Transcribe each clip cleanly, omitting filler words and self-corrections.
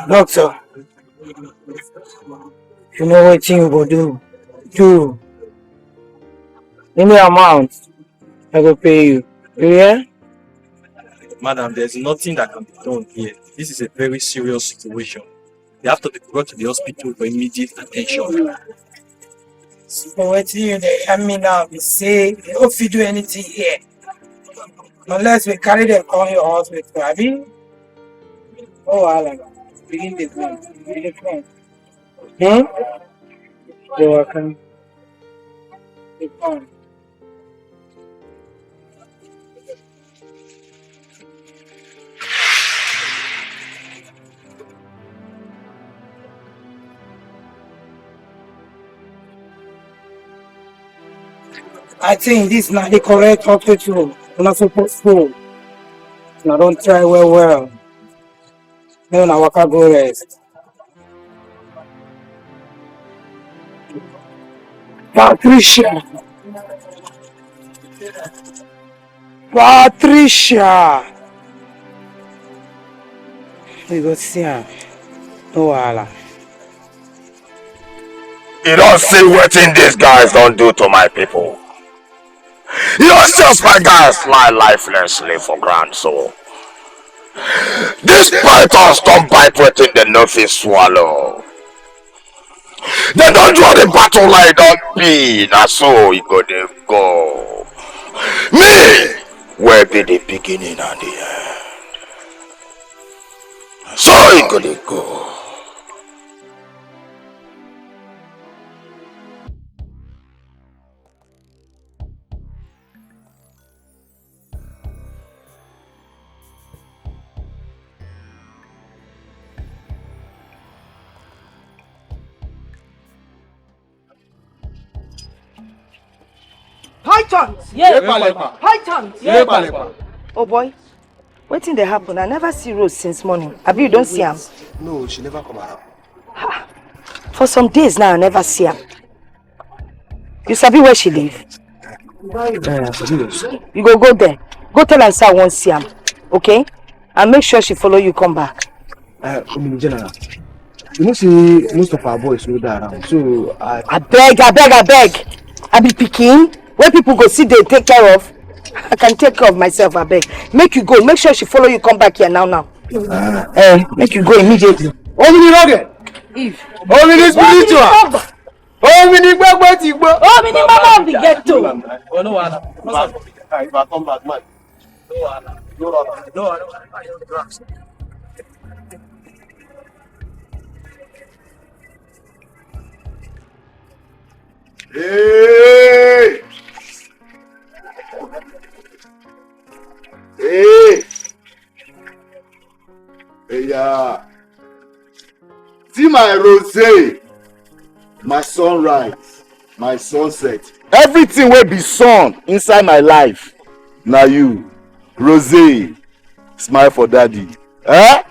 Doctor, you know what you go do? Do any amount I go pay you. You hear? Madam, there's nothing that can be done here. This is a very serious situation. They have to be brought to the hospital for immediate attention. So what you hear me now? We say they don't fit do anything here unless we carry them come your hospital. I mean, oh, Allah, begin the plan. Begin the plan. You're welcome. The plan. I think this is not the correct hospital. We're not supposed to. Now don't try well. No, now waka go rest. Patricia! We go see her. No wahala. You don't see what these guys don't do to my people. You don't just my guys lie lifelessly for ground, so these pythons don't bite within the nothing swallow. They don't draw the battle like don't be. That's so you go they go. Me will be the beginning and the end. So you go they go. Pythons! Yeah. Pythons! Yeah. Oh boy, wetin dey happen? I never see Rose since morning. Abi you don't see am? No, she never come around. For some days now, I never see her. You sabi where she live? You go there. Go tell her say I wan see am, okay? And make sure she follow you come back. In general, you know see most of our boys know that around. So I beg. I be pikin. Where people go see they take care of. I can take care of myself, I beg. Make you go. Make sure she follow you come back here now. Make you go immediately. Omini rugged. Eve. Omini spiritual. Omini gbagbo ti gbo. Omini mama be ghetto. If I come back, man. No. Hey! Hey, yeah. See my rosé, my sunrise, my sunset. Everything will be sun inside my life. Now you, rosé, smile for daddy. Eh?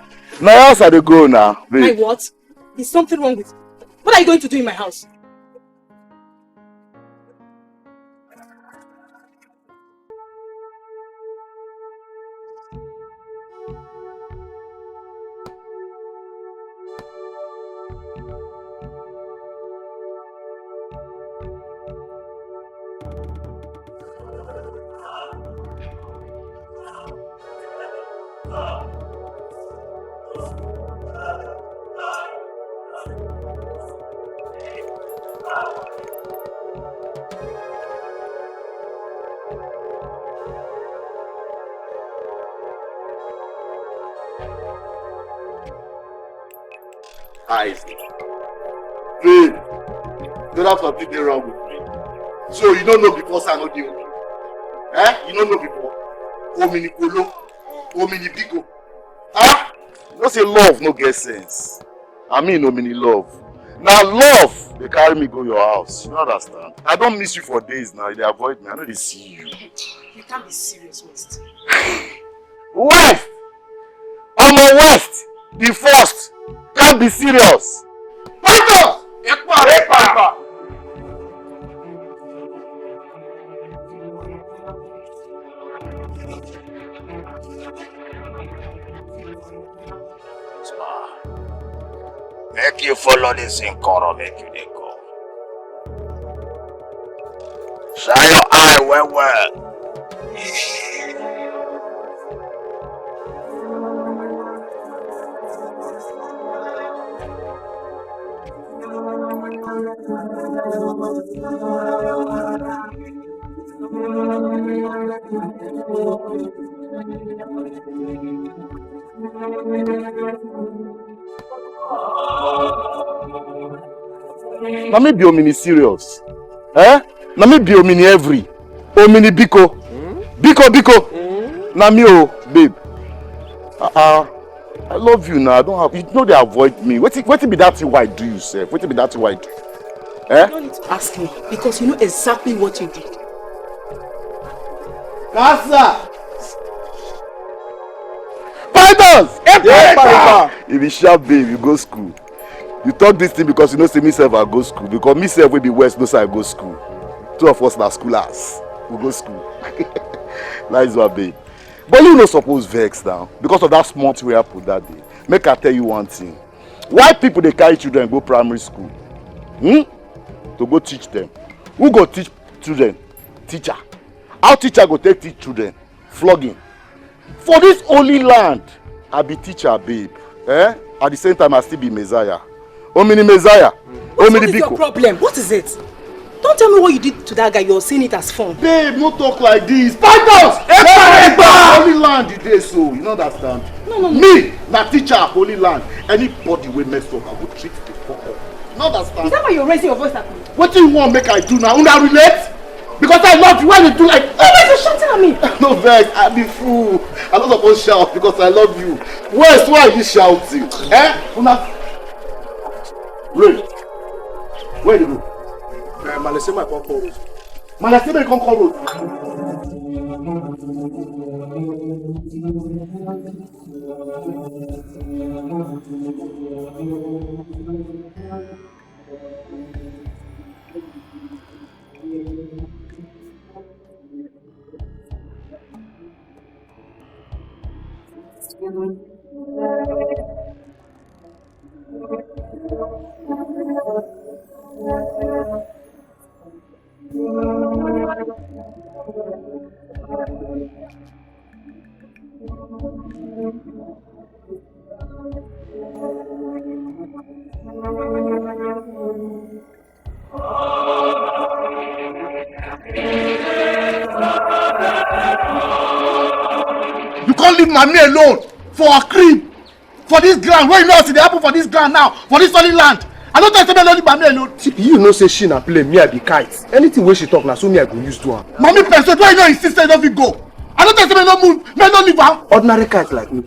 Now else I dey go now. My what? Is something wrong with you? What are you going to do in my house? Babe, you don't have something wrong with me. So you don't know before I know the okay. Eh? You don't know before. Omini Kolo, Omini Bigo. Ah? You don't say love no get sense. I mean Omini love. Now love, they carry me go your house. You understand? I don't miss you for days now. They avoid me. I know they see you. You can't be serious, West. West! I'm a West! The first! Can't be serious! Python! Ekpa! Make you follow this Okaro, make you dey go. Shine your eye well. Na me be omini serious. Eh? Na me be omini every. Omini biko. Biko. Na me oh, babe. I love you now. I don't have. You know they avoid me. What be that thing why do you say? What be that thing why do? Eh? You don't need to ask me because you know exactly what you did. Casa. Fighters! If you sharp babe, you go school. You talk this thing because you know say me self I go school. Because me self will be West, no say I go school. Two of us na schoolers. We go school. Nice one, babe. But you no suppose vex now because of that small thing we happen that day. Make I tell you one thing. Why people they carry children go primary school? To go teach them. Who go teach children? Teacher. How teacher go teach children? Flogging. For this holy land, I be teacher, babe. Eh? At the same time, I still be Messiah. Omini Messiah. What is your problem? What is it? Don't tell me what you did to that guy. You're seeing it as fun. Babe, no talk like this. Fighters! Holy land you dey so. You know understand? No. Me, na teacher of holy land. Anybody wey mess up, I go treat the fuck up. You know understand? Is that why you're raising your voice at me? What do you want make I do now? Una relate? Because I love you. Why you do like? Why you shouting at me? No vex, I be fool. I don't suppose shout because I love you. West, why are you shouting? Eh? Una. Ray, where you go? Malesema I can't call road. Malesema you can't call road. You can't leave mommy alone for a crib for this ground. Where you know see the apple for this ground now for this solid land. I don't tell you don't leave mommy alone. You know say she na play, me I be kite. Anything where she talk na so me I go use to her. Mommy person, why you know insist you don't fit go? I don't tell you don't move, me don't leave her. Ordinary kite like me.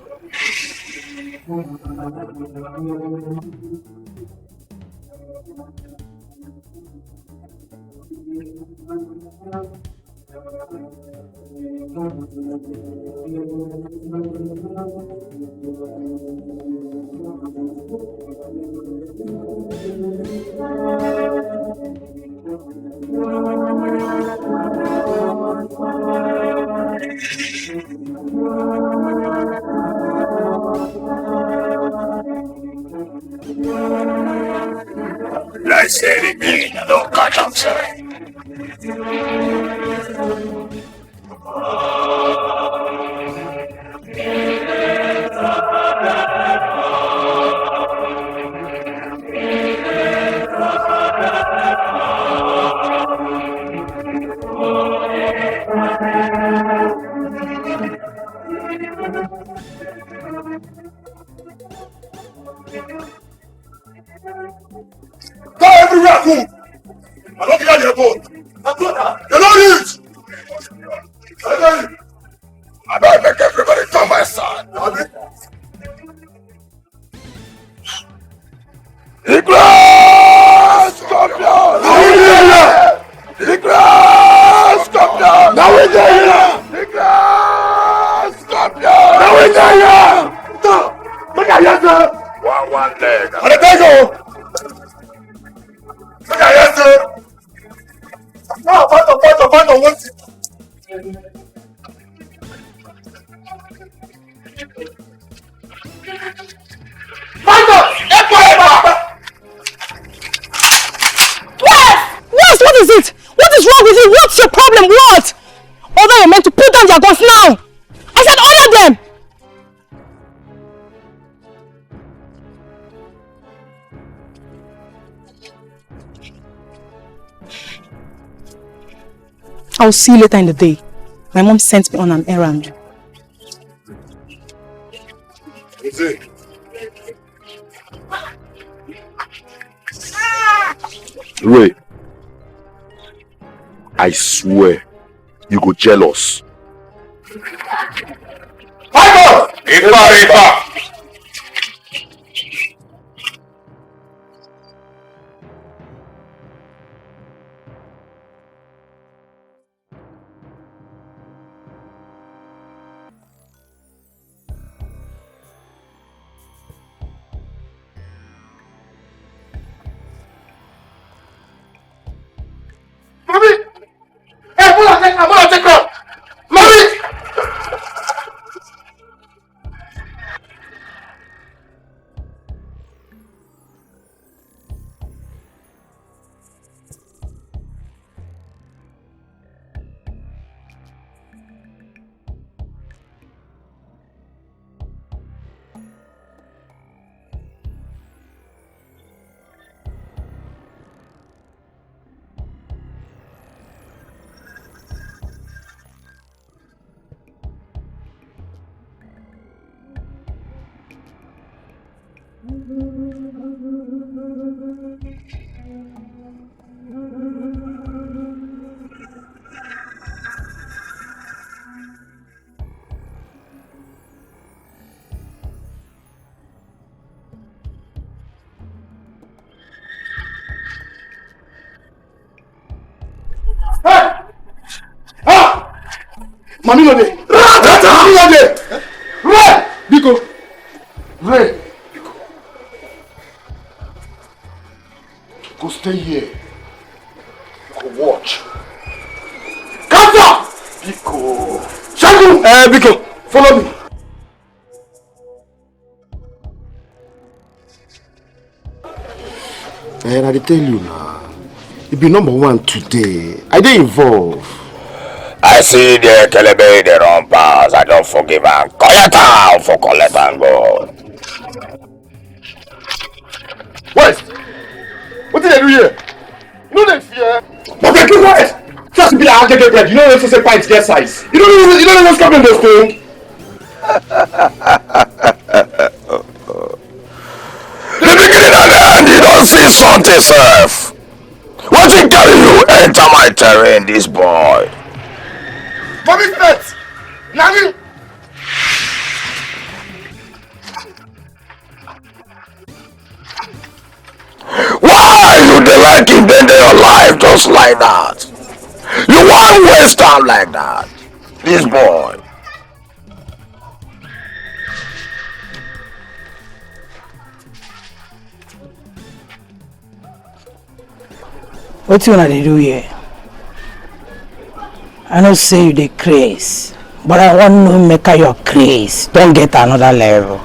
Let's say it again, I don't catch up, sir. Go everywhere, move. I don't get your boat. You don't reach. I better make everybody come my side. Igla Scorpion! Igla Scorpion! Now we there. Igla Scorpion! Now we there. Stop. Look at yourself. One leg. On the table. Look at yourself. Now fight on one seat. Fight on! I'll see you later in the day. My mom sent me on an errand. Ray, I swear you go jealous. Ifa! Mommy! Hey, take her! Mommy! Mami no dey. Mami no dey. Ray! Biko. Ray. Biko. Go stay here. Go watch. Kata! Biko. Shagun! Biko. Follow me. And I tell you now, you be number one today. I dey involve. I see the Kelebe the wrong pass. I don't forgive and collect am for collect and go. What? What did they do here? No, they fear. Okay, keep quiet. Just be like get bread. You know when say pints get size. You don't know what's coming those things. The beginning and the end, you don't see something, self. What you carry you enter my terrain, this boy? Mommy's pet! Nani! Why you dey like invade your life just like that? You want waste time like that? This boy. What you wanna do here? I know say you dey craze, but I want to make your craze don't get another level.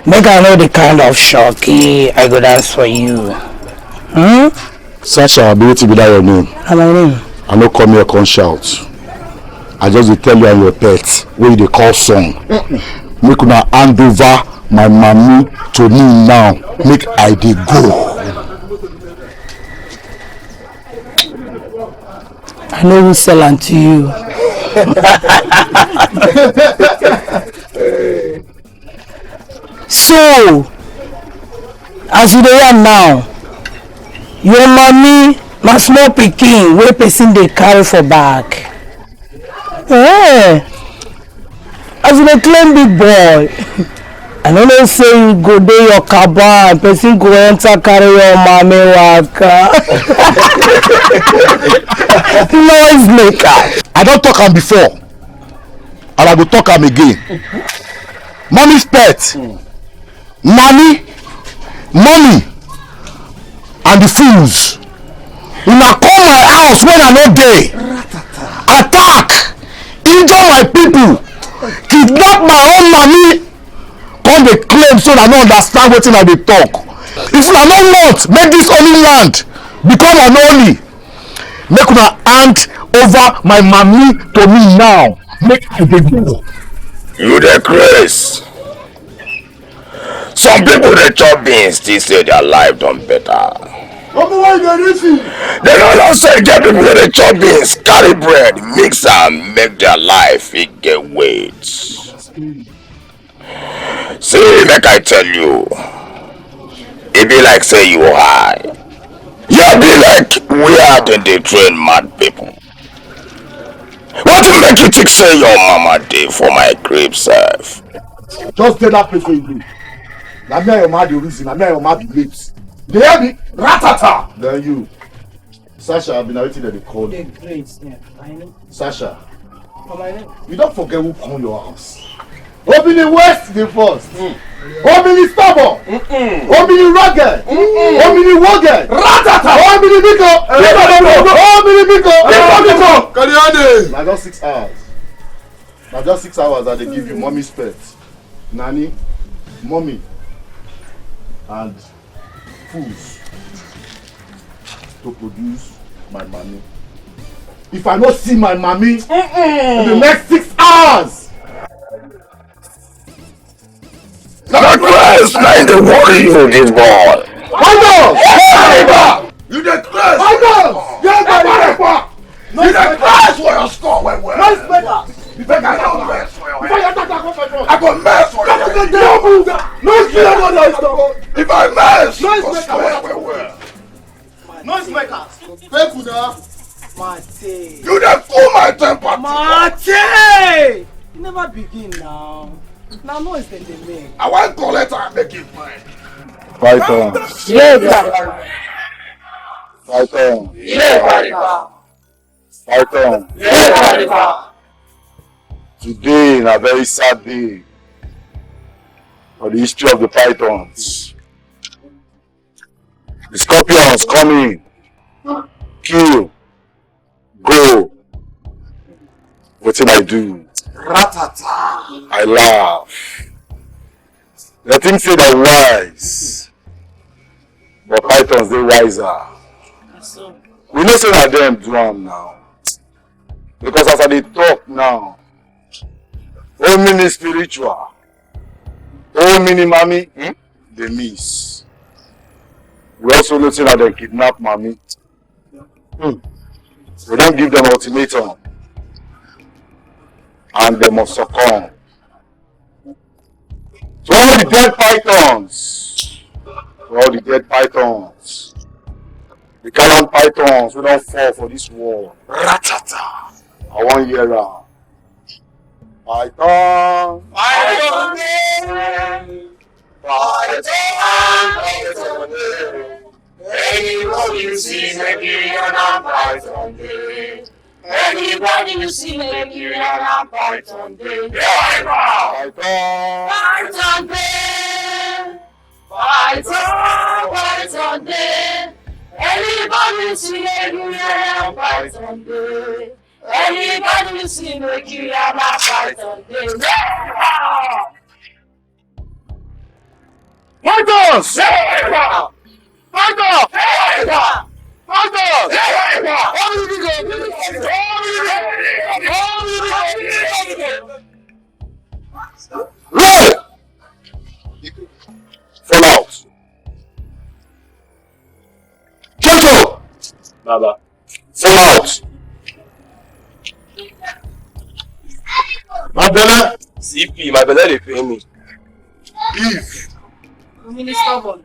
Make I know the kind of shocky I go dance for you. Sasha, I be waiting without your name. And my name? I no come here come shout. I just dey tell you and your pet wey you dey call son. Make una hand over my mommy to me now. Make I dey go. I know who sell am to you. So, as you dey yarn now, your mommy na small pikin wey person dey carry for back. As you dey claim big boy, I no know say you go dey your caban and person go enter carry your mommy waka. Noise maker. I don talk am before and I go talk am again. Mommy's pet, nanny, mommy and the fools. Una come my house when I no dey. Attack, injure my people, kidnap my own mommy. Come dey claim so I no understand wetin I dey talk. If una no want make this holy land become unholy, make una hand over my mommy to me now. Make I dey go. You dey craze. Some people dey chop beans still say their life done better. They don't know say get people the chop beans, carry bread, mix and make their life it get weight. See, make I tell you, it be like say you high. You be like we are the train mad people. What to make you think say your mama dey for my crib self? Just get that place where you do. Now me and your mad the reason, now me and your mad the lips. They hear me? Ratata! Then you. Sasha, I've been waiting that they called you. Sasha, you don't forget who come your house. Obini West the first. Obini Stubborn. Obini Rugged. Obini Wogged. Ratata! Obini Biko. Obini Biko. Kariane! Now just 6 hours. Now just 6 hours that they give you mommy's pet. Nanny, mommy, and fools to produce my mommy. If I don't see my mommy in the next 6 hours, That grass like the worry you this boy. you the crash! You the crash for your store well. You think I don't mess for your head? I go mess for your head. If I mess, you go store well. Noise makers. Mate. You the fool my temper. Mate! You never begin now. Now noise then they make. I want collect and make it mine. Python. Today is a very sad day for the history of the pythons. The scorpions come in, kill, go. What did I do? Ratata. I laugh. They think say they're wise, but pythons they wiser. We know say that them do them now, because as they talk now, all mini spiritual, all mini mommy, they miss. We also know say that they kidnap mommy. We don't give them ultimatum, and they must succumb. To all the dead pythons, the gallant pythons we don't fall for this war. Ratata. I want hear am. Python. Anybody you see, make you run Python day. Anybody you see, make you run Python day. Python day. Python day. Anybody you see, make you run Python day. Anybody you see, make you run Python day. Pythons! Roll! Fall out. Jojo! Baba. Fall out. My brother, CP, my brother they pay me. Eve. Minister Bond.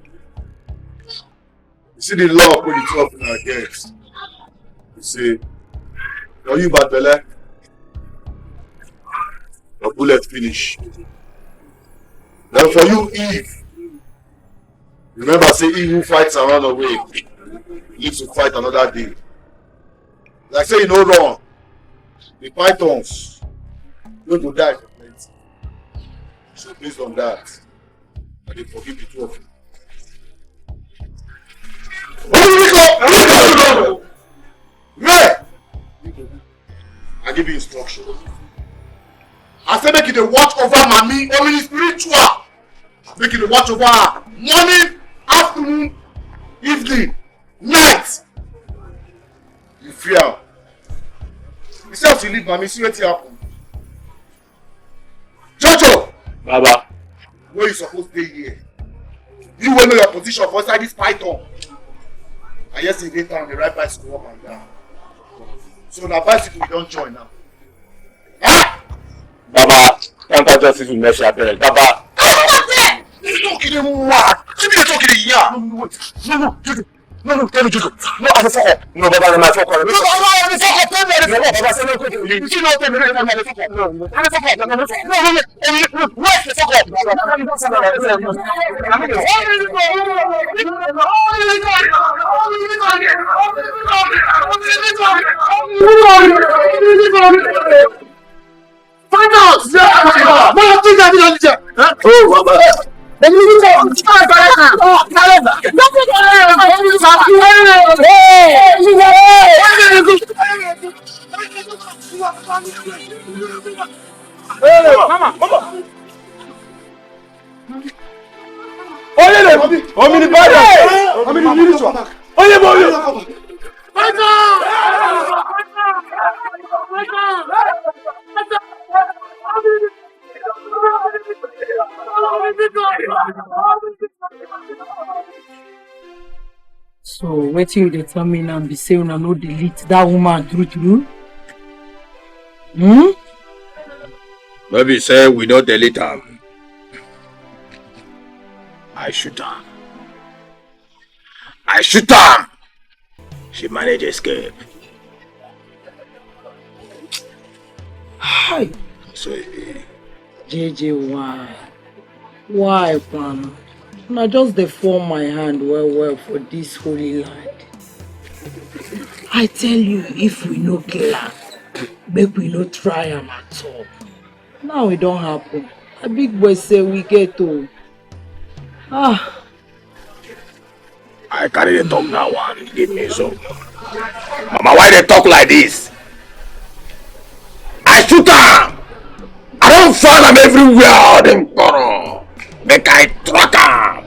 You see the law when you talk in our gates. You say, are you bad belle? Your bullet finish. Then for you, Eve, remember say Eve who fights and run away lives to fight another day. Like say you know wrong. The pythons no go die for plenty. So based on that, I dey forgive the two of you. Where? I give you instruction. I say make you dey watch over mommy, only spiritual. Make you dey watch over her morning, afternoon, evening, night. You fear. You say as you leave mommy, see wetin happen. Jojo! Baba. Where you suppose stay here? You will know your position for inside this python. And yesterday time the right bicycle up and down. So now bicycle we don't join now. Ah! Baba, counter justice will mess your parents. Baba. You talking to mad. You be talking to ya. No, tell me Juju. No, I fuck up. No, Baba, I'm fuck up. No, Baba, I'm fuck up. Tell me Baba, say no quick. You see no tell me I'm fuck up. No, I'm fuck up. No, where's the fuck up? Find out! Oh, Baba! So wetin you dey tell me now be say una no delete that woman true? Maybe say we don't delete them. I shoot her. She managed to escape. Hi. So JJ, why man? Una just dey form my hand well for this holy land. I tell you, if we no kill her, make we no try am at all. Now it don't happen. A big boy say we get to. I carry the talk now one. Give me some. Mama, why they talk like this? I shoot them. I don't find them everywhere. Them Okaro. Make I track them.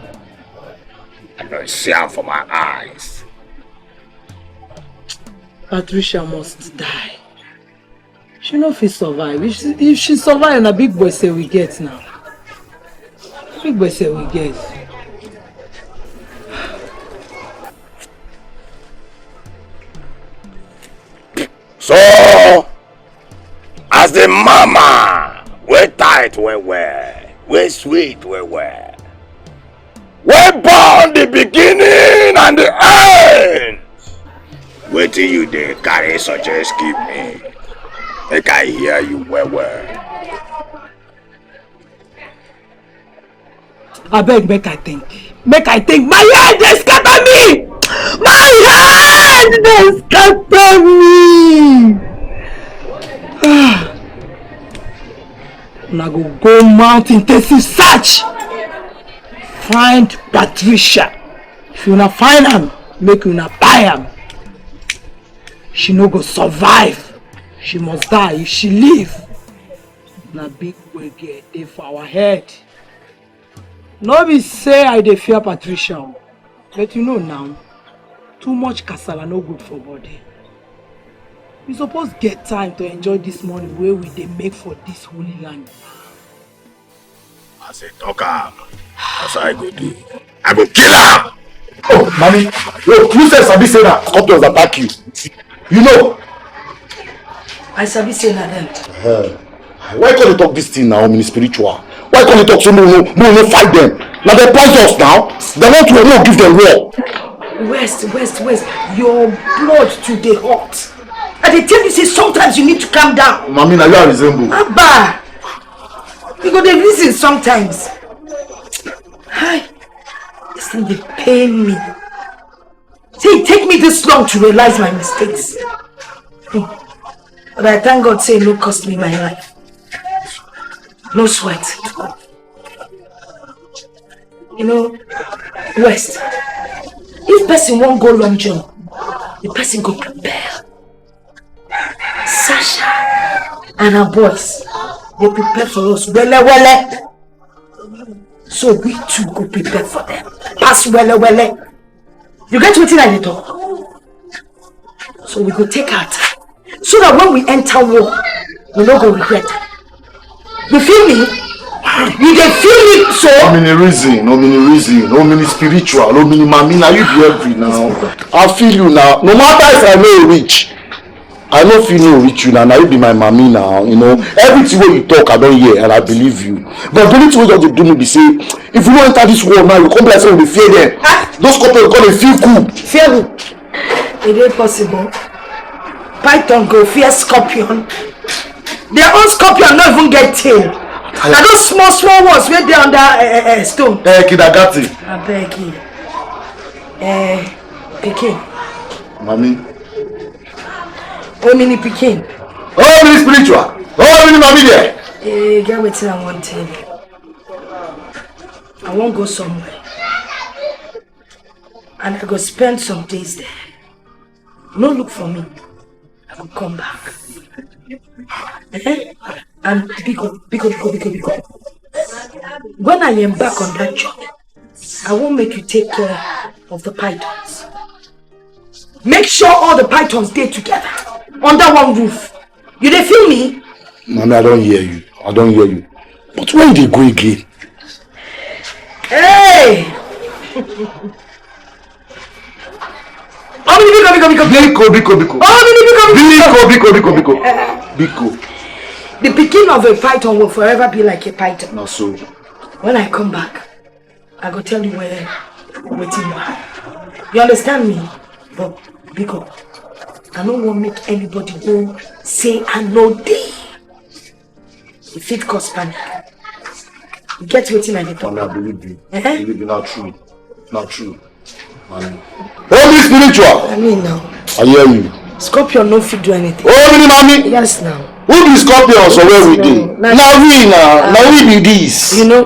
I don't see them for my eyes. Patricia must die. She no fit survive. If she survive, a big boy say we get now. Big boy say we get. So, as the mama, we tight we sweet we born the beginning and the end. Wait till you dey carry suggest give me. Make I hear you well. I beg, make I think. My head dey scatter me! My head dey scatter me! Una go mount intensive search. Find Patricia. If una find am, make una buy am. She no go survive. She must die. If she live, na big wege dey for our head. No be say I dey fear Patricia, but you know now, too much kasala no good for body. We suppose get time to enjoy this money wey we dey make for this holy land. As a talker, as I go do, I go kill her. Oh, mommy, you said Sabi say that scorpions attack you. You know. I sabi say na them. Why can't you talk this thing now, mini spiritual? Why can't you talk so no fight them? Now they fight us now. They want to no give them war. West. Your blood today hot. And they tell you say sometimes you need to calm down. Mommy, now you are resemble. Abba, you go dey reason sometimes. Hi, this thing dey pain me. Say it take me this long to realize my mistakes. But I thank God say it no cost me my life. No sweat. You know, West, if person won't go long jump, the person go prepare. Sasha and her boys, they prepare for us wele. So we too go prepare for them. Pass wele. You get what I need talk? So we go take our time. So that when we enter war, we no go regret. You feel me? You dey feel it so? No many reason, no many spiritual, no many mami. Now you be every now. I feel you now. No matter if I know rich, I no feel no rich you now. Now you be my mami now. You know everything wey you talk, I don't hear and I believe you. But the only thing wey just do me be say, if you no enter this world now, you come like say you dey fear them. Those couple come dey feel cool. Fear who? It ain't possible. Python go fear scorpion. Their own scorpion not even get tail. Now those small ones where they under stone. Kidagati. I beg you. Pikin. Mami. Oh mini pikin. Oh mini spiritual. Oh mini mami there. Get wetin I want to tell you. I won't go somewhere. And I go spend some days there. No look for me. I will come back. And because. When I am back on that job, I won't make you take care of the pythons. Make sure all the pythons stay together under one roof. You dey feel me? Mami, I don't hear you. But where they go again? Hey! Biko. The beginning of a python will forever be like a python. Not so. When I come back, I go tell you where waiting you are. You understand me? But Biko, I don't want to make anybody go say I know they. If it cause panic. You get waiting at the top. I believe you. Believe you, not true. Man. Holy spiritual. I mean now. I hear you. Scorpion no fit do anything. Oh, mini mami. Yes now. Who be scorpion so where we dey? Now we be this. You know.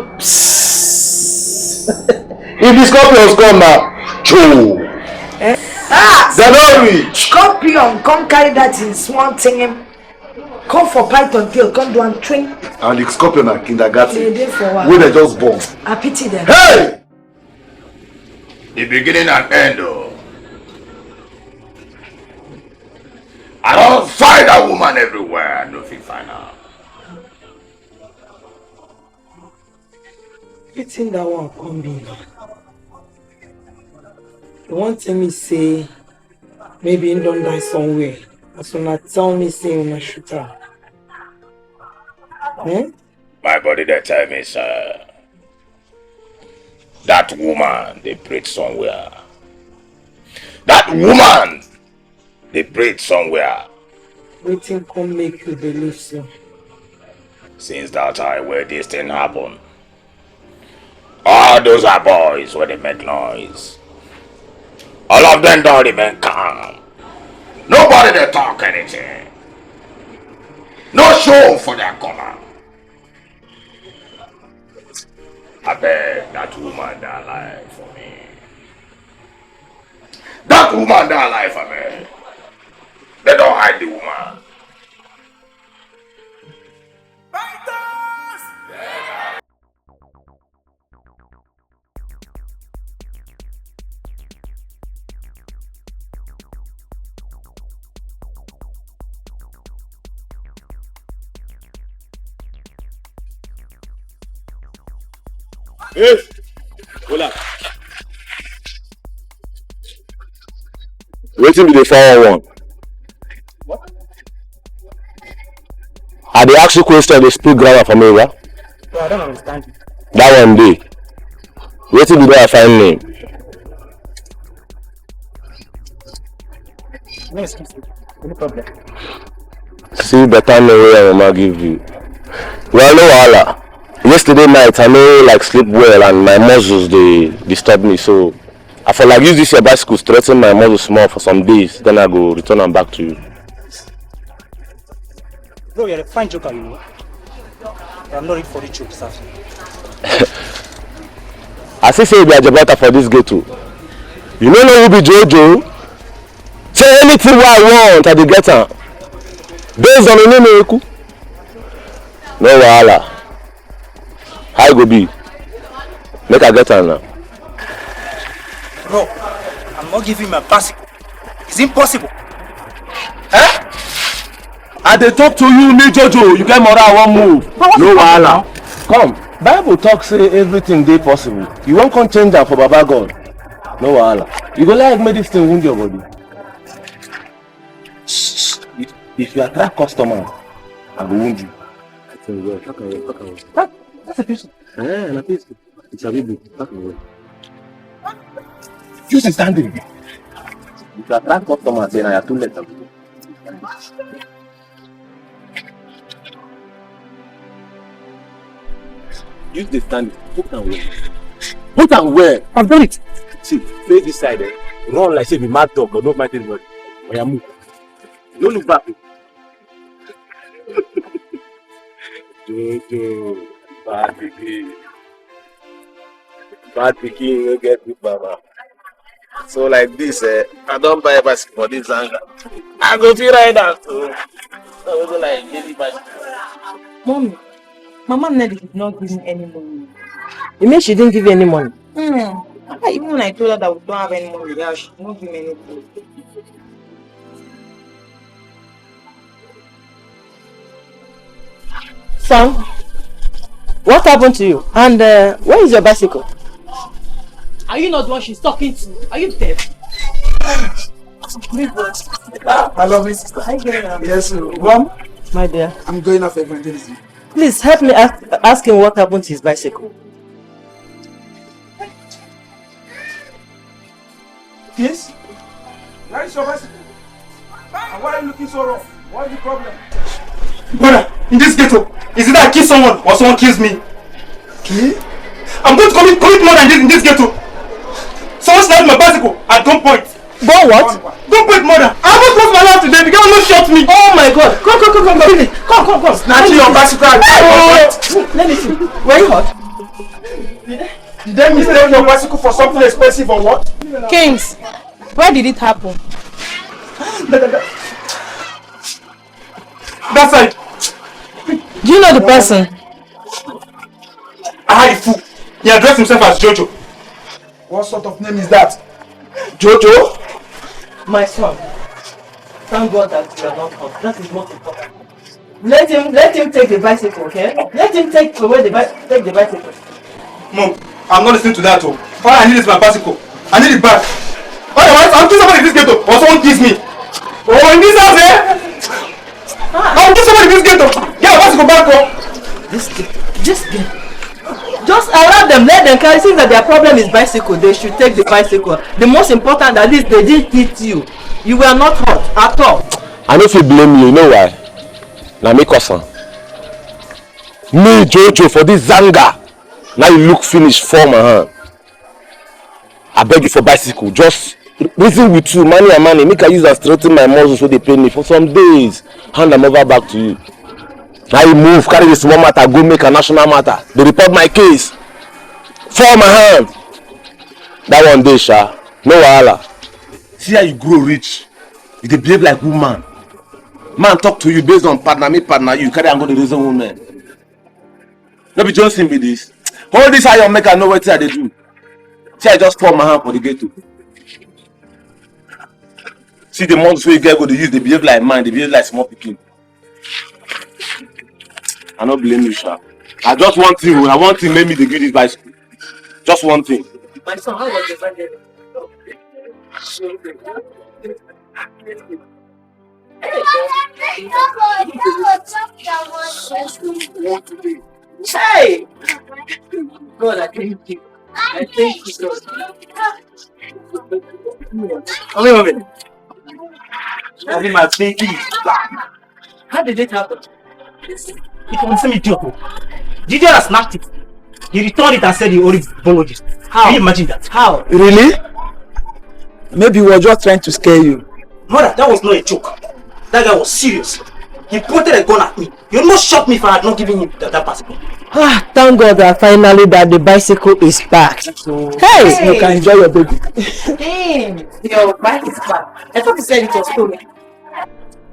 If the scorpions come now, choo. They don't reach. Scorpion come carry that in small thing. Come for python tail, come do and train. And the scorpion are kindergarten. They for what? Where they just born. I pity them. Hey! The beginning and end though. I don't find a woman everywhere, no fit find her. You think that one come be? The one tell me say maybe he don't die somewhere. As soon as tell me say I'm a shooter. My body they tell me, sir. That woman they prayed somewhere. That woman they prayed somewhere. Waiting come make you believe so. Since that time where this thing happened. All those are boys where they make noise. All of them don't remain calm. Nobody they talk anything. No show for their color. I beg that woman that alive for me. That woman that alive for me. They don't hide the woman. Hey, hola. Waiting to the 401. What? I dey ask you question, they speak grammar for me, right? No, I don't understand you. That one day. Waiting be there find name. No excuse me. No problem. See better name where mama give you. Well, no wahala. Yesterday night I no like sleep well and my muscles they disturb me, so I feel like use this your bicycle strengthen my muscles small for some days, then I go return them back to you. Bro, you're a fine joker, you know. I'm not ready for the joke, Sasha. I see say you be a jabata for this ghetto. You don't know who be Jojo? Say anything what I want, I dey get am. Based on the name Eku. No wahala. How it go be? Make I get am now. Bro, I'm not giving my bicycle. It's impossible. Eh? I dey talk to you, me Jojo. You get more than one move. Bro, no wahala. Come. Bible talk say everything dey possible. You won't come change that for Baba God. No wahala. You go like make this thing wound your body. If you attract customers, I will wound you. That's a pistol. Yeah, a pistol. It's a baby. You should stand in. If you attract customers, then I have to let them. Use the stand. Put them where? Put them where? I've done it. See, play this side. Run like say be mad dog, but don't mind anybody. When you move, don't look back. Jojo, bad pikin. Bad pikin, you get good mama. So like this, I don't buy a bicycle for this anger. I go to ride that too. So we go like baby bicycle. Mommy, Mama Nelly did not give me any money. You mean she didn't give you any money? Even when I told her that we don't have any money, yeah, she did not give me anything. Son, what happened to you? And where is your bicycle? Are you not the one she's talking to? Are you deaf? I love you, sister. Hi, girl. Yes, Mom. My dear. I'm going off evangelism. Please help me ask him what happened to his bicycle. Yes? Where is your bicycle? And why are you looking so rough? What is the problem? Brother, in this ghetto, is it that I kill someone or someone kills me? Kill? I'm going to commit more than this in this ghetto. Someone snatched my bicycle at gunpoint. Go what? Gunpoint murder. I almost lost my life today. The girl almost shot me. Oh my God! Come! Come! Snatching your bicycle at gunpoint. Let me see. Were you hot? Did they mistake your bicycle for something expensive or what? Kings, where did it happen? That side. Do you know the person? Ah, you fool. He addressed himself as Jojo. What sort of name is that? Jojo? My son. Thank God that you are not hot. That is most important. Let him take the bicycle, okay? Let him take away the bicycle. Mom, I'm not listening to that. All I need is my bicycle. I need it back. Otherwise, I'll kill somebody in this ghetto or someone kills me. Oh, in this house, I'll kill somebody in this ghetto. Get my bicycle back, Just allow them, let them carry. Since that their problem is bicycle, they should take the bicycle. The most important, at least they didn't hit you. You were not hurt at all. I know if you blame you know why? Now make us on. Me, Jojo, for this zanga. Now you look finished for my hand. I beg you for bicycle. Just reason with you, money and money. Make I use and straighten my muscles so they pay me for some days. Hand them over back to you. Now you move, carry this small matter, go make a national matter. They report my case. For my hand. That one day, Sha. No wahala. See how you grow rich. You dey behave like woman. Man talk to you based on partner, me partner you. Carry and go the reason woman. No be just him with this. All this how you make I know what they do. See I just pour my hand for the ghetto. See the months where you get go they use, they behave like man, they behave like small pikin. I don't blame you, Sha. I just one thing, I want to make me the give this bicycle. Just one thing. My son, how was the birthday? Hey! God, I thank you. I thank you, God. Come here. I think my baby is back. How did it happen? It was semi joke. DJ has snapped it. He returned it and said he already borrowed it. How? Can you imagine that? How? Really? Maybe he was just trying to scare you. Mother, that was not a joke. That guy was serious. He pointed a gun at me. He almost shot me if I had not given him that bicycle. Ah, thank God that finally that the bicycle is back. So, Hey! You can enjoy your baby. Damn, your bike is back. I thought you said it was stolen.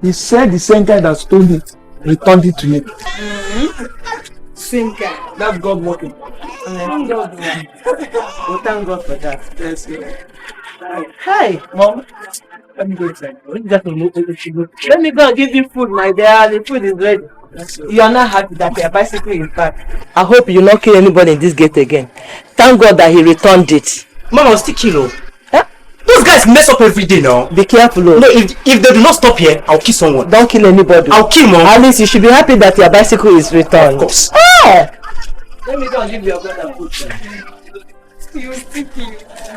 He said the same guy that stole it returned it to him. Same guy. That's God working. Thank God. Well, thank God for that. Yes, yeah. Hi. Mom, let me go inside. Let me go and give you food, my dear. The food is ready. You are not happy that your bicycle is back. I hope you not kill anybody in this gate again. Thank God that he returned it. Mom, I'll still kill you. Huh? Those guys mess up every day now. Be careful, oh. No, if they do not stop here, I'll kill someone. Don't kill anybody. I'll kill Mom. At least you should be happy that your bicycle is returned. Of course. Oh! Let me go and give your brother food. You sticky.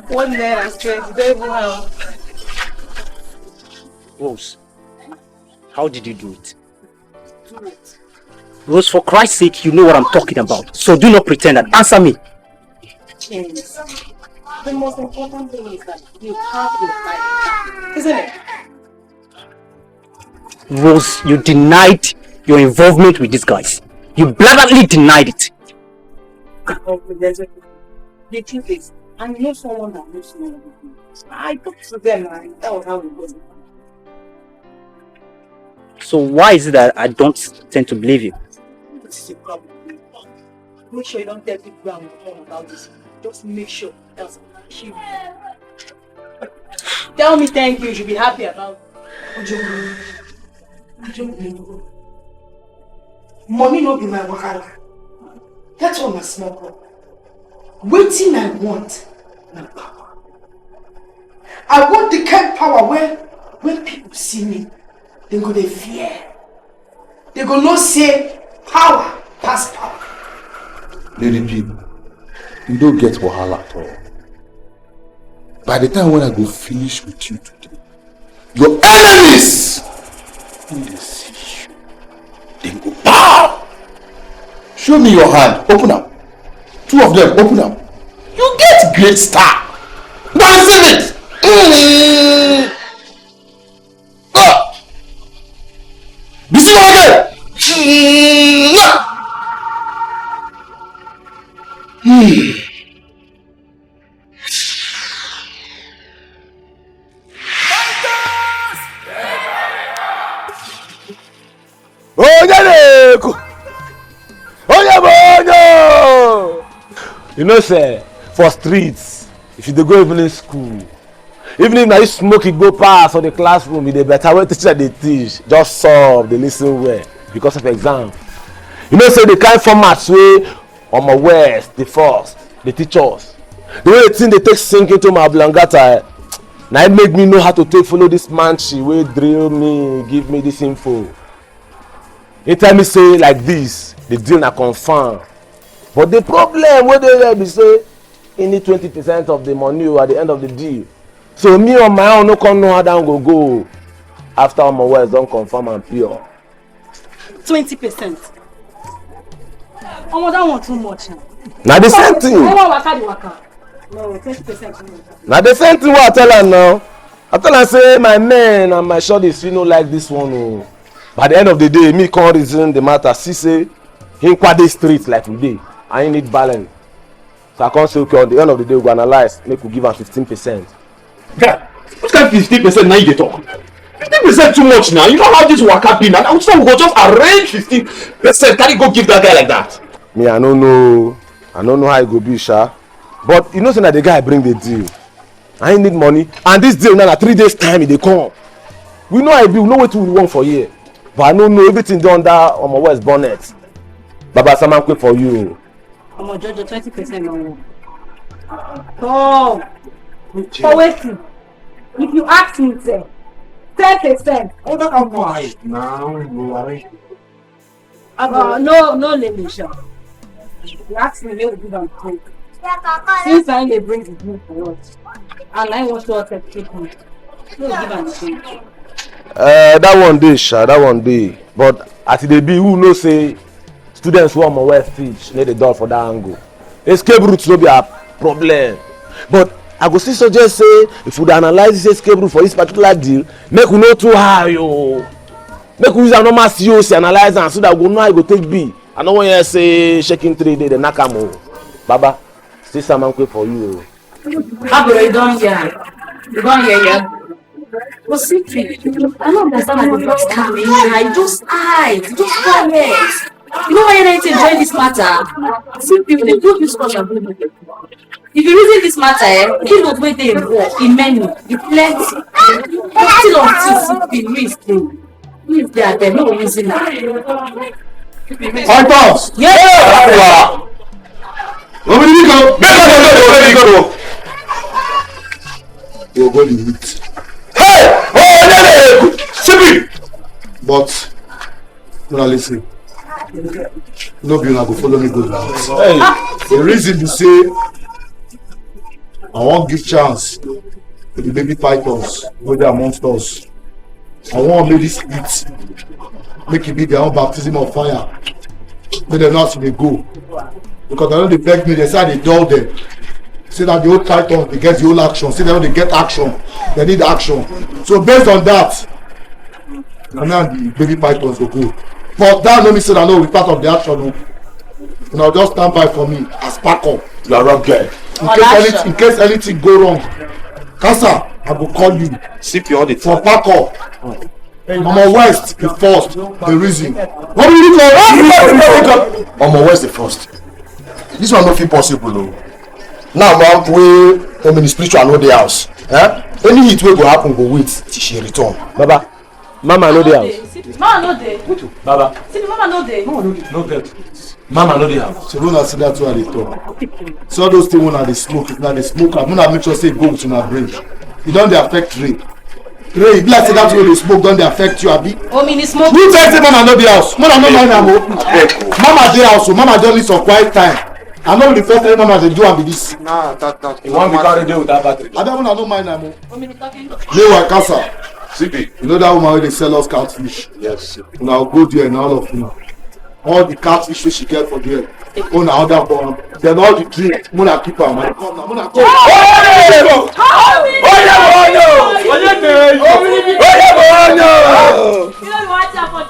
1 naira straight. You don't even have. Rose, how did you do it? Rose, for Christ's sake, you know what I'm talking about. So do not pretend and answer me. James, the most important thing is that you have your life, isn't it? Rose, you denied your involvement with these guys. You blatantly denied it. The truth is, I know someone that knows someone. I talked to them and that was how it was. So why is it that I don't tend to believe you? This is a problem. Make sure you don't tell people about this. Just make sure else she tell me thank you, you should be happy about it. Money no be my wahala. That's all my small problem. Waiting I want na power. I want the kind of power when people see me, they go dey fear. They go not say power pass power. Lady people, you don't get wahala at all. By the time when I go finish with you today, your enemies, when they see you, they go pow! Show me your hand, open up. 2 of them, open up. You get great star. Now see it. You see what again? You know, sir, for streets, if you dey go evening school, even if na you smoke you go pass for the classroom, e dey better when teacher dey teach, just solve, dey lis ten well because of exam. You know, say the kind formats wey omo west dey first dey teach us, the way the thing dey take sink into my oblongata, na it make me know how to take follow this manchi wey drill me, give me this info. He tell me say like this, the deal na confirm. But the problem wey dey there be say he need 20% of the money at the end of the deal. So me on my own no come know how that go go after omo west don confirm and pure. 20%. Oh, that one too much. Na the same thing. No, 20%. Na the same thing wey I tell am now. I tell am say my men and my shorties fit no like this one o. By the end of the day, me come reason the matter, see say him kwade street like we dey. I need balance. So I can't say okay, on the end of the day we go analyze, make we give am 15%. God, what kind of 15% now you dey talk? 15% too much now. You know how this waka be now. So we go just arrange 15%. Can you go give that guy like that? Me, I don't know how it go be, sha. But you know, say na the guy bring the deal. I need money, and this deal now na 3 days time they come. We know how it be, we know wetin we want for here. But I don't know everything done under omo west bonnet. Baba Saman quick for you. Omo Jojo 20% no. Oh, for waiting. If you ask me, say 10%. Oh, that come why now? No limit, sure. You ask me, they will give them quick. Since I they bring the group for us, and I want to accept people, they will give them quick. That one day, sha, that one day. But at the be who know say students who omo west teach need the door for that angle. Escape routes no be a problem. But I go still suggest say if we analyze this escape route for this particular deal, make we no too high o. Make we use a normal COC analyze am so that we go know how e go take be. I no wan hear say shaking 3 day dey knack am o. Baba, still Saman quick for you o. Ebere, you don't hear. You don't hear yet. But see, I don't understand how you just come in. I just hide, just quiet. You know why you need to enjoy this matter? See, people they do this much of people. If you reason this matter, he was waiting in war, in many, in plenty. Still on TCP, risk. If they are there, no reason. Fighters! Yeah! Where did you go? Where did you go? You're going to eat. Hey! Oh, Sibi! But, now listen. No, you go follow me go down. Hey! The reason to say, I won't give chance to the baby pythons whether amongst us. I want to make this eat. Make it be their own baptism of fire. Make them not to they go. Because they know they beg me, they say they dull them. Say that the old pythons, they get the old action. Say they know they get action. They need action. So based on that, and now the baby pythons will go. But that no me say that no will be part of the action. No. You know, just stand by for me as backup. You are wrong guy. In case anything go wrong, Kasa, I will call you. Sip your audit. For backup. Mama West the first, the reason. What do you call? Mama West the first. This one no feel possible though. Now man, we in spiritual know the house. Any hit wey go happen go wait till she return. Baba, Mama know the house. Mama no dey. Baba. See, Mama no dey. No get. Mama know the house. So don't see that one at the top. So all those things when they smoke, if not they smoke, I'm gonna make sure say it go to my brain. It don't they affect Ray. Ray, if like say that way they smoke, don't they affect you, Abi? Oh, mini smoke. Who tell say Mama know the house? Mama no mind am. Mama dey house, so Mama just need some quiet time. I know the first time Mama dey do am be this. Nah, that. You want me carry deal with that battery? I don't wanna know mind am. Oh, mini talking. Meanwhile, Kasa, Sibi. you know that woman where they sell us catfish? Yes. Now go there and all of you. All the catfish wey she get for there. Oh, now other one. Then all the drink, Muna keep am. Come now, Muna come.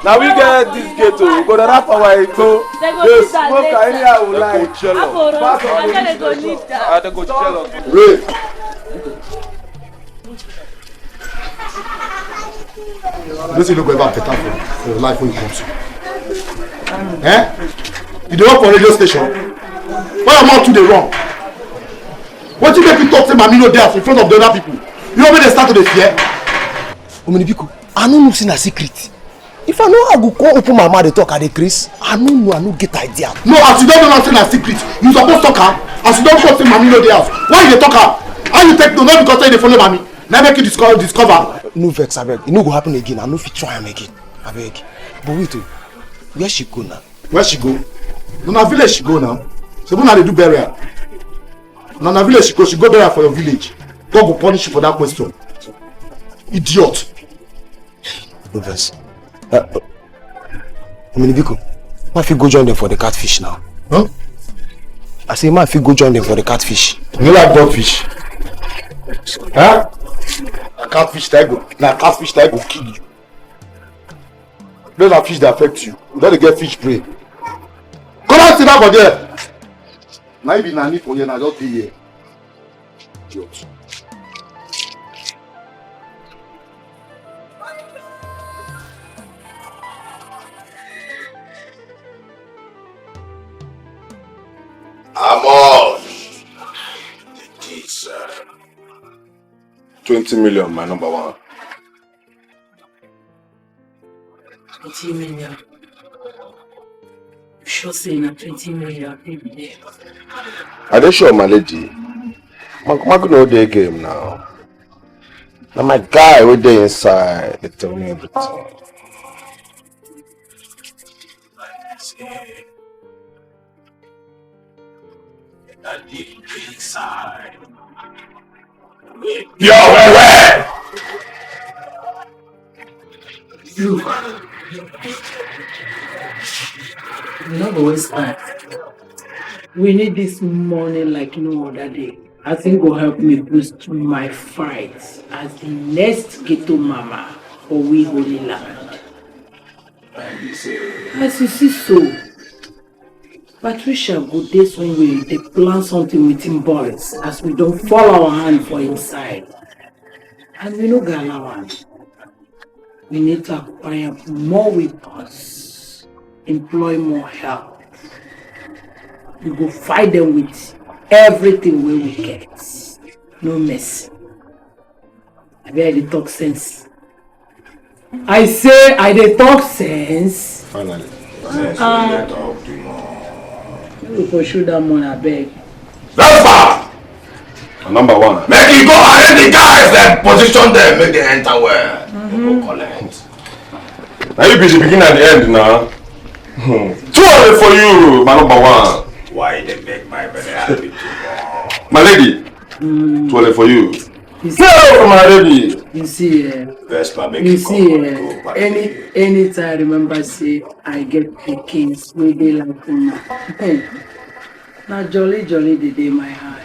Now we get this ghetto. We go to rap our go. They smoke anyhow we like. They go jealous. Ray. This is no go ever better for your life when you come to. You dey work for radio station? Why am I too dey wrong? What you make me talk say Mami no dey in front of the other people? You know when they start to dey fear? Omenibiko, I no know say na secret. If I know I go come open my mouth dey talk at the Chris, I no know, I no get idea. No, as you don't know say na secret, you suppose talk am. As you don't talk say Mami no dey house, why you dey talk am? How you take no? Not because say you dey follow Mami. Na make you discover. No vex abeg, e no go happen again. I no fit try am again. Abeg. But wait o, where she go now? Where she go? No, na village she go now. So when they do burial, na village she go burial for your village. God will punish you for that question. Idiot. No vex. Omenibiko, ma fit go join them for the catfish now. Huh? I say ma fit go join them for the catfish. You like dogfish? Huh? Na catfish that go kill you. No na fish that affect you. You don't get fish prey. Come on, sit down for there. Now you be nanny for here, now just be here. Idiot. Amor. 20 million, my number one. 20 million. You sure say na 20 million every day? I don't sure my lady. I'm know the game now. Now my guy with the inside, they tell me everything. Yo, where? You not always time. We need this money like no other day. I think will help me boost my fight as the next ghetto mama for we holy land. As you see so, Patricia go this when we they plan something with him boys as we don't fall our hand for inside. And we no get allowance. We need to acquire more weapons, employ more help. We go fight them with everything we get. No mess. I bet I talk sense. I say I dey talk sense. Finally. You pursue that money, I beg. Never! Number one. Make you go ahead the guys then position them, make them enter well. Go collect. Now you busy beginning at the end now. 200 for you, my number one. Why they make my belly happy tomorrow? My lady, 200 for you. You see, for my lady. You see, anytime remember say I get pickings wey dey like una. Now jolly they dey my heart.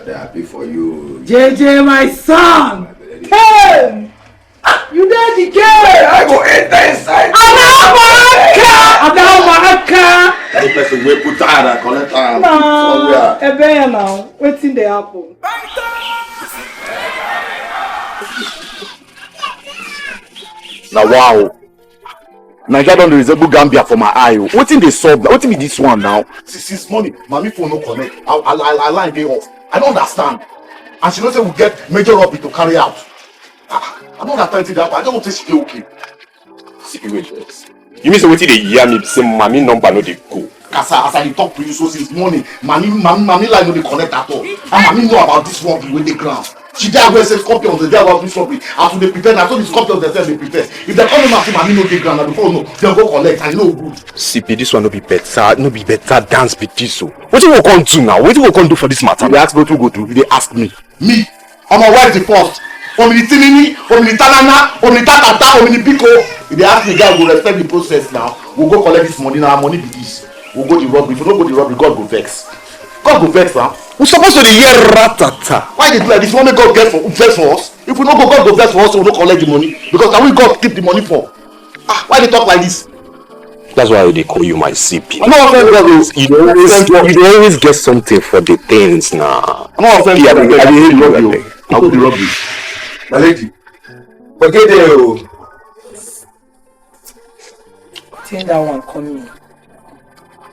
They happy for you. JJ, my son! Hey! You there the game? I go enter inside. Adamaka! That person wey put her and collect her. Nah, Ebere now. Wetin dey happen? Now wow. Nigeria don't resemble Gambia for my eye. Wetin dey solve? Wetin be this one now? Since morning, mommy phone no connect. I line dey off. I don't understand. And she don't say we get major robbery to carry out. I don't understand that. I don't want to say she dey okay. You mean say wetin dey hear me say mommy number no dey go? As I talk to you so since morning, mommy line no dey connect at all. And mommy know about this robbery wey dey ground. She dey aware say scorpions dey about this robbery. As we dey prepare, na so the scorpions themselves dey prepare. If they come in and say mommy no dey ground, na before no, dem go collect. I know good. CP, this one no be better dance be this o. Wetin we come do now? Wetin we come do for this matter? You dey ask me wetin we go do. You dey ask me. Me, Omo, where is the first? Omini tinini, omini tanana, omini tatata, omini biko. If they ask me, guy, we respect the process now. We'll go collect this money now. Our money be this. We'll go the robbery. If we don't go the robbery, God go vex. God go vex now. We supposed to hear ratata. Why they do like this? Want me God vex for us? If we don't go, God go vex for us, so we don't collect the money. Because now we God keep the money for. Why they talk like this? That's why they call you my CP. I'm not offended because You always get something for the things now. I'm not offended. I didn't hear you. I go the robbery. My lady, forget it. Think that one coming.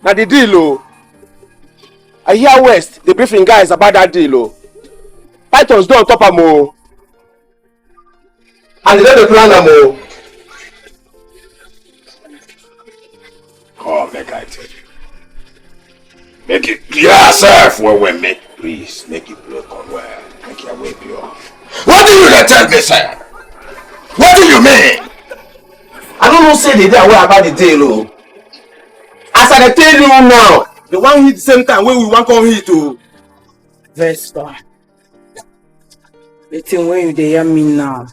Now the deal, oh. I hear West, the briefing guys about that deal, oh. Pythons don't top am, oh. And they don't plan them, oh. Come, make I tell you. Make it clear yourself where we make, please. Make it blow on well. Make your way pure. What do you tell me, sir? What do you mean? I don't know say the day aware about the deal, oh. As I tell you now, the one hit the same time when we want come hit, oh. Vespa. The thing when you dey hear me now.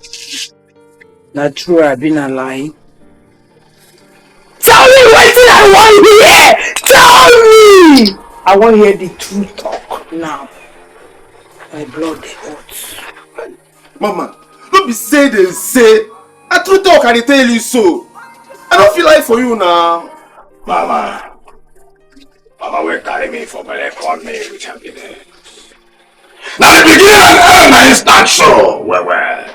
Not true, I been a lie. Tell me what I want to hear! Tell me! I want to hear the true talk now. My blood dey hot. Mama, don't be say they say. I true talk and they tell you so. I don't feel like for you now. Mama will carry me for my left on me with happiness. Now the beginning and end is not so. Well.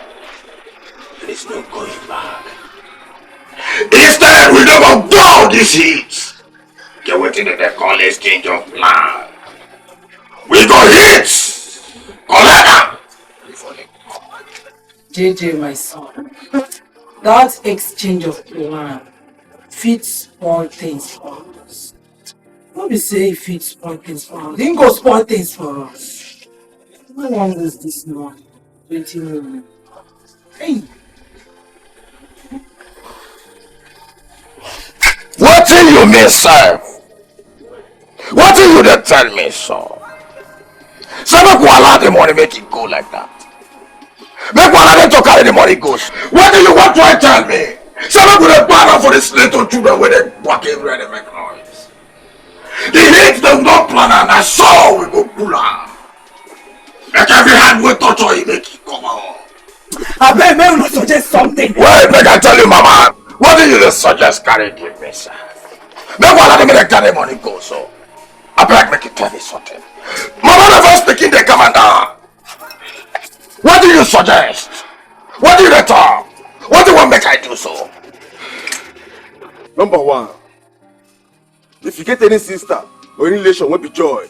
There's no going back. Instead, we don't go down this heat. Get waiting that they call this change of plan. We go hit. Collect them. JJ, my son. That exchange of plan fits small things for us. Don't be say it fits small things for us. Didn't go small things for us. No one does this morning. 20 million. Hey. What do you mean, sir? What do you dey tell me, sir? So make we allow the money make it go like that. Make we allow them to carry the money goes. What do you want to tell me? So make we dey plan for this little children where they walk everywhere they make noise. The hate them don't plan and so we go pull am. Make every hand we touch or you make it come out. I bet may not suggest something. Wait, make I tell you, mama. What do you suggest carry give me, sir? Make one of them carry money go, so. I beg make you tell me something. Mama never speaking the commander. What do you suggest? What do you talk? What do you want make I do so? Number one, if you get any sister or any relation, will be joy.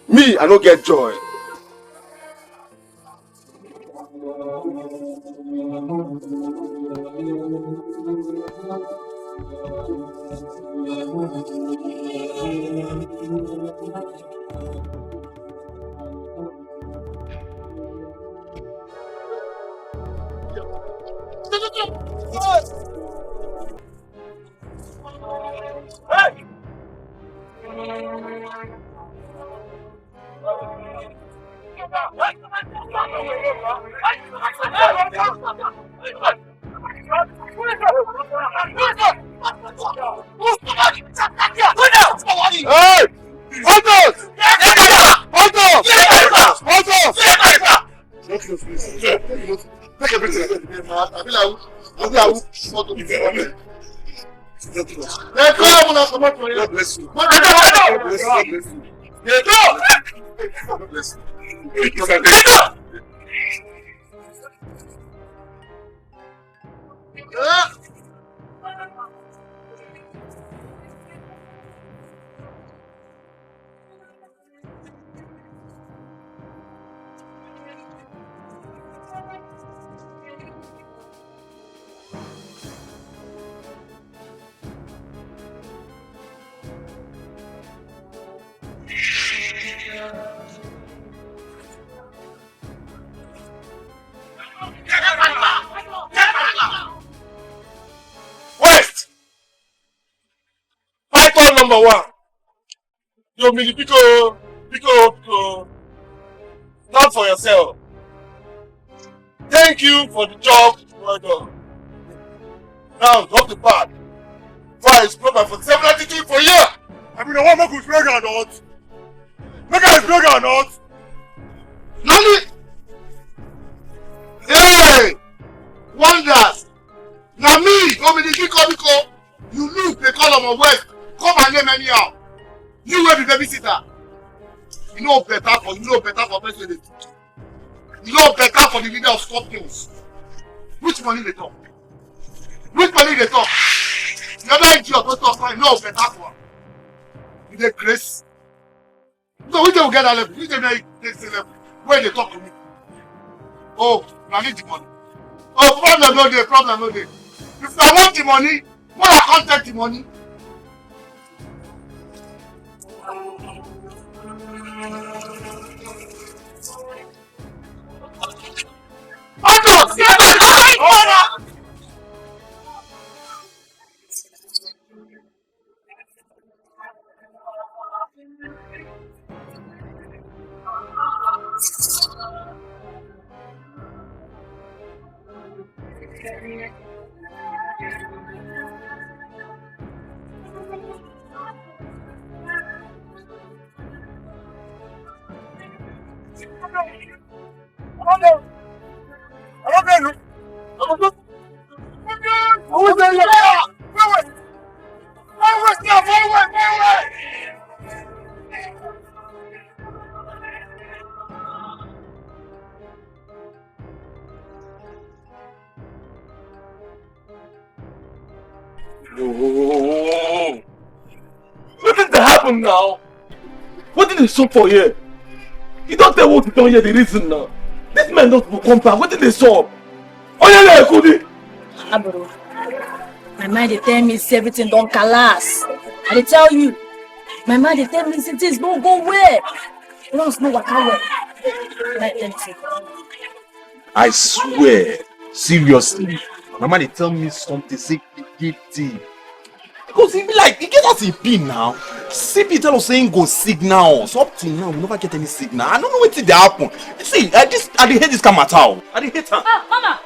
Me, I no get joy. God bless you. God bless you. God bless you. West! Python number 1. You mean Pico, not for yourself. Thank you for the job well done. Now drop the pad. Why explode my 47 attitude for you? I mean, I want to make us break or not. Make us break or not. Nolly! Hey! Wonders! Now me, Pico, you look the column of West. Come and name anyhow. You will be babysitter. You know better for president. You know better for the leader of Scorpions. Which money they talk? Which money they talk? The other idiot don't talk, I know better for. You dey grace. So we don't get that level. We don't get the level. Where they talk to me. Oh, I need the money. Oh, problem no dey. If I want the money, when I can't take the money. No. What did that happen now? What did they sup for here? You don't tell what you don't hear the reason now. This man don't come back. What did they sup? Oh yeah, Kudi. Abro, my mind they tell me say everything don't collapse. I dey tell you, my mind they tell me say things don't go well. Once no waka well. Like them say. I swear, seriously, Mama they tell me something, say deep. Because he be like, he get us a pin now. CP tell us saying go signal us. Up till now, we never get any signal. I don't know what did happen. See, I hate this come at all. I hate her. Ah, Mama!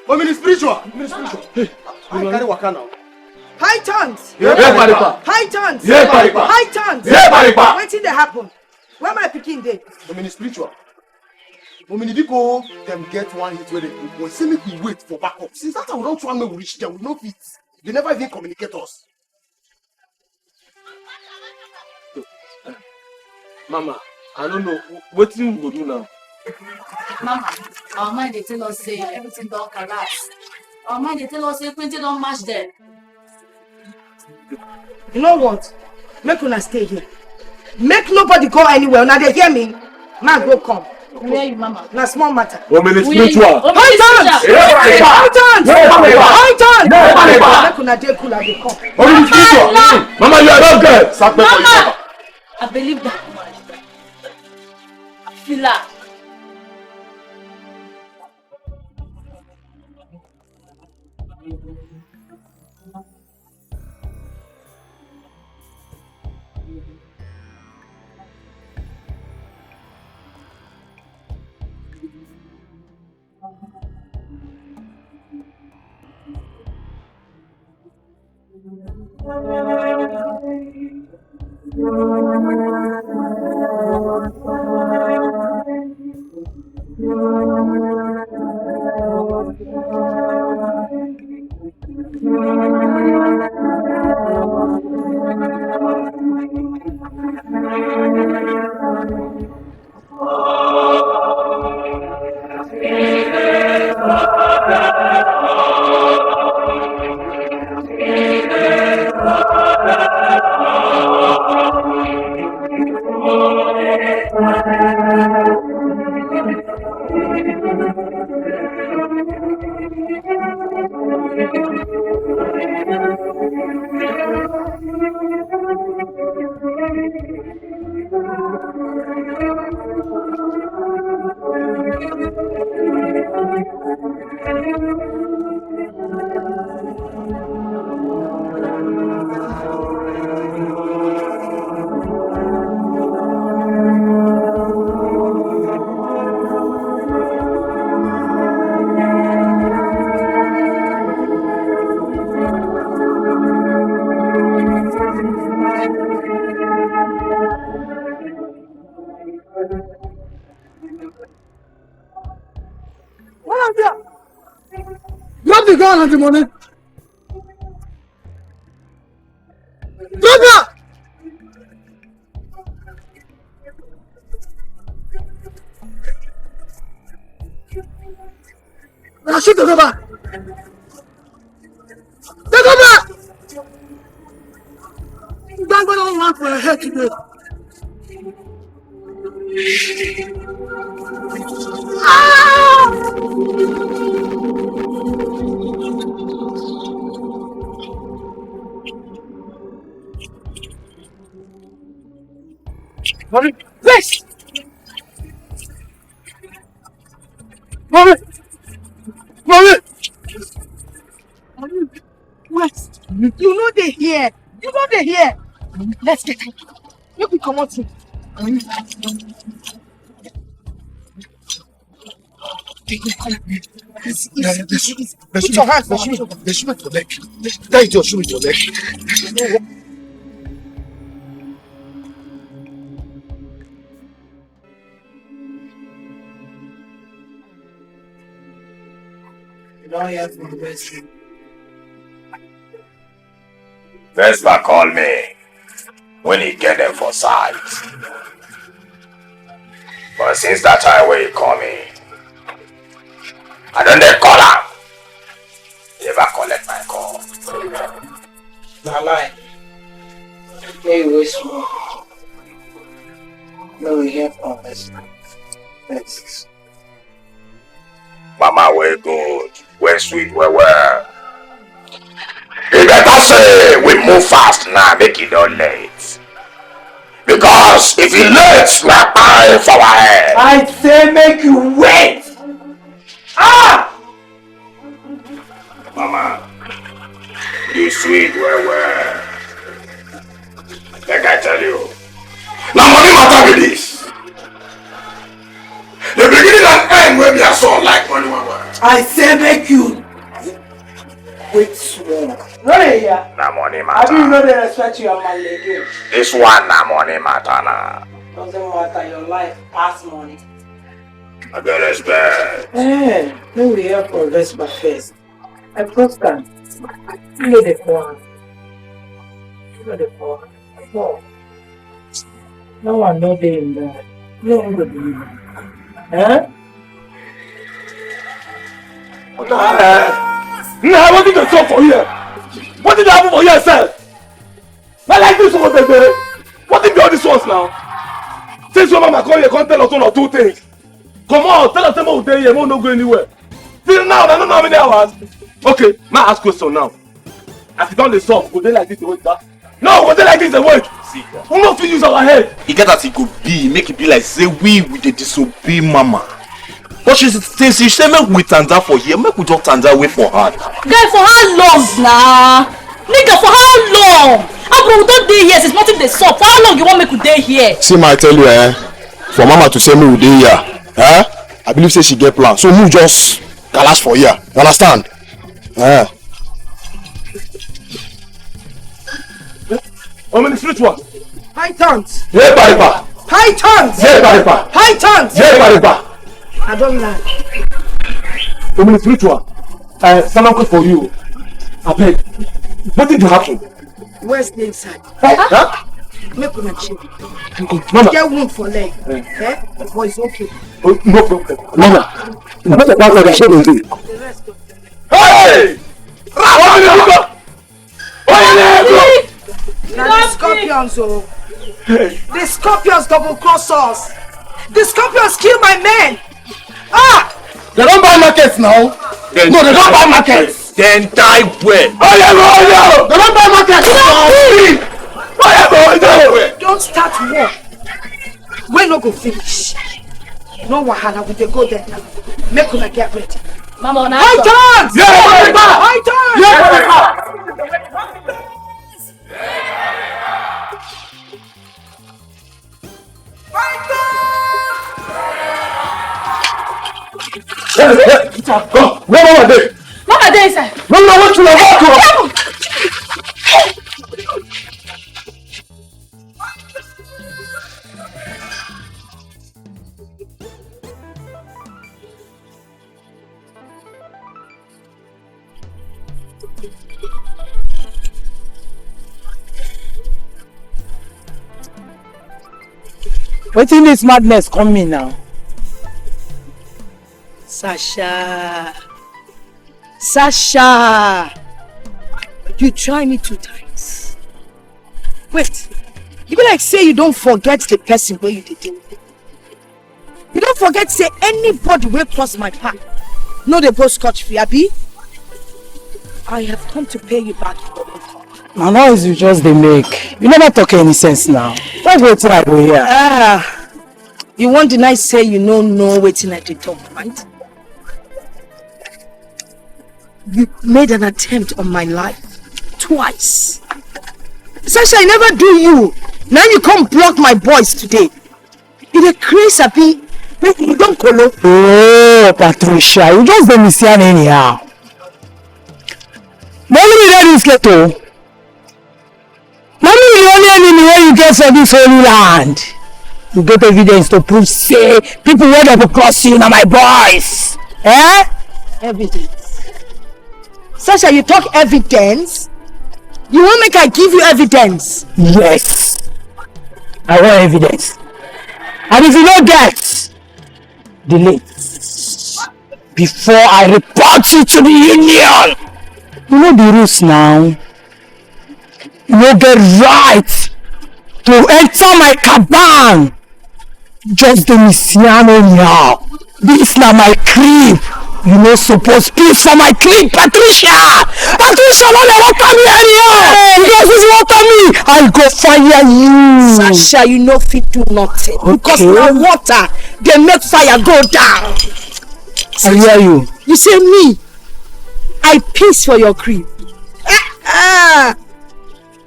But me spiritual. Hey, I carry waka now. High turns! Yeah, Paripa. High turns! Yeah, Paripa. High turns! Yeah, Paripa. What did they happen? Where my picking day? But me spiritual. But me Biko, them get one hit where they go. Say make we wait for backup. Since that time we don't try me we reach them, we no fit. They never even communicate us. Mama, I don't know. What you go do now? Mama, our mind they tell us say everything don't collapse. Our mind they tell us say plenty don't match them. You know what? Make una stay here. Make nobody go anywhere. Now they hear me. Man, go come. Where you, mama? Now small matter. Woman is spiritual. High turns! High turns! High turns! Make una dey cool and dey come. Woman is spiritual. Mama, you are not good. Mama! I believe that woman. Fila. Drop the gun and the money. Drop it! Now shoot the door. Take over! Don't go on one for your head today. Mommy, please! Mommy! Mommy! West, you know they hear. You know they hear. Let's get it. Make we come out here. Put your hands on me. They shoot me for leg. That is just shoot me for leg. You don't hear from the West. Vespa call me when he get them for sight. But since that time when he call me, I don't dey call him. Never collect my call. Not lie. Hey, West. No, we hear from West. Yes. Mama way good, way sweet, well. You better say we move fast now, make it not late. Because if it late, we're buying for our head. I say make you wait! Ah! Mama, you sweet, well. Like I tell you, now money matter with this. The beginning and end when we are so like money, well. I say make you wait small. No, yeah. Now money I matter. do know they respect you and my lady. This one now money matter now. Doesn't matter, your life pass money. I get respect. Eh, no, we hear from Vespa first. I trust them. You know the phone. You know the phone. No. No one know they in there. No one will believe it. Huh? Nah, what did you talk for here? What did you happen for yourself? Not like this one, baby. What if all these ones now? Since your mama come here, come tell us 1 or 2 things. Come on, tell us them we'll stay here, we not go anywhere. Till now, I don't know how many hours. Okay, may I ask question now? As it done the song, go they like this the way that? No, go they like this the way. See, we not fit use our head. You get as it could be, make it be like say we dey disobey mama. But she say make we tanda for here, make we just tanda away for her. Guy, for how long now? Nigga, for how long? Bro, we don't dey here since nothing dey sup. For how long you want make we dey here? See, I tell you, for mama to say me we dey here, I believe say she get plan. So we just galas for here. You understand? How many spiritual? High tons. Yeah, Paripa. High tons. Yeah, Paripa. High tons. Yeah, Paripa. I don't lie. How many spiritual? Someone for you. I beg. What did happen? Where's the inside? Huh? Make una chill. Mama. Get wound for leg. But it's okay. Oh, no problem. Mama, you better pass like a shit in you. Hey! Now the scorpions, oh. The scorpions double cross us. The scorpions kill my men. They don't buy markets now. They don't buy markets. Then die where? They don't buy markets. Don't start war. We no go finish. No wahala, we dey go there now. Make una get ready. Mama, on High tons! Yeah, High tons! Go. Where are they? Mama, there inside. No, what you want to? Wetin this madness come me now? Sasha, you try me 2 times. Wait, you be like say you don't forget the person where you did it. You don't forget say anybody will cross my path. No, they go scotch free, abi? I have come to pay you back your income. Na noise you just dey make. You never talk any sense now. Why go try go here? You won't deny say you no know wetin I dey talk, right? You made an attempt on my life twice. Sasha, I never do you. Now you come block my boys today. You dey craze, abi? You don't colo. Oh, Patricia, you just dey misian anyhow. Mommy, you dey this ghetto. Mommy, the only enemy wey you get for this holy land. You get evidence to prove say people wey dey cross you na my boys. Evidence. Sasha, you talk evidence? You want make I give you evidence? Yes, I want evidence. And if you don't get, delete before I report you to the union. You know the rules now. You no get right to enter my caban. Just the misiano now. This na my crib. You no suppose pay for my crib, Patricia. Patricia, no dey water me anyhow. Because if you water me, I go fire you. Sasha, you no fit do nothing. Okay. Because na water dey make fire go down. I hear you. You say me, I piss for your crib.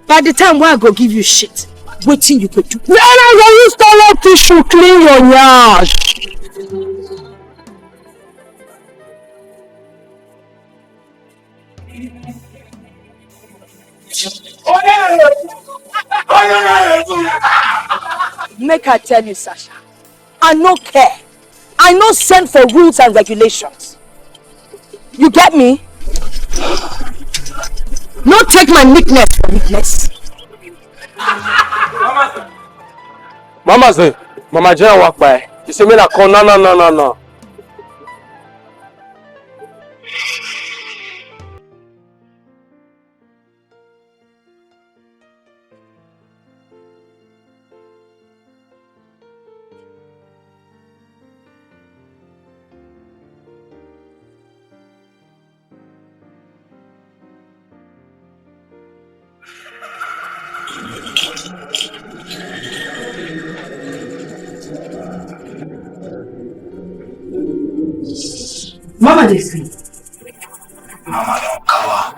By the time wey I go give you shit, wetin you go do? Then I go use toilet tissue clean your yansh. Make I tell you, Sasha, I no care. I no send for rules and regulations. You get me? No take my meekness for weakness. Mama say, Mama Jane walk by. She say me na come no. Mama dey sleep. Mama don't cover.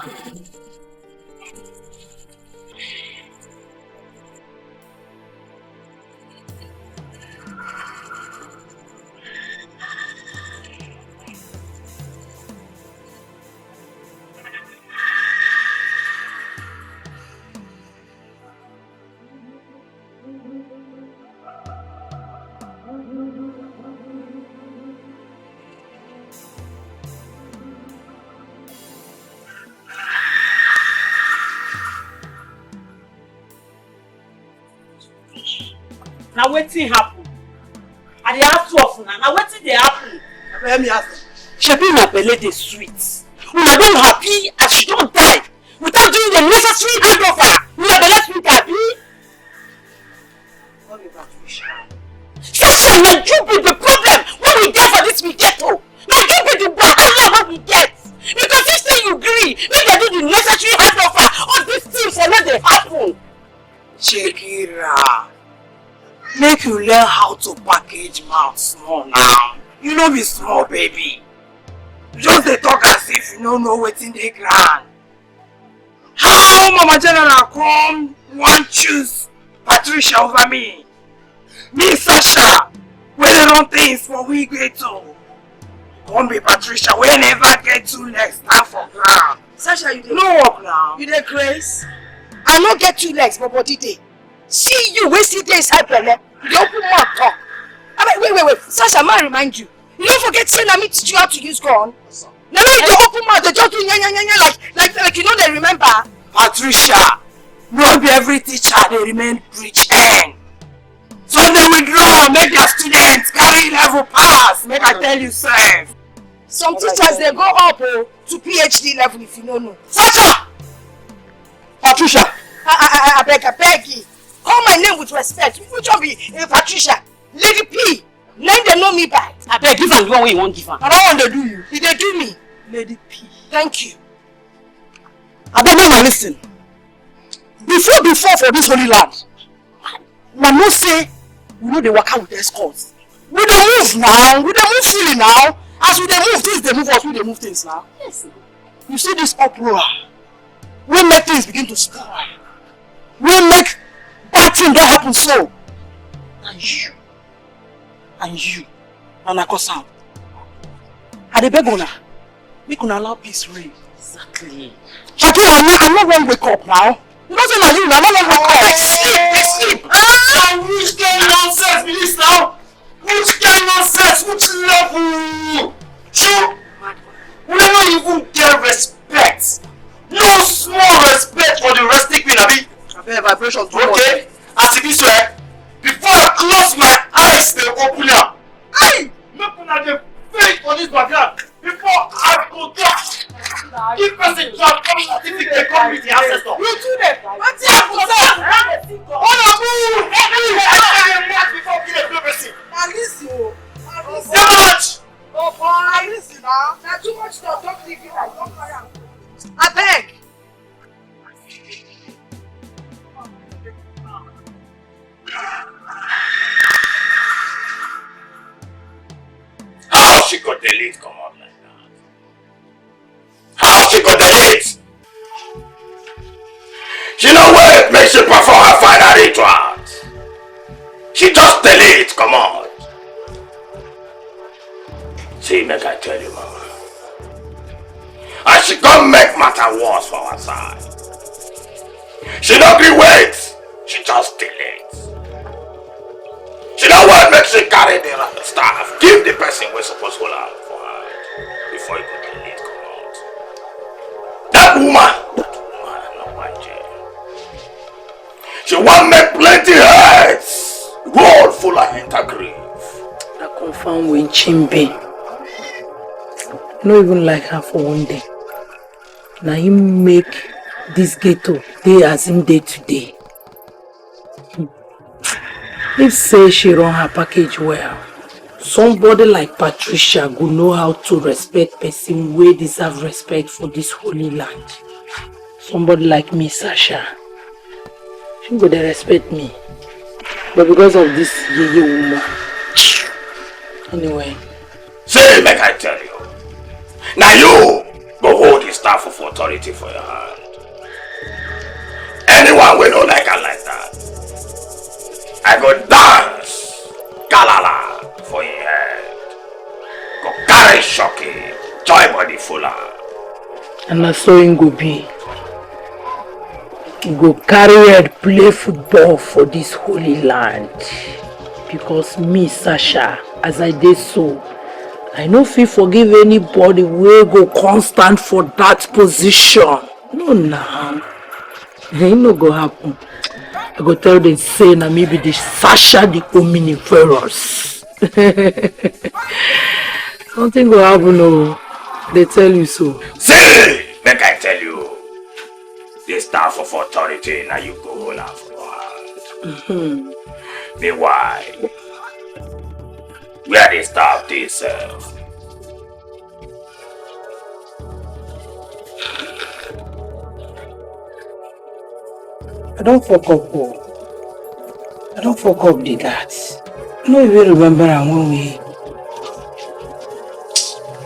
Now wetin happen? I dey ask you of now. Now wetin dey happen? Let me ask. Shebi na belle dey sweet. Una don happy as she don die without doing the necessary handover. Una belle sweet abi? Sasha, na you be the problem when we get for this ghetto. Na you be the wahala wey we get. Because if say you gree, make dem do the necessary handover, all these things for no dey happen. Shekira, make you learn how to package mouth small now. You know be small baby. Just dey talk as if you don't know wetin dey ground. How Mama General come wan choose Patricia over me? Me Sasha, wey dey run things for we ghetto. Come be Patricia wey never get 2 legs stand for ground. Sasha, you dey no work now. You dey craze? I no get 2 legs but body dey. See you wey still dey inside belle. You dey open mouth talk. Wait. Sasha, ma remind you. You don't forget say na me teach you how to use gun. Now you dey open mouth, they just do like you know they remember. Patricia, no be every teacher they remain preach end. Some they withdraw, make their students carry level pass. Make I tell you, sir. Some teachers they go up to PhD level if you don't know. Sasha! Patricia! I beg you. Call my name with respect. Which one be Patricia? Lady P. Let them know me back. I beg, give her the one way you want give her. I don't want to do you. Did they do me? Lady P. Thank you. I beg you listen. Before for this holy land, we no say we know they work out with escorts. We dey move now. We dey move freely now. As we dey move things, they move us. We dey move things now. Yes. You see this uproar. We make things begin to spoil. We make bad things don't happen so. And you, and I cause am. I dey beg una, make una allow peace reign. Exactly. Shakira, I'm not going to wake up now. You don't say na you, I'm not going to wake up. They sleep. Which kind nonsense be this now? Which kind nonsense? Which level? Sure. We don't even get respect. No small respect for the resting queen, abi? I feel vibration too much. Okay, as it is, before I close my eyes, they open up. Hey! Make una dey faint for this backyard before I go drop. If person drop, come certificate they come with the ancestor. You do that. What's your answer? Hold on, move! I before kill a person. Alice, Never much. Oh boy, listen now. There's too much to talk to you like don't carry am. I beg. How she could delete come out like that? How she could delete? She know what makes she perform her final rituals. She just delete come out. See, make I tell you, mama. And she come make matter worse for her side. She no gree wait. She just delete. She know what makes she carry the staff. Give the person we're supposed to hold her for her before you could delete come out. That woman, no one jail. She want make plenty heads roll full of intergrave. I confirm with Chimbe. No even like her for one day. Now him make this ghetto day as him day today. If say she run her package well, somebody like Patricia go know how to respect person wey deserve respect for this holy land. Somebody like me, Sasha, she go dey respect me. But because of this yeye woman, anyway, Say, make I tell you. Now you go hold the staff of authority for your hand. Anyone will know like I like that. I go dance, galala for your head. Go carry shocky, joy body fuller. And that's so it go be. Go carry head play football for this holy land. Because me, Sasha, as I did so, I no fit forgive anybody wey go constant for that position. No, nah. It no go happen. I go tell them say na maybe the Sasha the omnivorous. Something go happen, no. They tell you so. See, make I tell you. The staff of authority now you go hold out for hand. Meanwhile, where they staff themselves? I don't fuck up, oh. I don't fuck up the that. I don't even remember when we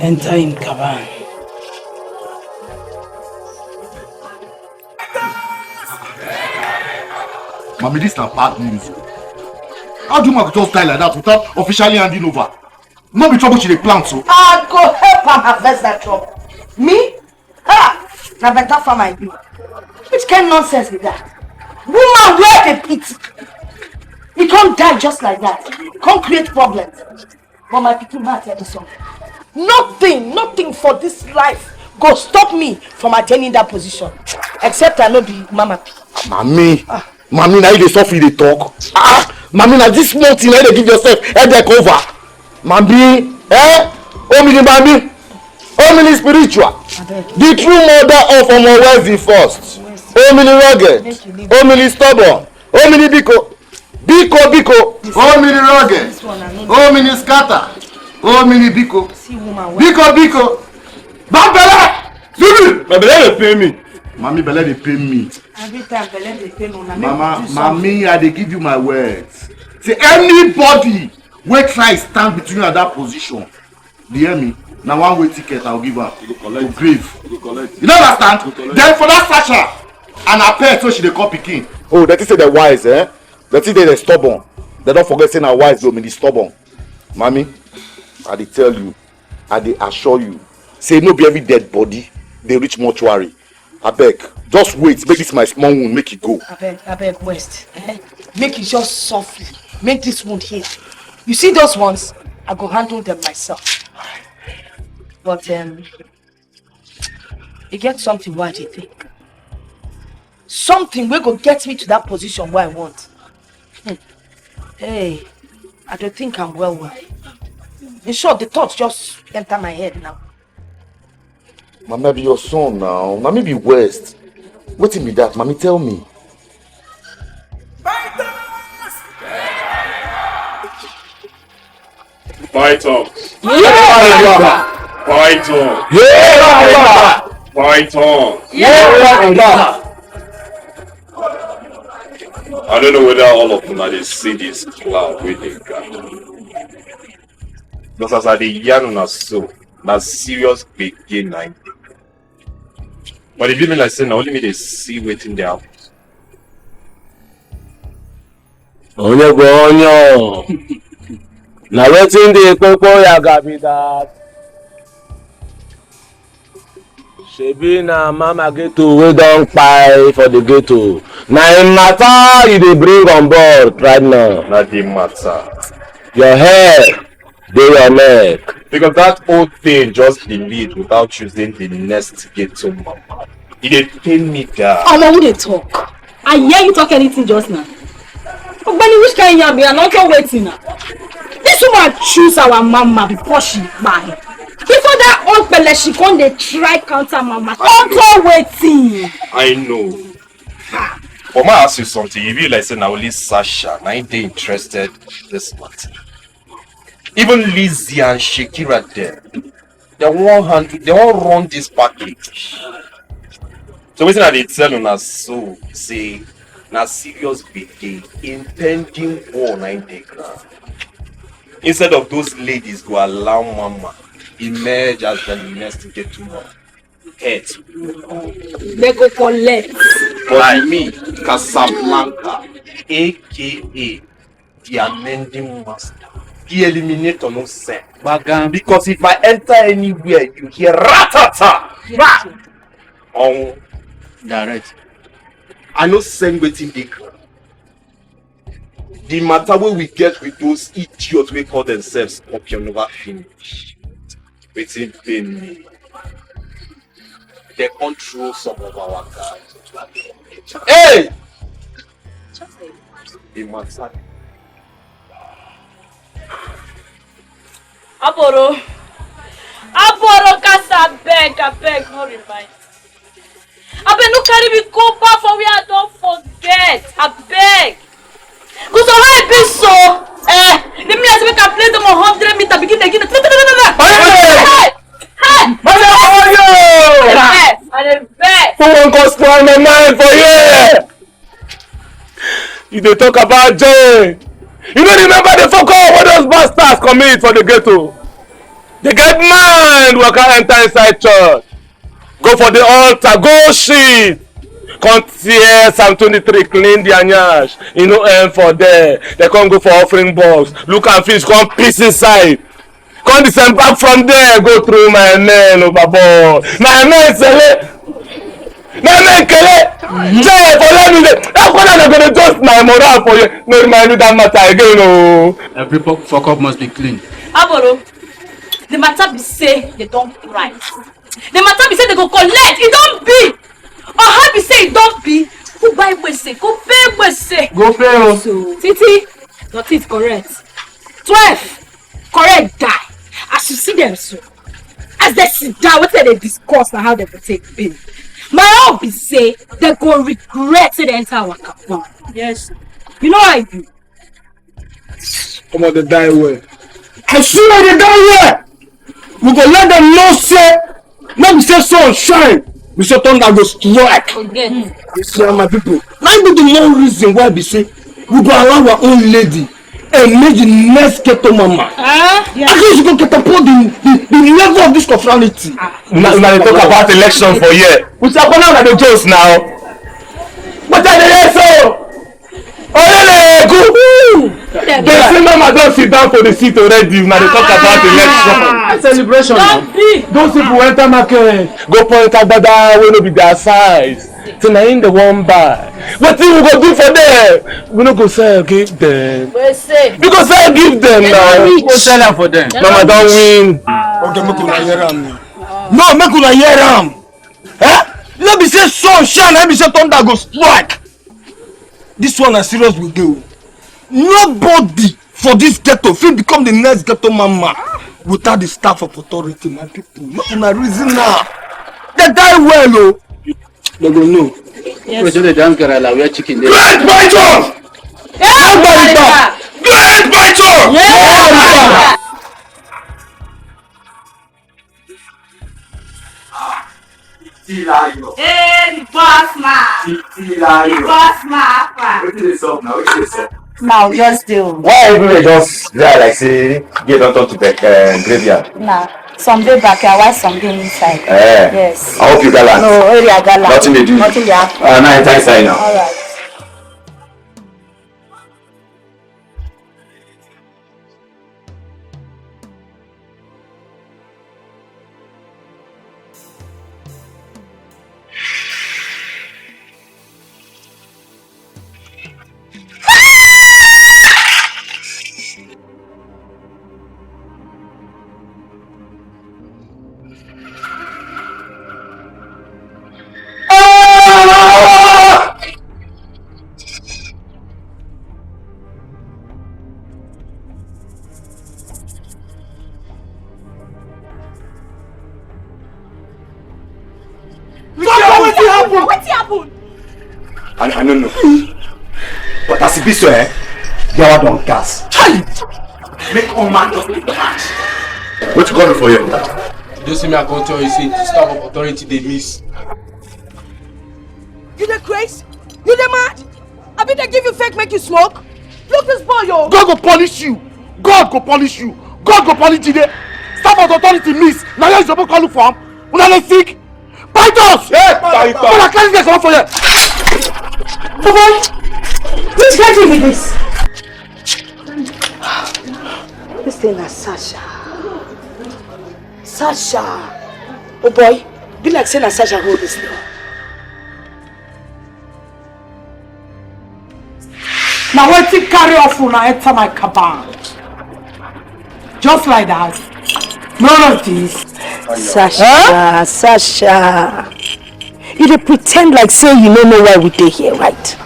enter in Caban. Mommy, this is not bad news. How do you want to just die like that without officially handing over? No be trouble she dey plant so. I go help am harvest that trouble. Me? Ha! Na better farm I be. Which kind of nonsense is that? Woman, where the pit? He can't die just like that. Can't create problems. But my people might tell you something. Nothing for this life go stop me from attaining that position. Except I no be Mama P. Mommy, Mommy, now you dey suffer, you dey talk. Mommy, now this small thing, now you dey give yourself headache over. Mommy, Omini Mommy, Omini spiritual. The true mother of Omo first. Omini rugged, Omini stubborn, Omini biko, Omini rugged, Omini scatter, Omini biko, biko. Bambele, Zulu. My belle dey pay me. Mommy, belle dey pay me. Every time belle dey pay me. Mama, Mommy, I dey give you my words. Say anybody wey try stand between you and that position, you hear me? Na one way ticket I will give her to grave. You don't understand? Then for that Sasha and her pet so she dey call pikin. Oh, that is say they wise, eh? That is they stubborn. They don't forget saying na wise though, mean stubborn. Mommy, I dey tell you, I dey assure you, say no be every dead body dey reach mortuary. Abeg, just wait, make this my small wound make it go. Abeg, West. Make it just softly. Make this wound heal. You see those ones? I go handle them myself. But you get something where I think. Something wey go get me to that position where I want. Hey, I don't think I'm well. In short, the thoughts just enter my head now. Mama be your son now. Mommy be West. Wetin be that? Mommy tell me. Fight on. Yeah! Fight on. Yeah! Fight on. Yeah! I don't know whether all of them are they see this cloud with they got. Because as I dey yarn una so, na serious begin 90. But it be like say na only me they see waiting there. Onye go onyo. Na wetin dey koko yaga be that. Shebi na mama ghetto wey don kpai for the ghetto. Na im matter you dey bring on board right now. Na the matter. Your hair dey your neck. Because that whole thing just delete without choosing the next ghetto mama. It dey pain me down. Omo, who dey talk? I hear you talk anything just now. Ogbeni, which kind of yam? Not waiting now. This woman choose our mama before she buy. Before that old pele she come dey try counter mama. Not waiting. I know. But may I ask you something? You be like say na only Sasha na ain't they interested in this matter. Even Lizzie and Shakira there, they won't run this package. So wetin I dey tell una so say na serious big impending war na in dey ground. instead of those ladies go allow mama emerge as the next ghetto head. They go collect. But me, Casablanca, aka the amending master, the eliminator no sense. Because if I enter anywhere, you hear ratata. Oh, direct. I no send waiting big. The matter where we get with those idiots we call themselves Scorpion never finish. Waiting pain me. They control some of our guys. Hey! The matter. Aboro, Casa beg, no remind. I beg, no carry me go back for where I don't forget. I beg. Cause how it be so? The me as we can play them on 100 meter begin again. Hey! I beg. Who won't go spoil my mind for you? You dey talk about joy. You don't remember the fuck up what those bastards commit for the ghetto. They get mind, waka enter inside church. Go for the altar, go shit. Come tear Psalm 23, clean their nyash. You know end for there. They can't go for offering box. Look and fish, come piece inside. Come disembark from there, go through my men overboard. My men select. My men kele. Jay, for let me say, how come I'm gonna just my moral for you? No remind me that matter again, oh. Every fuck up must be clean. Aboro, the matter be say they don't price. The matter be say they go collect. It don't be. Or how be say it don't be. Who buy wese? Go pay wese. Go pay us. So, Titi, not it correct. 12, correct die. As you see them so, as they sit down, what they discuss and how they will take pay. My own be say they go regret to enter our compound. Yes. You know how I do. Come on, they die well. As soon as they die well, we go let them know say, not we say sun shine, we say thunder go strike. Again. You see my people. Might be the more reason why we say we go allow our own lady and make the next ghetto mama. Yeah. At least we go catapult the level of this confraternity. Now they talk about election for year. We say now that the jokes now. But I dey so. They say mama don't sit down for the seat already. Now they talk about election. Celebration. Those people enter market. Go point agbada wey no be their size. So now in the one buy. What thing we go do for them? We no go sell give them. We go sell give them now. We go sell them for them. Mama don't win. Okay, make una hear am now. No, make una hear am. Let me say sun shine, let me say thunder go strike. This one is serious we do. Nobody for this ghetto fit become the next ghetto mama without the staff of authority, my people. Make una reason now. They die well, oh. They go know. Yes. The dance girl like wear chicken there. Great Python! Yeah, Great Python! Yeah! Hey, boss man! Boss man! What is up now? What is up? Now, just do. Why everybody just there like say get on top to the graveyard? Nah, some day back here, while some day inside. Yes. I hope you gallant. No, area gallant. Nothing they do. Nothing they happen. Now it's inside now. Alright. I don't know. But as it be so, Yawa don't gas. Make all man just be bad. What you coming for here? You see me, I go tell you, see, staff of authority they miss. You the crazy? You the mad? I bet they give you fake make you smoke? Look this boy, yo. God will punish you. God go punish you. God go punish Jide. Staff of authority miss. Now you supposed to look for him. Una dey sick. Fight us! Yeah, fight us! Una carry this come for here. Boy, which country be this? This thing is Sasha. Sasha. Oh boy, be like saying Sasha hold this thing. Now what you carry off when I enter my cabin? Just like that. None of this. Sasha, Sasha. You dey pretend like say you don't know why we dey here, right?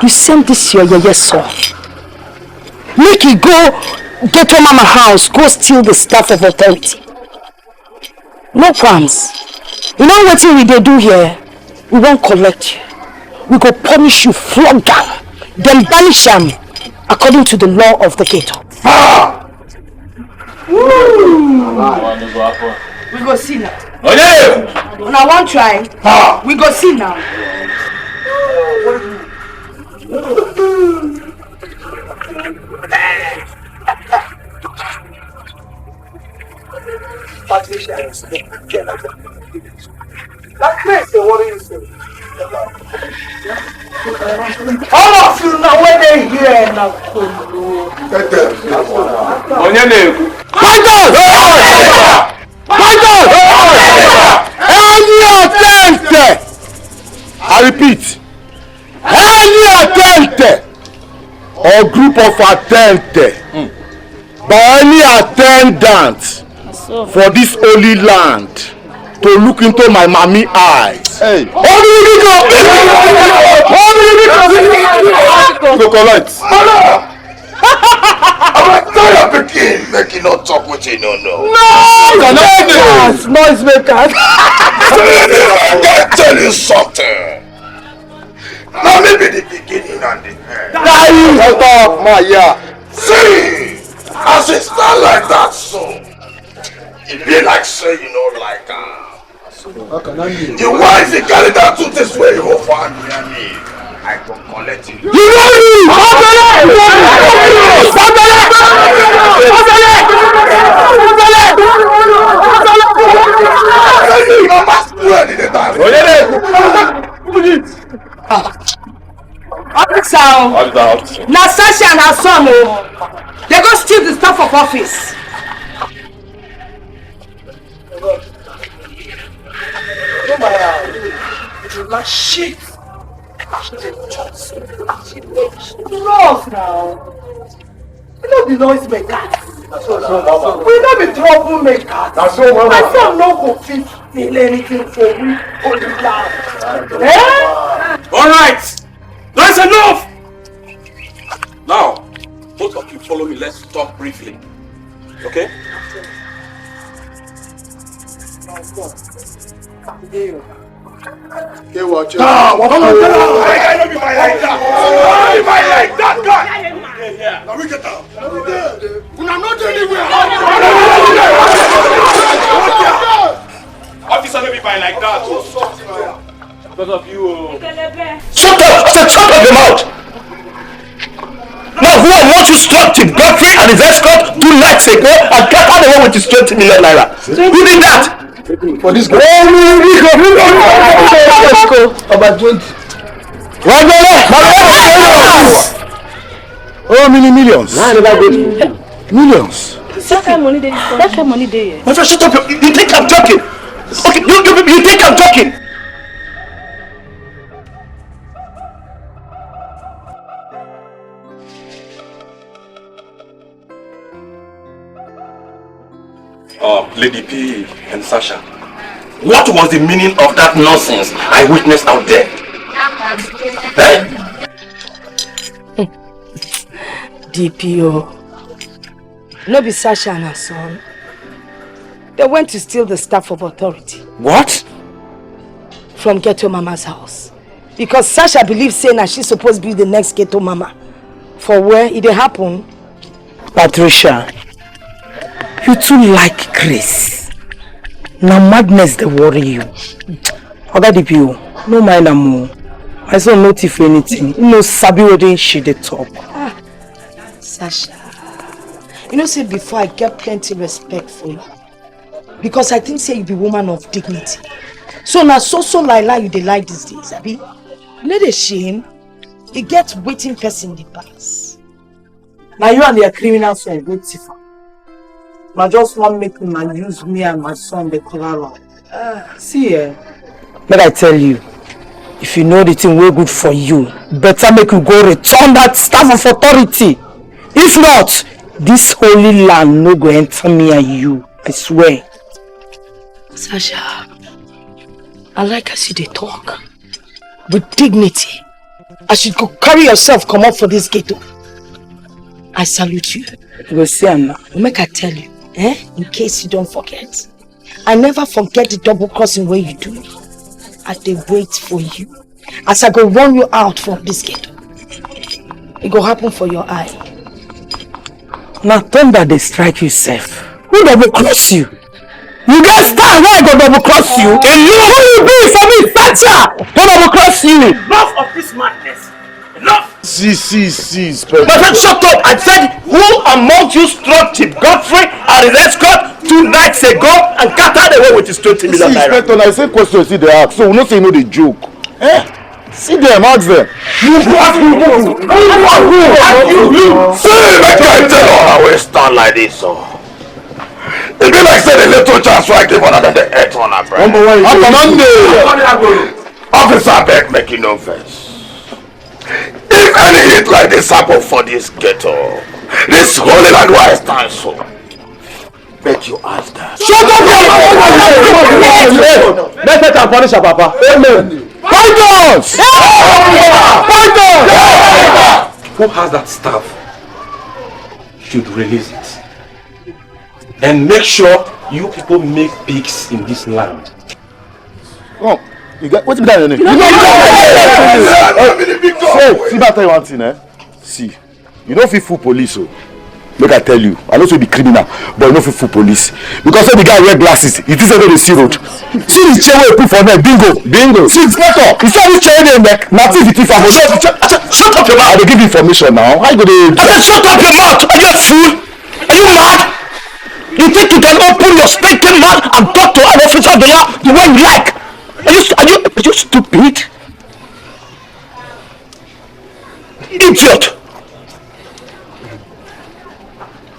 You send this your son. Make you go get to mama house, go steal the stuff of authority. No plans. You know what we dey do here? We won't collect you. We go punish you, flog down, then banish them according to the law of the ghetto. We go see now. Oh yeah! Now one try. We go see now. That place they worry you so. All of you now when they hear now. Onye na-ekwu. Any attempt, I repeat, any attempt or group of attempt by any attendant for this holy land to look into my mommy eyes. Hey. Go collect. I'm tired of picking. Make you not talk with you, no. Noise makers. I gotta tell you something. Now maybe the beginning and the end. See, as it start like that, so it be like say you know like the wife you carry that to this way you go find me. I go collect it. You know me! Now Sasha and her son, they go steal the stuff of office. Shit. Rough now. You know the noise makers. We don't be troublemakers. My son no go fit feel anything for we only land. Alright! That's enough! Now, both of you follow me, let's talk briefly. Okay? Hey, watch it. I don't be like that! Like that guy! Now we get out! We're not anywhere! Officer, don't be like that! Because of you. Shut up! Shut up your mouth! Now who want to stop him? Godfrey and his escort 2 nights ago and got the one with his 20 million naira. Who did that? For this guy. About 20. Oh, millions. Millions. That kind of money there. My friend, shut up. You think I'm joking? Okay, you think I'm joking? Lady P and Sasha, what was the meaning of that nonsense I witnessed out there? DPO. No be Sasha and her son. They went to steal the stuff of authority. What? From Ghetto Mama's house. Because Sasha believes saying that she's supposed to be the next Ghetto Mama. For where it happen? Patricia, you too like Chris. Now madness they worry you. Oga DPO, no mind am. I saw notif anything. You know sabi wedding she dey talk. Sasha. You know, say before I get plenty respect for you. Because I think say you be woman of dignity. So now so lie you dey lie these days, abi? No dey shame. You get waiting person in the pass. Now you and your criminal friend go Tifa. Now just want make me use me and my son the color. See make I tell you, if you know the thing way good for you, better make you go return that staff of authority. If not, this holy land no go enter me and you. I swear. Sasha, I like as you dey talk. With dignity. As you go carry yourself come up for this ghetto. I salute you. You go see him now. Make I tell you, in case you don't forget. I never forget the double crossing way you do. I dey wait for you. As I go run you out from this ghetto. It go happen for your eye. Now thunder they strike you safe. Who double cross you? You guys stand where I go double cross you? And you who you be for me, Sasha? Who double cross you? Enough of this madness. Enough! See, Inspector. My friend, shut up! I said, who among you struck Chief Godfrey and his escort 2 nights ago and scattered away with his 20 million naira? Inspector, I say question, see they ask. So we not say no they joke. See them, ask them. See, make I tell you how we stand like this, so. It be like say the little chance why I give one of them the 800 bread. After Monday, officer beg make you no offense. If any hit like this happen for this ghetto, this holy land where I stand so, bet you ask that. Shut up! Let's let them punish our papa. Amen. Fight us! Who has that staff should release it. And make sure you people make peace in this land. Oh, you got what's that? You see that tell you one thing, See, you don't feel full police, so make I tell you, I know you be criminal, but you don't feel full police. Because when the guy wear glasses, he thinks they see road. See the chair where he put for neck, bingo. See, inspector, you see this chair in neck, nothing if I'm shut up your mouth. I will give you information now. How you go to shut up your mouth! Are you a fool? Are you mad? You think you can open your stinking mouth and talk to an officer the way you like? Are you stupid? Idiot!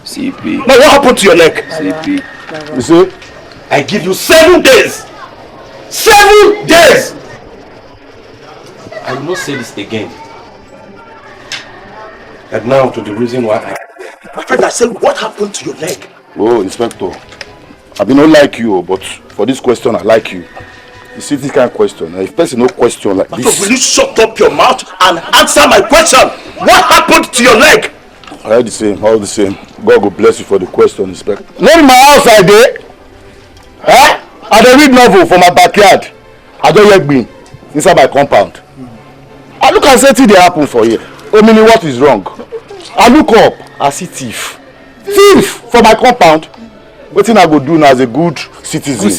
CP. Now what happened to your neck? CP. You see? I give you 7 days! 7 days! I will not say this again. And now to the reason why My friend, I said, what happened to your leg? Oh, Inspector, I be not like you, but for this question, I like you. You see this kind of question, if person no question like this. Will you shut up your mouth and answer my question? What happened to your leg? All the same, all the same. God will bless you for the question, Inspector. Not in my house, I dey. I dey read novel for my backyard. I don't yet been inside my compound. I look and say thing dey happen for here. Oh, meaning what is wrong? I look up, I see thief. Thief for my compound. Wetin I go do now as a good citizen? I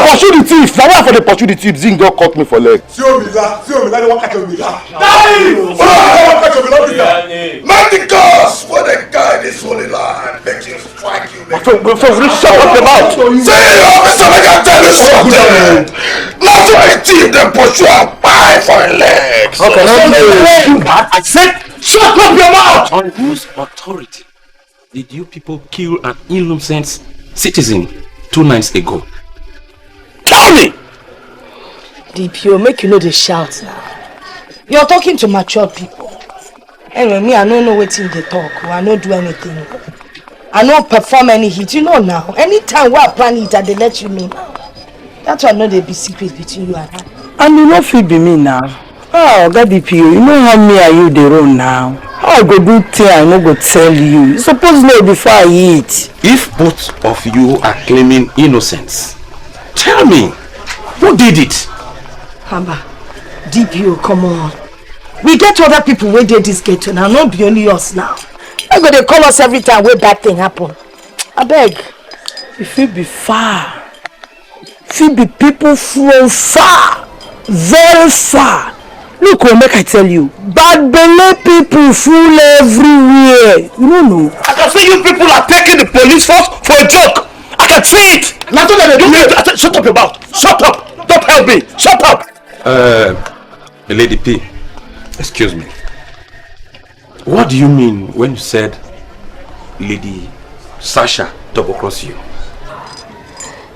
pursue the thief. Now why for the pursue the thief? Zing don cut me for leg. See Omila, they won't catch Omila. Die! Medicals for the guy this holy land. Make you strike you. Shut up your mouth. Say, officer, I can tell you something. Not why thief them pursue and buy for a leg. Okay, I said, shut up your mouth! On whose authority did you people kill an innocent citizen 2 nights ago? Tell me! DPO, make you know the shout now. You're talking to mature people. Anyway, me, I don't know what they talk. I don't do anything. I don't perform any hit. You know now. Anytime we are planning it, they let you know. That's why I know there be secret between you and I. And you know fit be me now. Oh, God DPO, you know how me and you dey run now. How I go do thing I no go tell you. You suppose know before I eat. If both of you are claiming innocence, tell me, who did it? Hamba, DPO, come on. We get other people where they this ghetto now, not be only us now. I go they call us every time where bad thing happen. I beg. If it be far, if it be people from far, very far, Look, make I tell you, bad belly people fool everywhere. You don't know. I can see you people are taking the police force for a joke. I can see it. Now shut up your mouth. Shut up. Don't help me. Shut up. Lady P, excuse me. What do you mean when you said Lady Sasha double-cross you?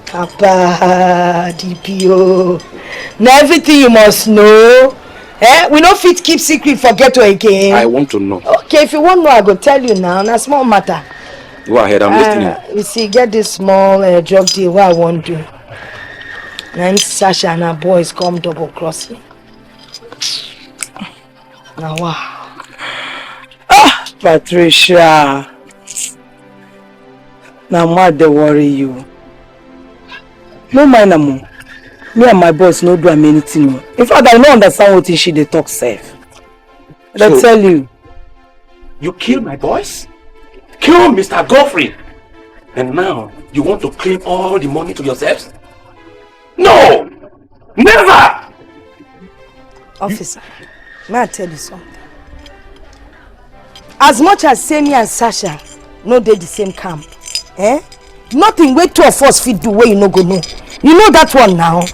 Papa, DPO. Now everything you must know. We don't fit keep secret forget to again. I want to know. Okay, if you want to know, I go tell you now. Now small matter. Go ahead, I'm listening. You see, get this small drug deal what I want to do. Then Sasha and her boys come double crossing. Now wow. Patricia. Now mad they worry you. No mind no. Me and my boys no do anything. In fact, I don't understand what she they talk safe. I tell you. You kill my boys? Kill Mr. Godfrey? And now you want to claim all the money to yourselves? No! Never! Officer, may I tell you something? As much as Semi and Sasha no dey the same camp, nothing wey two of us fit do wey you no go know. You know that one now?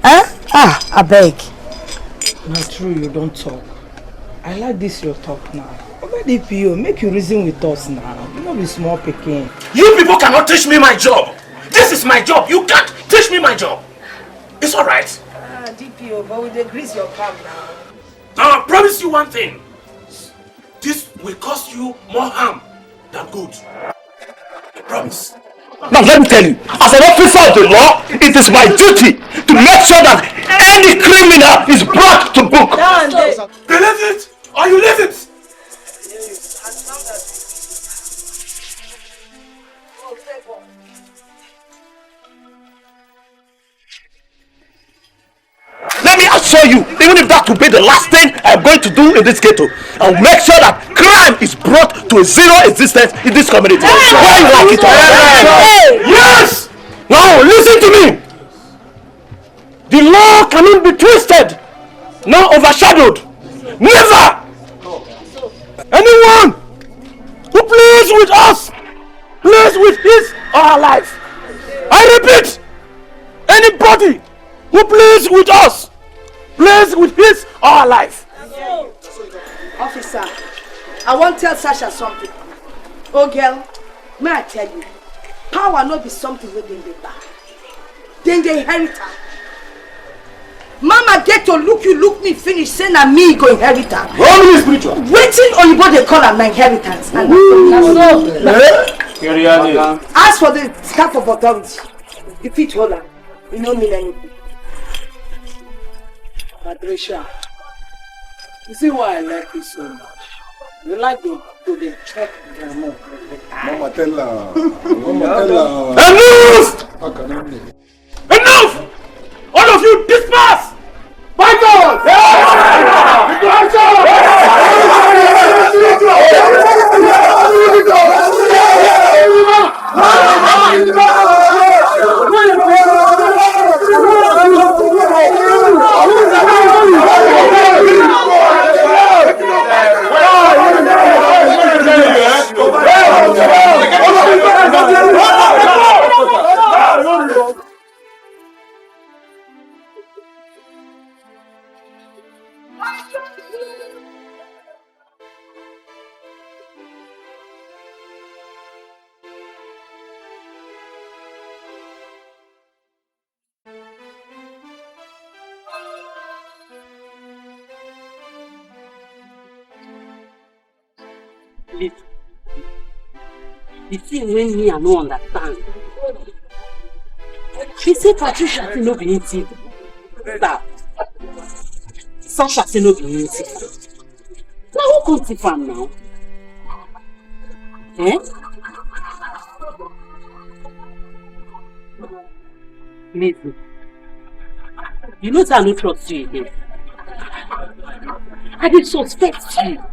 I beg. Not true, you don't talk. I like this your talk now. Over DPO, make you reason with us now. You know be small picking. You people cannot teach me my job. This is my job. You can't teach me my job. It's alright. DPO, but we dey grease your palm now. Now I promise you one thing. This will cause you more harm than good. I promise. Now let me tell you, as an officer of the law, it is my duty to make sure that any criminal is brought to book. Believe it or you leave it. Let me assure you, even if that will be the last thing I'm going to do in this ghetto, I'll make sure that crime is brought to a zero existence in this community. Where you like it? Yes! Now listen to me. The law cannot be twisted, nor overshadowed. Never! Anyone who plays with us, plays with his or her life. I repeat, anybody who plays with us, plays with his or her life. Officer, I want to tell Sasha something. Oh girl, may I tell you, power not be something within the bar. Then they inherit her. Mama get to look you, look me, finish, say na me go inherit her. Spiritual. Waiting on you, but they call her my inheritance. And as for the staff of authority, if it hold her, it don't mean anything. Patricia, you see why I like you so much? You like to check their mouth. Mama tell her. Mama tell her. Enough! Enough! All of you disperse! Python! The thing when me I no understand. She say Patricia say no be anything. Stop. Sasha say no be anything. Now who come to farm now? Listen. You know that I don't trust you again. I did suspect you.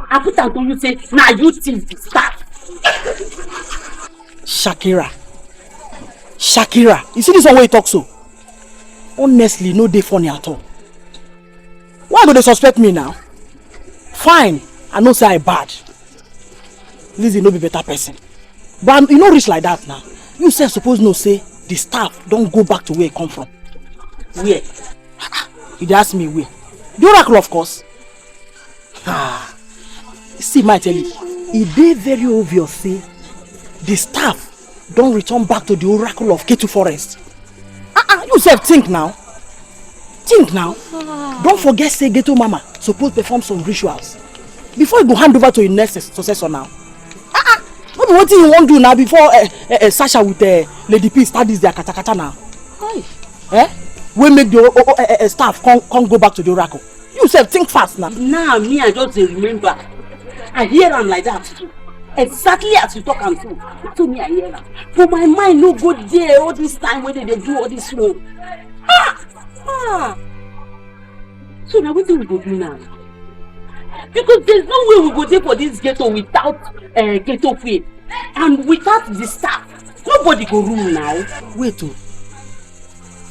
I put out on you say, now you think the staff. Shakira, you see this one way you talk so? Honestly, no dey funny at all. Why do they suspect me now? Fine, I know say I bad. Lizzie no be better person. But you no reach like that now. You say suppose no say the staff don't go back to where it come from. Where? You ask me where. The oracle, of course. See, my tell you, it dey very obvious say the staff don't return back to the oracle of Ketu Forest. You self think now. Think now. Don't forget say Ghetto Mama suppose perform some rituals before you go hand over to your next successor now. Maybe what you want to do now before Sasha with Lady P start this their kata now. We make the staff can't go back to the oracle. You self think fast now. Now me I just remember. I hear am like that too. Exactly as you talk and too. To me I hear am. For my mind no go there all this time when they do all this work. So now what do we go do now? Because there's no way we go there for this ghetto without ghetto queen and without the staff. Nobody go rule now. Wait oh.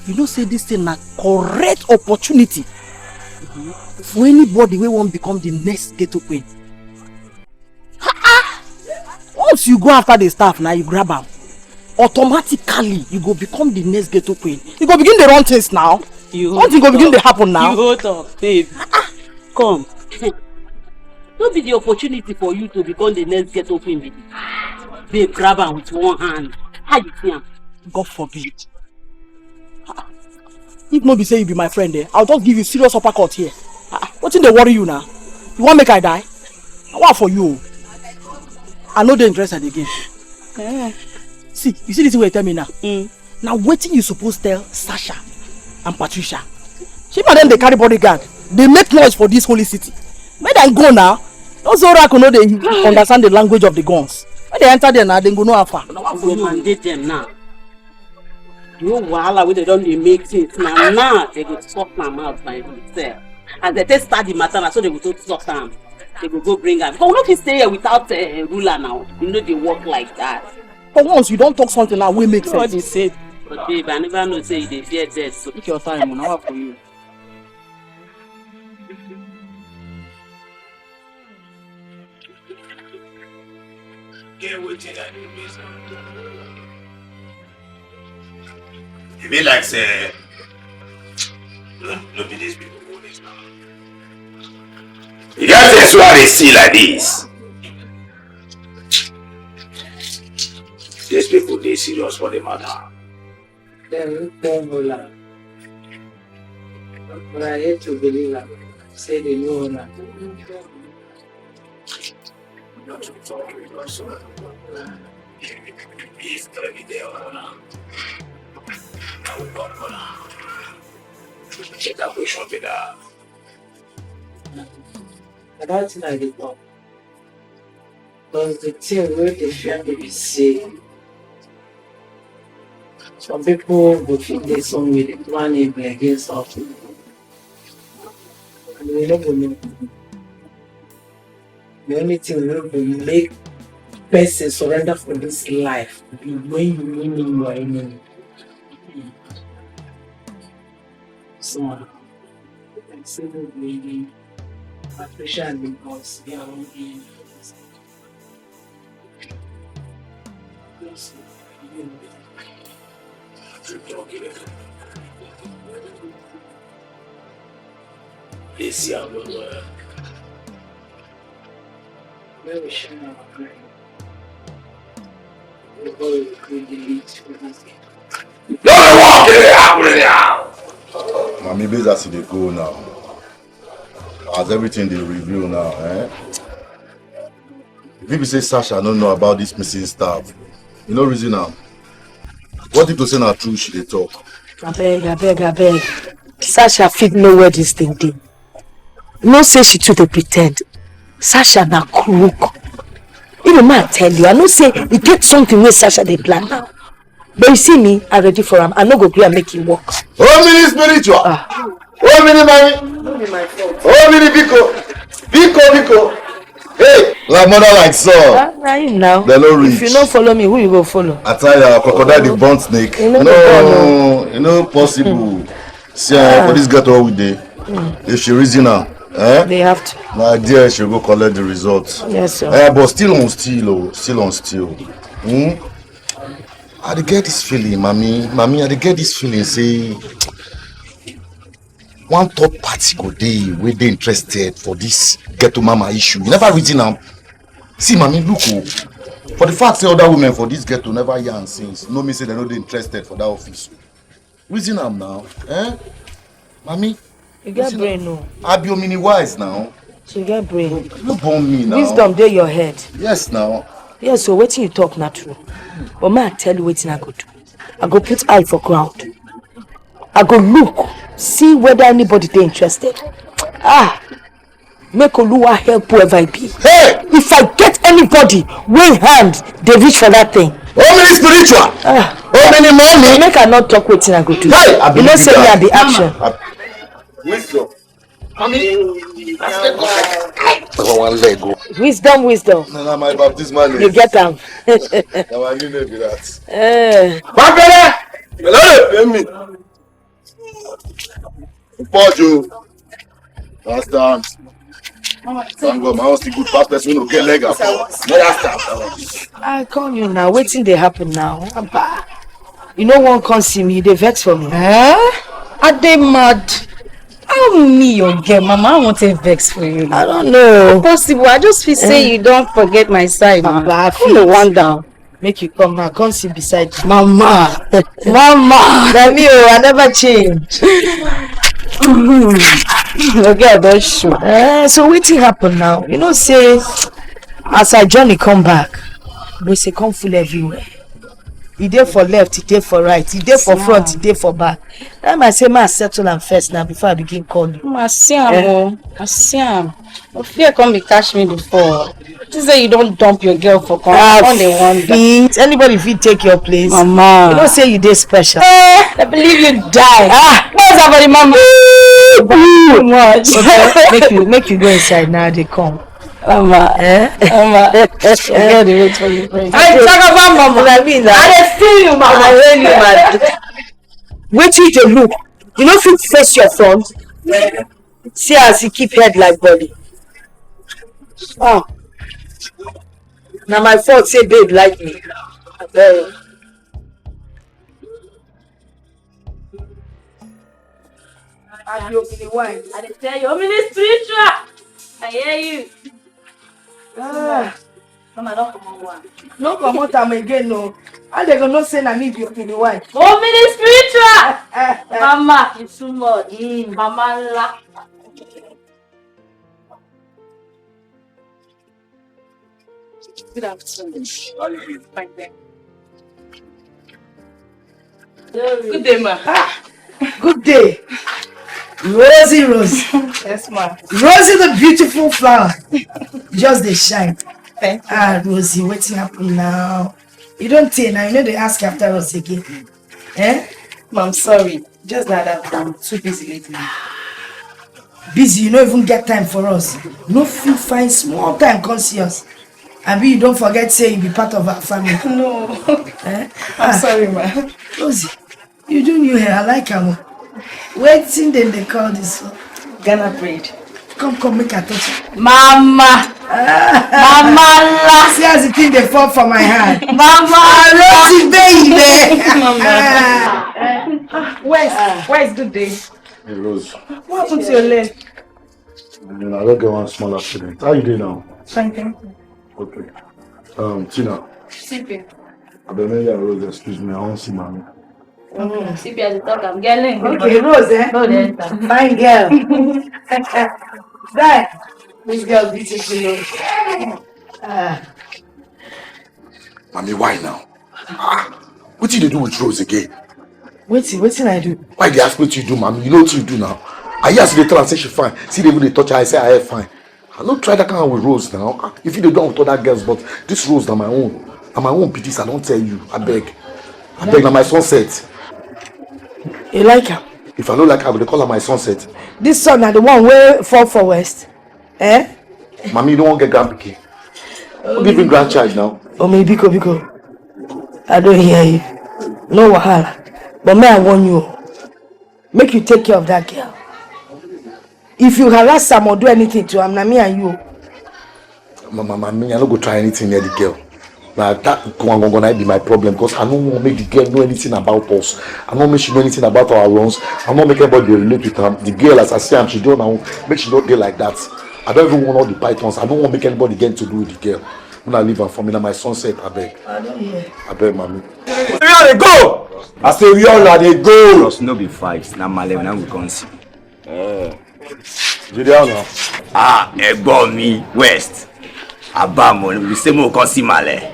You know say this thing na correct opportunity for anybody who won't become the next ghetto queen. Once you go after the staff now, you grab them. Automatically, you go become the next ghetto queen. You go begin the wrong things now. One thing go begin to happen now. You hold up, babe. Come. Don't be the opportunity for you to become the next ghetto queen, baby. Babe, grab her with one hand. How you feel? God forbid. If nobody say you be my friend there, I'll just give you serious uppercut here. What's in the worry you now? You want make I die? What for you? I know they're interested again. See, you see this way you tell me now? Now waiting you supposed to tell Sasha and Patricia. She and them they carry bodyguard. They make noise for this holy city. When they go now, those oracle know they understand the language of the guns. When they enter there now, they go no far. We mandate them now. You know wahala wey they don't make things now they go sort them out by themselves. As they take start the matter, so they go to sort them. They go bring her. But we don't stay here without a ruler now. You know they work like that. But once you don't talk something now, we make sense. What you say? But babe, I never know say they fear death. So take your time, now for you. Get waiting at the business. It be like say, don't be these people always now. You got things where they see like this. These people they serious for the matter. Then but I hate to believe that. Say they know that. Not to talk to you also. He's gonna be there now. I will walk on. Check out which one be there. About thing I did talk. Because the thing where they fear me be say some people will feel they some way they plan evil against us. And we never know. The only thing we will make person surrender for this life be when you mean your enemy. So I say the lady Patricia and the boss, they are all in. This young woman. Where we shine our grain. The boy will create the lead for this game. Don't walk in the happening now! Mommy, maybe that's they go now. As everything they review now, If people say Sasha don't know about this missing stuff, you know reason now. What if to say not true, she they talk? I beg. Sasha fit know where this thing did. No say she too they pretend. Sasha na crook. Even man tell you, I know say you get something with Sasha they plan now. But you see me, I ready for him. I no go agree and make him work. Oh, mini spiritual. Oh, mini mommy. Don't be my fault. Oh, mini Biko. Hey, like mother like son. Now. They no reach. If you don't follow me, who you go follow? I tell you, crocodile the burnt snake. You know no, possible. See, for this ghetto we dey. If she reason now, They have to. My dear, she go collect the results. Yes, sir. But still on still. I dey get this feeling, mommy, I dey get this feeling, say one third party go dey wey dey interested for this ghetto mama issue. You never reason am. See, mommy, look, for the fact say other women for this ghetto never yarn since, no mean say they no dey interested for that office. Reason am now, mommy. You get brain, no? I be mini wise now. So you get brain. No born me now. Wisdom dey your head. Yes, now. Yes, so wetin you talk na true. But may I tell you wetin I go do? I go put eye for ground. I go look, see whether anybody dey interested. Make Oluwa help whoever it be. Hey! If I get anybody wey hand dey reach for that thing. Many spiritual. Many money. Make I not talk wetin I go do. Hey! You know say me I be action. Wisdom. Wisdom. No, my baptismal name. You get am. Now my new name be that. Pojo. Last time. Thank God, my house still good past person no get leg up. I call you now. Wetin dey happen now? You no wan come see me, you dey vex for me. I dey mad. How me your girl, mama? I want to vex for you. I don't know. Possible. I just feel say you don't forget my side. Papa, I no wonder. Make you come now. Come sit beside me. Mama. Na me oh, I never change. Your girl don show. So wetin happen now? You know say as I journey come back, we say come full everywhere. E dey for left, e dey for right, e dey for front, e dey for back. Time I say ma settle am first now before I begin call you. I see am. No fear come be catch me before. You say you don't dump your girl for come. Anybody fit take your place. Mama. You know say you dey special. I believe you die. Where's somebody, mama? Too much. Okay, make you go inside now. They come. Mama. Mama. Girl, they wait for you. I talk about mama. I mean that. I feel you, mama. I really mad. Wait till you look. You know if you face your front. See as you keep head like body. Now my fault say babe like me. I tell you, I'm in the spiritual. I hear you. Mama, don't come on one. No come on time again, no. How they gonna say na me be your wife? Oh, me the spiritual. Mama, it's too much. Mama, la. Good afternoon. Fine, then. Good day, ma. Good day. Rosie Rose. Yes, ma. Rosie the beautiful flower. Just the shine. Thank you. Rosie, what's happening now? You don't say now, you know they ask after us again. Mom, sorry. Just that I'm too busy lately. Busy, you don't even get time for us. No feel find small time come see us. And you don't forget say you be part of our family. No. I'm sorry, ma. Rosie, you do new hair, I like her. Waiting then they call this one. Ghana braid. Come, make a touch. Mama! Mama! See as the thing they fall from my hand. Mama! Rosie, baby! Where's good day? Hey, Rose. What happened to your leg? I don't get one small accident. How you doing now? Fine, thank you. Okay. Tina. Sleeping. I don't know Rose, excuse me, I want to see mommy. Sleepy as a talk, I'm getting. Okay, Rose, No, then. Fine girl. That. This girl beautiful. Mommy, why now? What did you do with Rose again? Waiting I do? Why they ask what you do, mommy? You know what you do now. I hear they tell and say she fine. See they even touch her, I say I fine. I don't try that kind of with Rose now. If you don't with other girls, but this Rose now my own. And my own pities, I don't tell you. I beg now my sunset. You like her? If I don't like her, they call her my sunset. This son are the one way fall for west. Mommy, you don't want to get grandpiki. I'm giving grandchild now. Oh, me Biko. I don't hear you. No wahala. But may I warn you. Make you take care of that girl. If you harass am or do anything to am, na me and you. Mama, me, I no go try anything near the girl. Now that gonna be my problem because I don't want to make the girl know anything about us. I don't make she know anything about our runs. I don't make anybody relate with her. The girl, as I see her, she don't now make she not get like that. I don't even want all the pythons. I don't want to make anybody get to do with the girl. When I leave her for me, now my son said, I beg. I beg, mommy. We are they go. I say we all are they go. Plus no be fights. Now my level now we can see. Juliana. Egwuonwu West. Abamo, we say mo kan si male.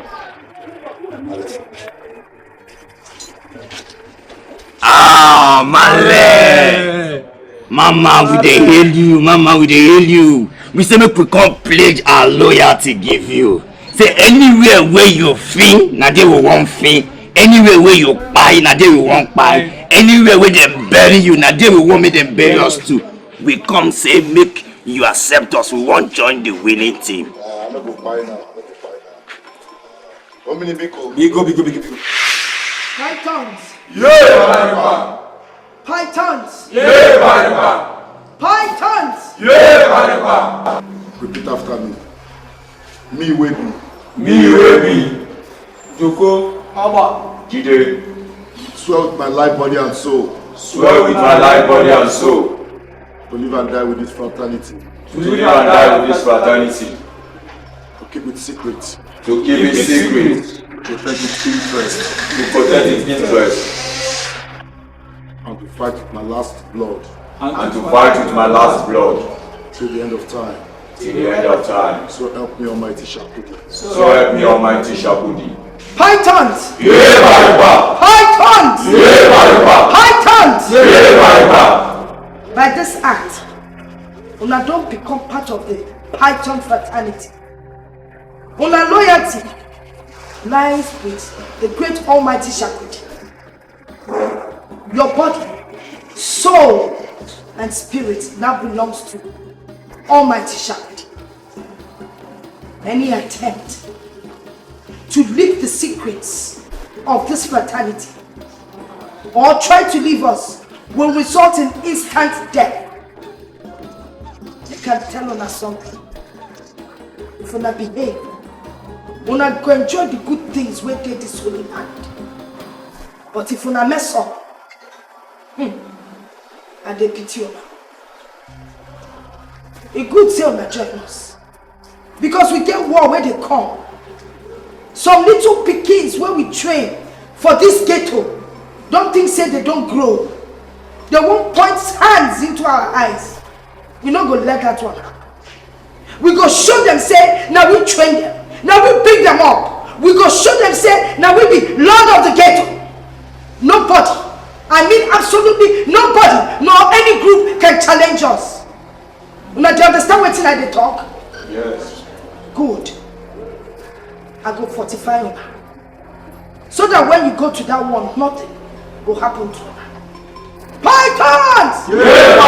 Male. Mama, we dey hail you. Mama, we dey hail you. We say make we come pledge our loyalty give you. Say anywhere where you fin, na there we wan fin. Anywhere where you buy, na there we wan buy. Anywhere where dem bury you, na there we wan make dem bury us too. We come say make you accept us. We wan join the winning team. I'm not going to buy now. How many biko? Biko. Pythons. Yeah, Pythons. Yeah, Pythons. Yeah, Repeat after me. Me wey be. Joko. Haba. Jide. Swear with my life, body and soul. Swear with my life, body and soul. To live and die with this fraternity. To live and die with this fraternity. To keep it secret. To keep it secret. To protect its interest. To protect its interest. And to fight with my last blood. And to fight with my last blood. Till the end of time. Till the end of time. So help me, Almighty Shakudi. So help me, Almighty Shakudi. Pythons. Yeah, Pythons. Yeah, Pythons. Yeah, By this act, una don't become part of the Python fraternity. Una loyalty lies with the great Almighty Shakudi. Your body, soul, and spirit now belongs to Almighty Shakudi. Any attempt to leak the secrets of this fraternity or try to leave us will result in instant death. You can tell on us something. If una behave, una go enjoy the good things wey dey this holy land. But if una mess up, I dey pity una. E good say una join us, because we get war where they come. Some little pikins wey we train for this ghetto don't think say they don't grow. They won't point hands into our eyes. We not go let that one happen. We go show them say, now we train them. Now we pick them up. We go show them say, now we be Lord of the ghetto. Nobody, I mean absolutely nobody, nor any group can challenge us. Now do you understand what I dey talk? Yes. Good. I go fortify you. So that when you go to that one, nothing will happen to you. Pythons! Yeah,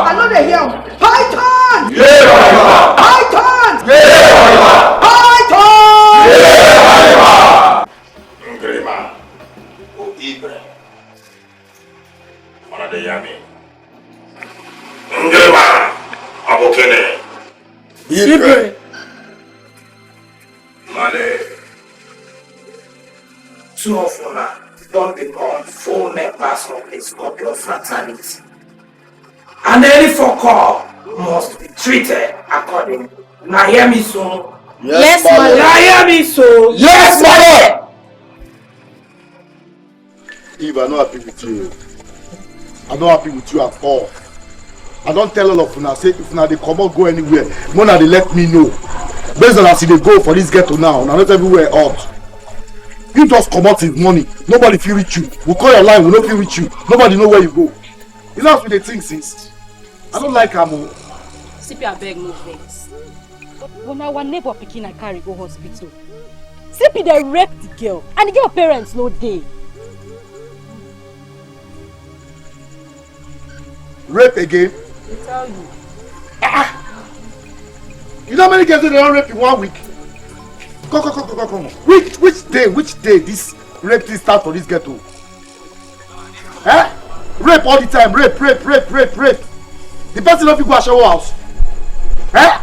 I know they hear me. Pythons! Yeah, Pythons! Yeah, Pythons! Ngrima. Ebere. Mana de yami. Ngrima. Abokene. Ebere. Mane. Two of una don't become full members of the Scorpio fraternity. And any call must be treated according. Now hear me so. Yes, mother. Now hear me so. Yes, mother. Eve, I'm not happy with you. I'm not happy with you at all. I don't tell all of una say if una they come out go anywhere, Mona they let me know. Based on as they go for this ghetto now, now not everywhere out. You just come out with money. Nobody feel reach you. We call your line, we don't feel reach you. Nobody know where you go. You know what they think since. I don't like Amo. CP, I beg no thanks. But now our neighbor pikin I carry go hospital. CP they rape the girl and the girl parents no dey. Rape again? I tell you. You know how many girls they don't rape in 1 week? Come. Which day this rape thing start for this ghetto? Rape all the time, rape. The person don't go shower house. Eh?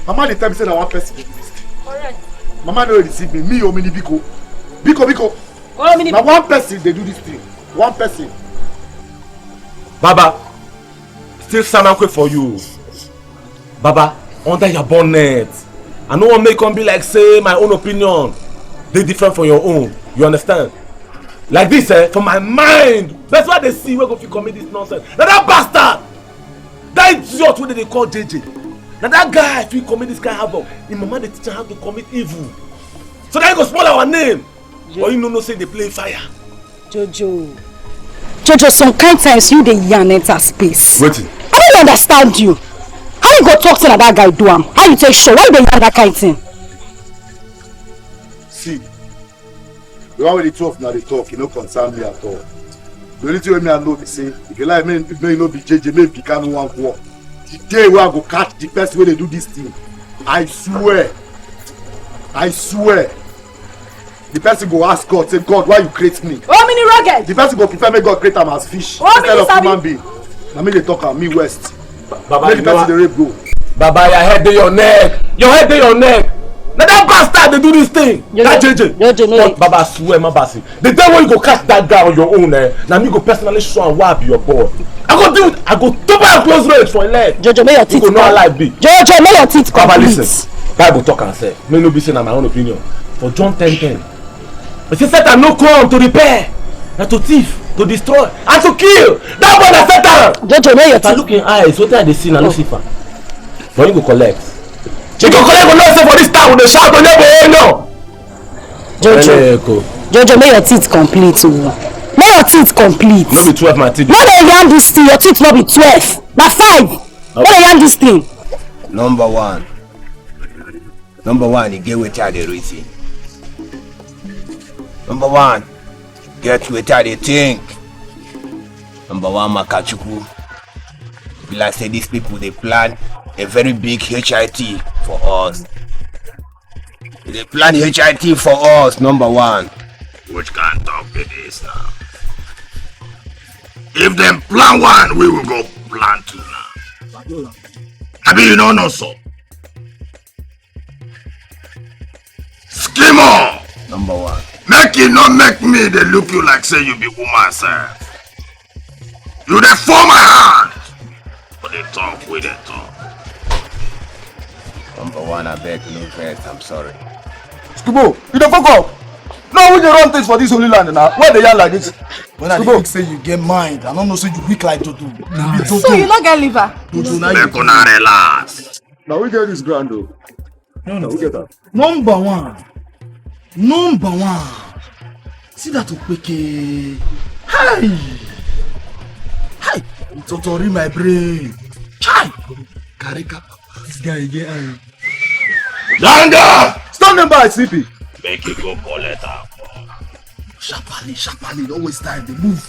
Mama dey tell me say na one person dey do this thing. Correct. Mama no receive me. Me Omini Biko. Biko. Na one person dey do this thing. One person. Baba, still Sanakwe for you. Baba, under your bonnet. I no wan make come be like say my own opinion dey different from your own. You understand? Like this, for my mind. That's why they see we go fit commit this nonsense. Now that bastard, that idiot wey they call JJ. Now that guy fit commit this kind of havoc. Him mama dey teach him how to commit evil. So that he go spoil our name. Or you no say they play fire. Jojo, some kind times you dey yarn enter space. Wetin? I don't understand you. How you go talk to that guy do am? How you take show? Why you dey yarn that kind thing? See, the one with the 12 now they talk, you no concern me at all. The only thing wey me I know be say, if you like me, if you no be JJ, maybe you can't one go. The day where I go catch the person where they do this thing, I swear, the person go ask God, say God, why you create me? Oh, mini rugged. The person go prefer make God create am as fish instead of human being. Now me they talk am, me West. Baba, make the person dey rape go. Baba, your head dey your neck. Your head dey your neck. Now that bastard they do this thing. That JJ. But Baba, swear my basi. The day when you go catch that guy on your own, now me go personally show and why be your boy. I go do it. I go double and close range for a leg. Jojo, may your teeth come. Jojo, may your teeth come. Baba, listen. Bible talk and say, may no be saying my own opinion. For John 10:10, it says Satan no come to repair, not to thief, to destroy, and to kill. That boy is Satan. Jojo, may your teeth. If I look in eyes, what I see na Lucifer. But you go collect. You go collect go say for this town with the shout on your Jojo, may your teeth complete. May your teeth complete. No be 12 my teeth. No dey yarn this thing. Your teeth no be 12. Na 5. No dey yarn this thing. Number one, you get wetin dey reason. Number one, get wetin dey think. Number one, Makachukwu. Be like say these people they plan a very big HIT for us. They plan HIT for us. Number one. Which can't talk to this now? If them plan one, we will go plan two now. I mean, you don't know so. Skimmer! Number one. Make it not make me they look you like say you be woman, sir. You dey for my hand. But they talk, we they talk. Number one, I beg no vex, I'm sorry. Skibo, you don't fuck up. No, we dey run things for this holy land now. Why they yarn like this? When I think say you get mind, I don't know say you weak like Toto. Nah. So you not get liver? Make una relax. Now we get this grand though. No, we get that. Number one. See that Okweke. Hi. Totori my brain. Hi. Karika. This guy again. Danga! Stand them by, Sleepy. Make it go collect her. Sharply, don't waste time. They move.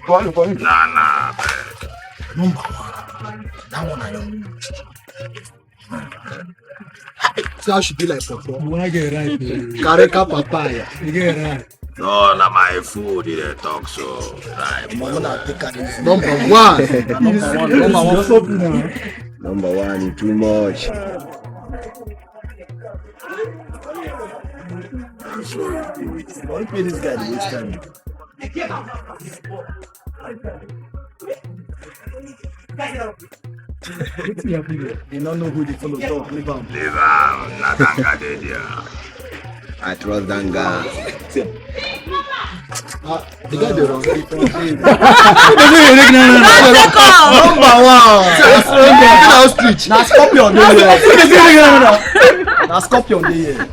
For you. Nah, beg. Number one. That one I don't. See how she be like Papa. You wanna get right, Kareka papaya. You get right. No, na my food they talk so. Right. Number one. Number one, you too much. Don't pay this guy the waste time. They don't know who they follow talk. Leave him. Na Danga dey there. I trust Danga. The guy they wrong. Number one. Now street. Now Scorpion dey here.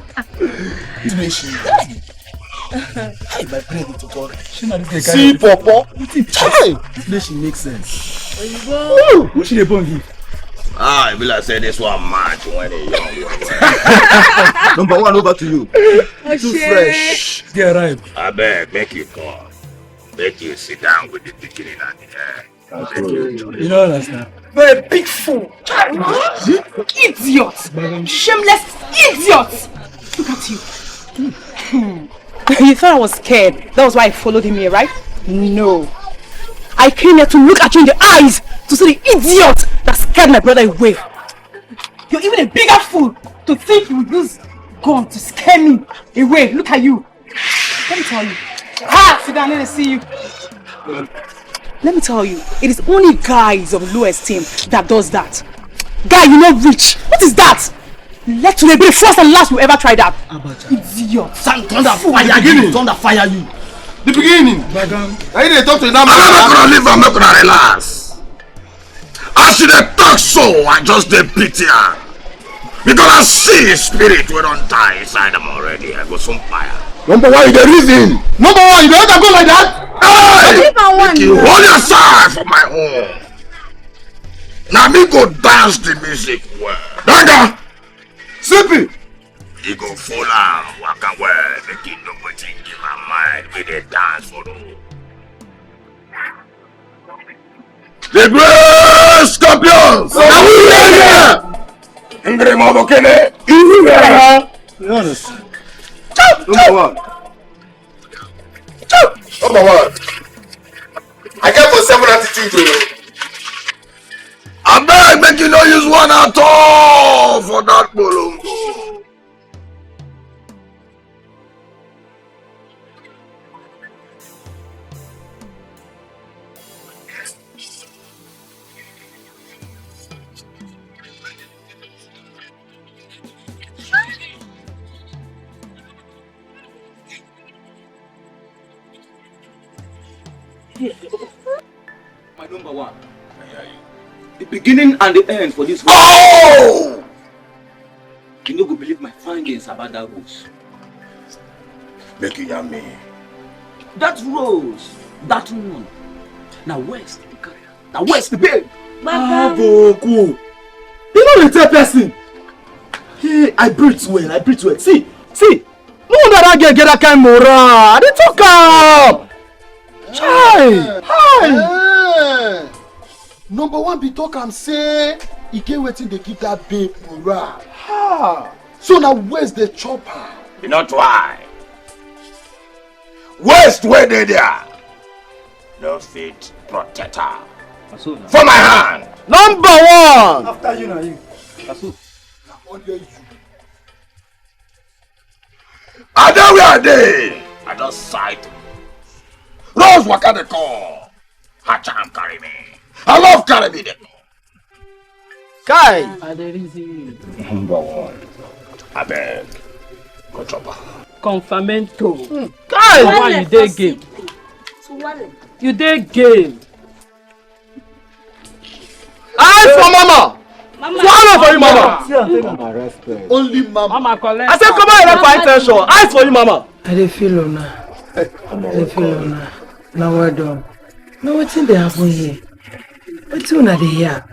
Hey, my brain is too See, Popo. This makes sense. Who should they born give? I be like say this one match when they young. Number one, over to you. Too fresh. Get right. I beg, make you come. Make you sit down with the beginning and the air. You know understand? You're a big fool. Idiot. Shameless idiot. Look at you. You thought I was scared. That was why I followed him here, right? No. I I came here to look at you in the eyes to see the idiot that scared my brother away. You're even a bigger fool to think you would use gun to scare me away. Look at you. Let me tell you. Sit down, let me see you. Let me tell you, it is only guys of low esteem that does that. Guy, you're not rich. What is that? Let today be the first and last you ever try that. Idiot. Thunder fire you. The beginning. Are you talk to them? I'm not gonna leave. I'm not gonna relax. As you dey talk so, I just dey pity her. Because I see spirit we don't die inside them already. I go some fire. Number one, the reason. Number one, you don't go like that. Hey! You hold your side for my home. Now me go dance the music well. Danga! Sippy! You go full on, walk away, make it no more think in my mind with the dance for you. The great scorpions! Are we ready? Ingrid Mobokene, you ready? Yes. Number one. Number one. I get for 7 attitude. I beg, make you no use one at all for that bolongo. My number one. The beginning and the end for this. Oh! You no go believe my findings about that rose. Make you hear me. That rose, that one. Now where's the carrier? Now where's the babe? Boku. You know the third person. Hey, I breathe well. See. No wonder that girl get that kind of morale. They talk up. Hi. Number one be talk am say e get wetin dey give that babe morale. So now where's the chopper? You know why? West where they there? No fit protect her. For my hand. Number one. After you now you. Only you. I know where they. I just sight. Rose waka dey call. Her charm carry me. I love carry me dey. Kai. Number one. I beg. Go chopper. Confirmento. Kai. Why you dey game? You dey game. Eyes for mama. Swallow for you, mama. Mama respect. Only mama. Mama collect. I said, come on, you for attention. Eyes for you, mama. I dey feel una. Now well done. Now wetin dey happen here? Wetin una dey hear?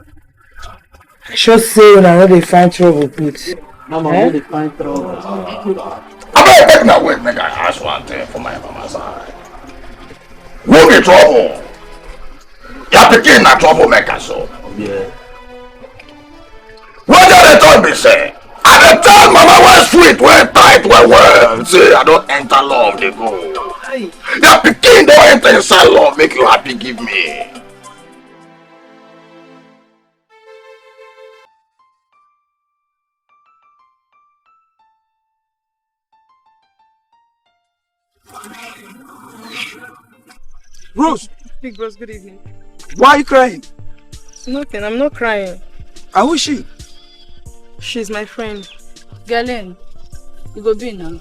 I sure say una no dey find trouble put. Mama no dey find trouble. I beg now wait, make I ask one thing for my mama side. Who be trouble? Your pikin na troublemaker so. Yeah. What did they tell me say? I dey tell mama wey sweet, wey tight, well. Say I don't enter love, they go. Your pikin don't enter inside love, make you happy, give me. Rose. Big bros, good evening. Why are you crying? It's nothing, I'm not crying. And who is she? She's my friend. Galen, you go do it now.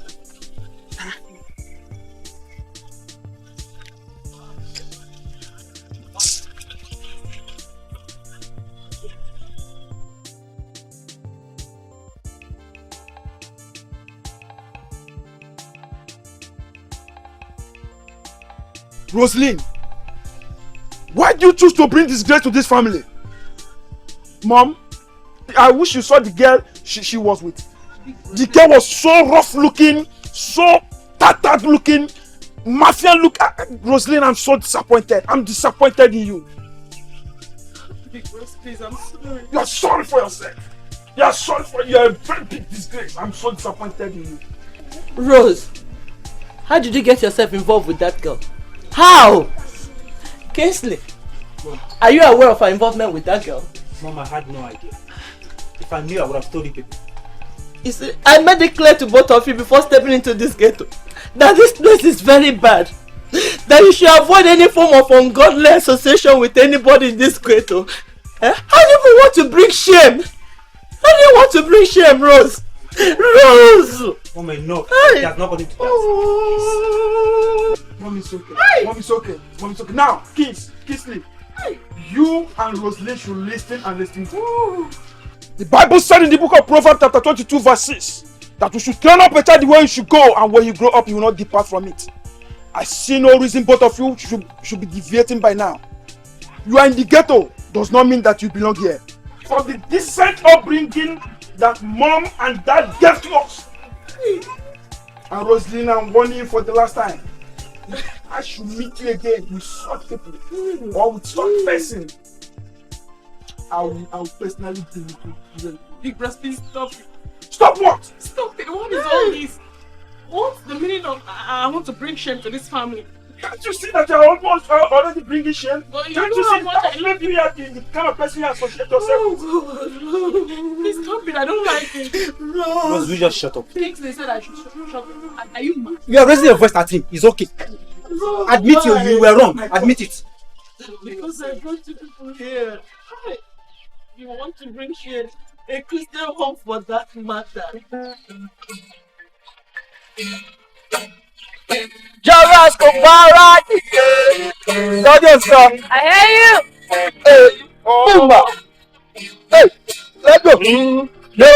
Rosaline, why do you choose to bring disgrace to this family? Mom, I wish you saw the girl she was with. The girl was so rough looking, so tattered looking, mafia look. Rosaline, I'm so disappointed. I'm disappointed in you. Big bros, please, I'm sorry. You're sorry for yourself. You're a very big disgrace. I'm so disappointed in you. Rose, how did you get yourself involved with that girl? How? Kingsley, Are you aware of her involvement with that girl? Mom, I had no idea. If I knew, I would have told you people. You see, I made it clear to both of you before stepping into this ghetto that this place is very bad. That you should avoid any form of ungodly association with anybody in this ghetto. How do you want to bring shame? How do you want to bring shame, Rose? Rose! Mom, no. It has not got into that. Mom, it's okay. Mom, it's okay. Mom, it's okay. Now, Kingsley, you and Rosalie should listen and listen. The Bible said in the book of Proverbs chapter 22 verse 6 that we should train up a child the way you should go, and when you grow up you will not depart from it. I see no reason both of you should be deviating by now. You are in the ghetto does not mean that you belong here. For the decent upbringing that mom and dad gave to us. And Rosaline, I'm warning you for the last time. I should meet you again with such people or with such person. I will personally deal with you. Big Brass, please stop it. Stop what? Stop it. What is all this? What's the meaning of I want to bring shame to this family? Can't you see that you're almost already bringing shame? But you Can't you see that maybe you are the kind of person you associate yourself with? Please stop it. I don't like it. Rose, you just shut up. Kingsley said I should shut up. Are you mad? You are raising your voice at him. It's okay. Admit you were wrong. Admit it. Because I brought two people here. You want to bring shame? A Christian home for that matter. Jarasco Barat! Not your son. I hear you! Hey, Boomba! Hey, let go! No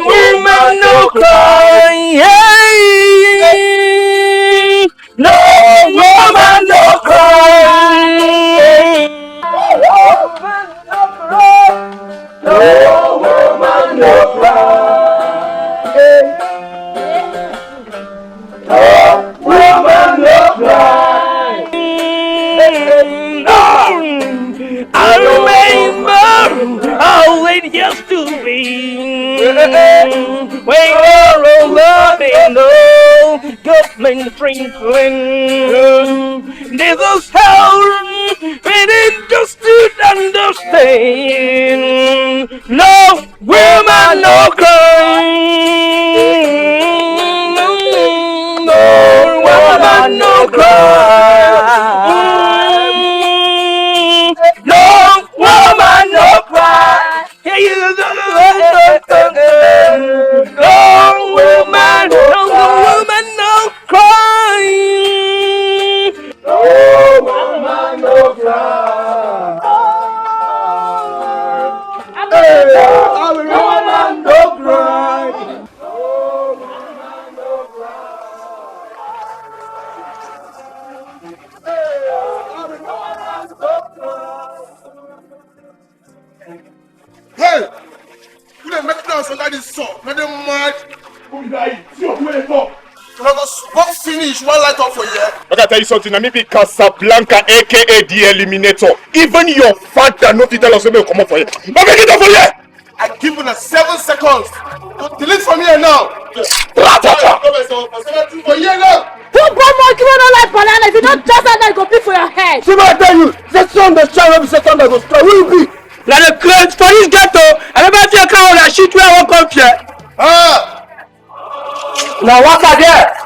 woman, no cry! Hey. No woman, no cry! No woman, no cry! Hey. Woman, no cry. I remember how it used to be when you're loving, no government sprinkling. This is how it just to understand. No woman, no cry. No woman, no cry. No woman, no cry. No woman, no woman, no cry. No woman, no cry. Hey, I'm a woman, no cry. Hey! You didn't make us under this song. Not the mad. Who died? See your way up. You know, box finish. One light up for you. I can tell you something. I may be Casablanca, aka the Eliminator. Even your father no fit tell us when we come up for you. Okay, get up for you. I give you 7 seconds to delete from here now. For here now. Who born monkey wey no like banana? If you don't just that, I go pay for your head. See what I tell you. That son the child will be second that goes try. Who you be? Now the craze for this ghetto, I never see a cow that shit where I won't come here. Now what are there?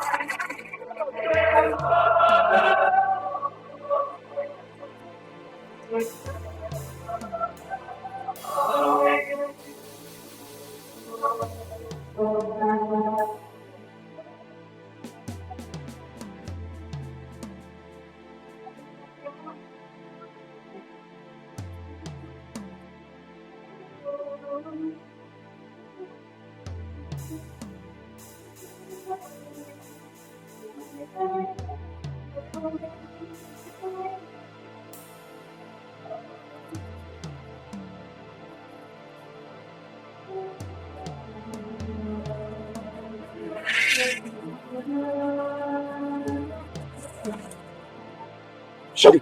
Shall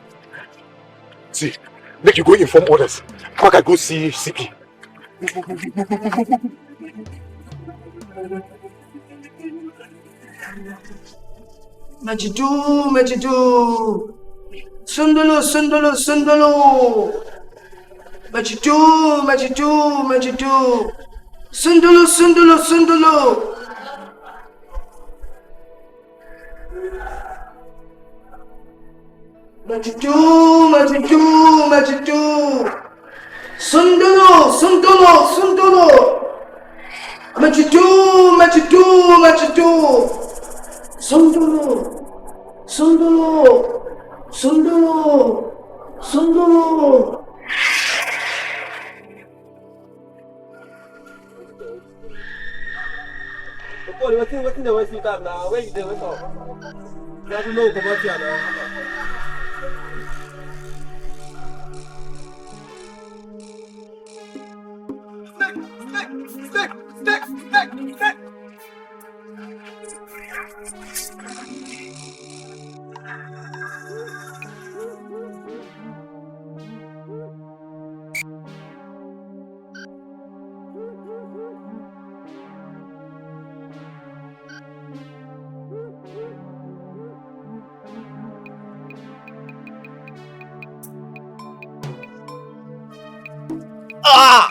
see, make you go inform others. Back I go see CP. Majidu. Sundulu, Sundulu, Sundulu. Machitu, Machitu, Machitu. Sundulu, Sundulu, Sundulu. Machitu, Machitu, Machitu. Sundulu, Sundulu, Sundulu. Machitu, Machitu, Machitu. Sundulu, Sundulu, Sundulu, Sundulu. What's the waste you have now? Where you doing? What's up? You have to know about here now. Stick! Ah!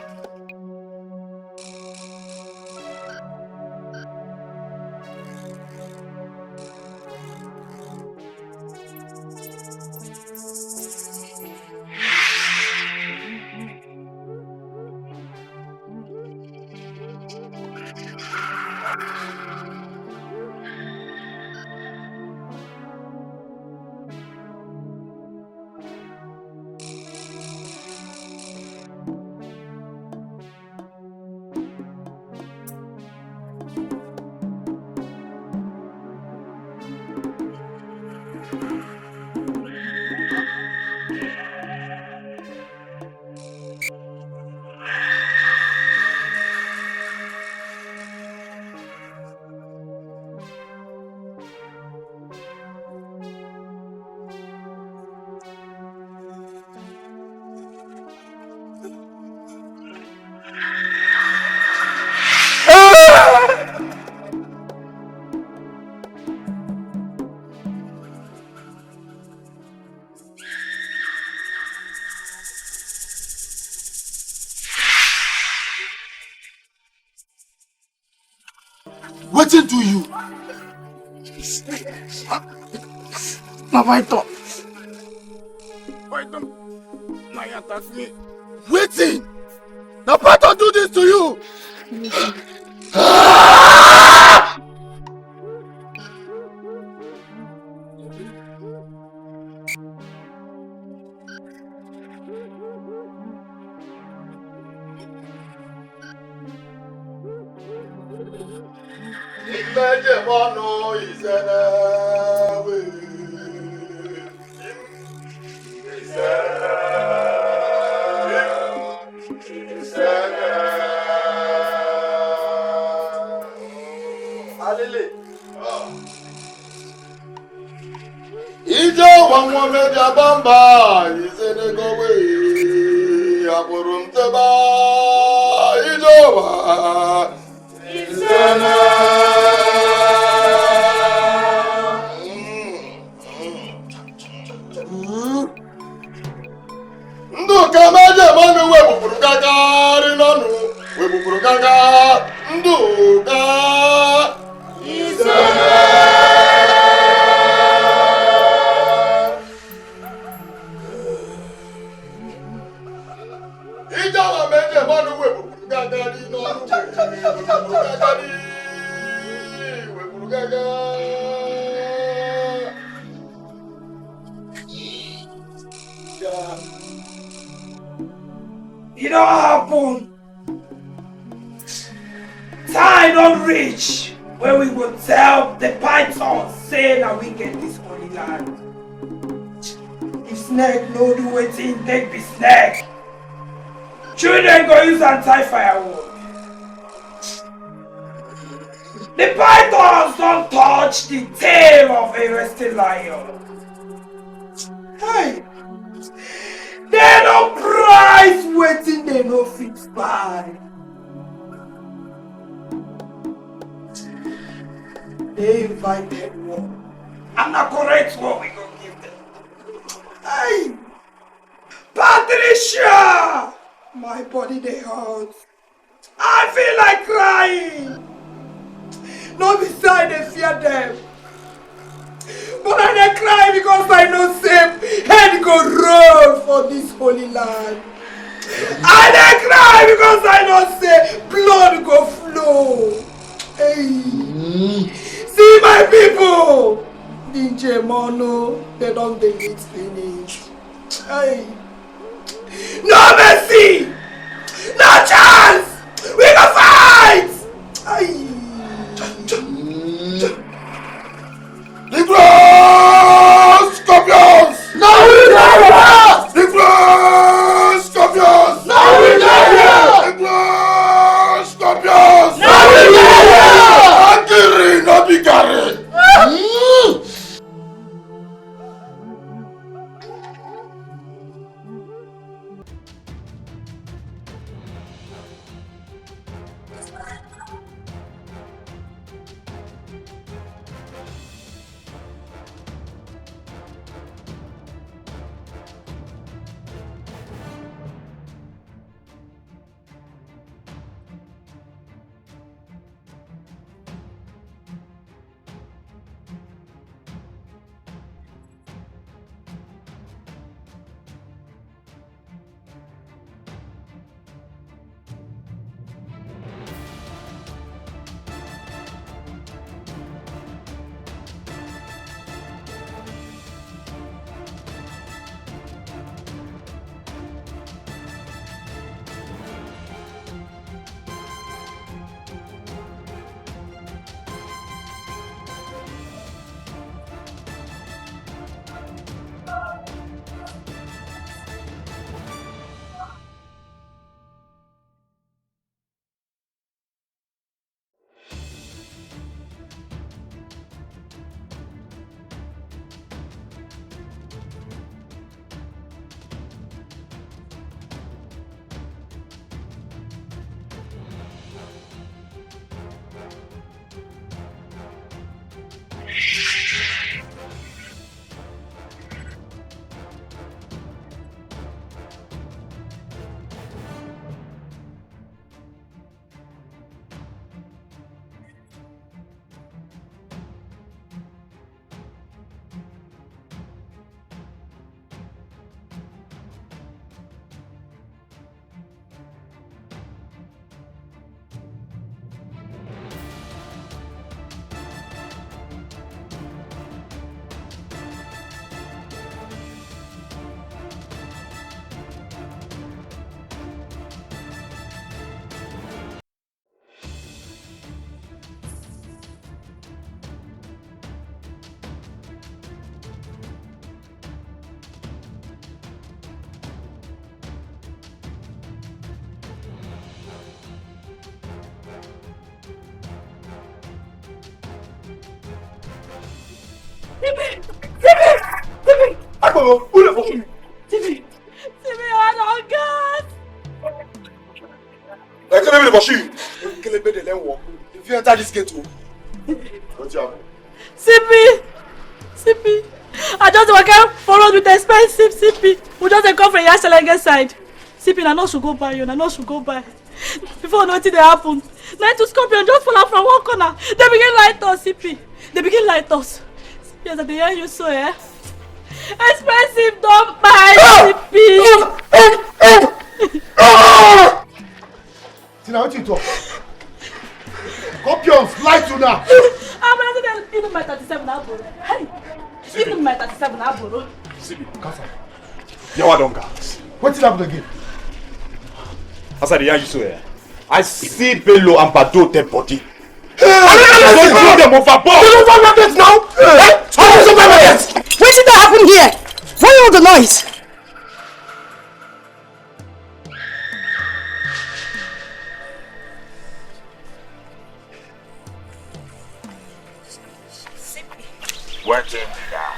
Wetin do you? Na python. Python. Na you attack me. Wetin? Na python do this to you? Ijo wanwa media bamba izene gowe apurum teba ijo wa izene ndu kamaje manu webupuru gagari nonu webupuru gaga ndu ga izene It don't happen. Time don't reach where we will tell the python say that we get this holy land. If snake no do wetin take be snake, children go use and tie firewood. The pythons don't touch the tail of a resting lion. Hey, they don't price wetin they no fit buy. They invited war, and a correct war we go give them. body they hurt. I feel like crying. No beside they fear them. But I dey cry because I know safe head go roll for this holy land. I dey cry because I know say blood go flow. Hey. See my people. DJ Mono, they don't delete finish. Hey. No mercy! No chance! We go fight! Hey. Negro Scorpions! No retaliation! Negro Scorpions! No retaliation! Negro Scorpions! No retaliation! Akiri no be carry! TV, I don't gas. If you enter this gate, CP, I just walk followed with expensive CP. We just come from Escalating side. CP, I know should go by you, I know should go by. Before nothing happen, night to Scorpion just fall out from one corner. They begin light us, CP. They begin light us. Yes, I hear you so, eh? Expensive, don't buy CP. Tina, what you talk? Scorpions, light you now. I'm going to even my 37 aboro. Hey, even my 37 aboro. CB, Kasa. Yawa don't gas. What did happen again? As I hear you so here, I see Bello and Bado dead body. I don't throw them overboard. You don't want it now? What did that happen here? Why all the noise? What's in now?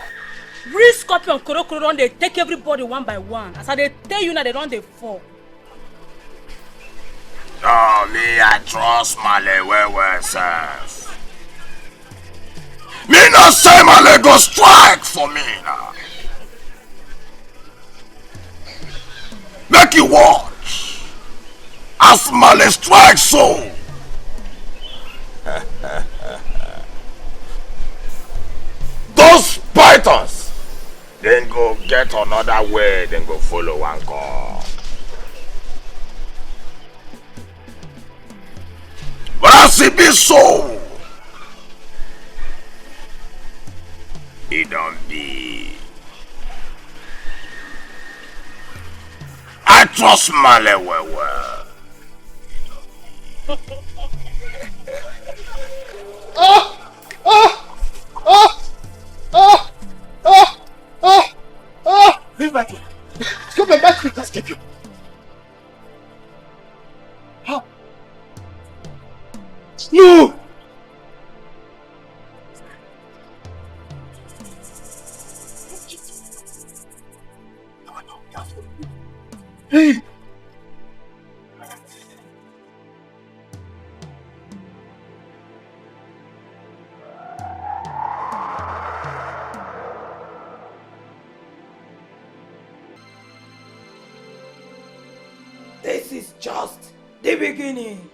Real Scorpion Korokoro run, they take everybody one by one. As I they tell you now, they run, they fall. Oh, me, I trust Male well, self. Me no say Male go strike for me now. Make you watch. like so. Those pythons, then go get another way, then go follow one call. But as it be so, it don't be. I trust Male well. Leave my kid. Come back, back, let's get you. How? No! Hey! This is just the beginning.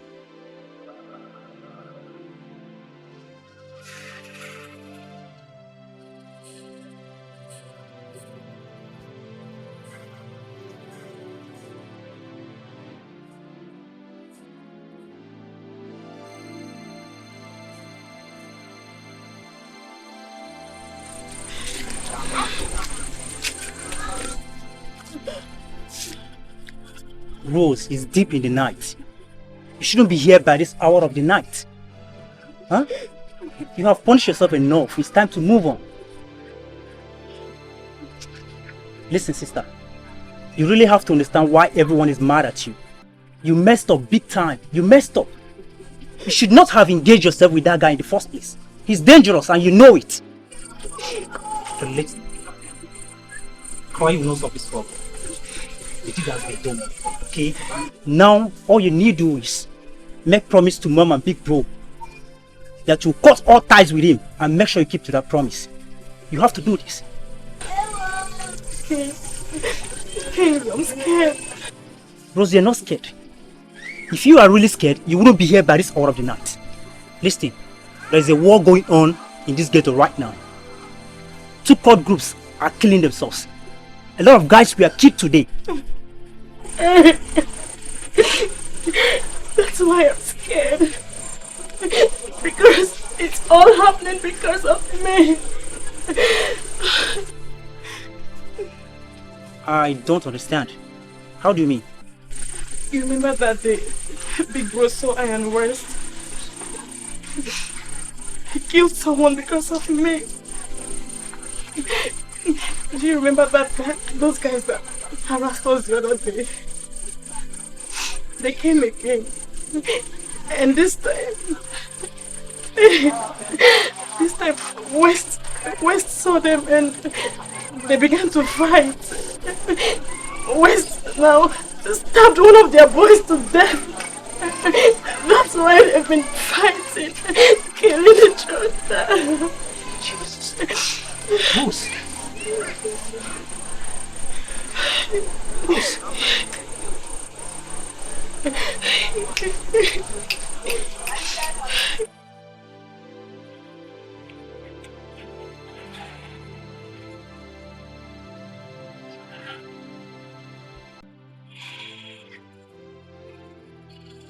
Rose is deep in the night. You shouldn't be here by this hour of the night. Huh? You have punished yourself enough. It's time to move on. Listen, sister. You really have to understand why everyone is mad at you. You messed up big time. You messed up. You should not have engaged yourself with that guy in the first place. He's dangerous and you know it. But listen. Why you will not stop this problem? It has been done. Okay? Now, all you need to do is make promise to mom and big bro that you cut all ties with him and make sure you keep to that promise. You have to do this. I'm scared. Rose, you're not scared. If you are really scared, you wouldn't be here by this hour of the night. Listen, there is a war going on in this ghetto right now. 2 cult groups are killing themselves. A lot of guys were killed today. That's why I'm scared. Because it's all happening because of me. I don't understand. How do you mean? You remember that day Big Bro saw Iron West? He killed someone because of me. Do you remember those guys that harassed us the other day? They came again. And this time West saw them and they began to fight. West now stabbed one of their boys to death. That's why they've been fighting, killing each other. Jesus. Who's?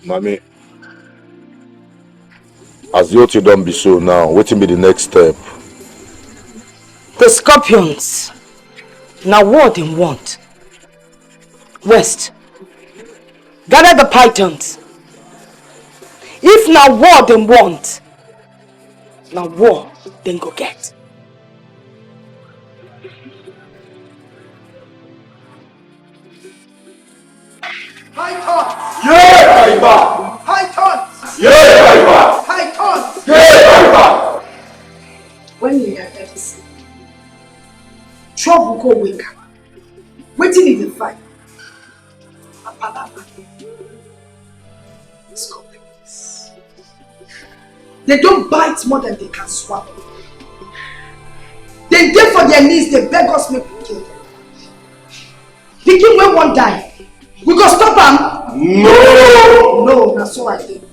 Mommy, as the OT don't be so now, waiting be the next step. The scorpions. Now what they want? West, gather the pythons. If now what they want, now war then go get. Pythons! Yeah, Iba! Pythons! Yeah, Iba! Pythons! Yeah, Iba! When you are FC, trouble go wake up. Waiting in the fight. Scorpions. They don't bite more than they can swallow. They dey for their knees, they beg us make we kill them. Pikin wey wan die, We go stop am? No! No, that's so I think.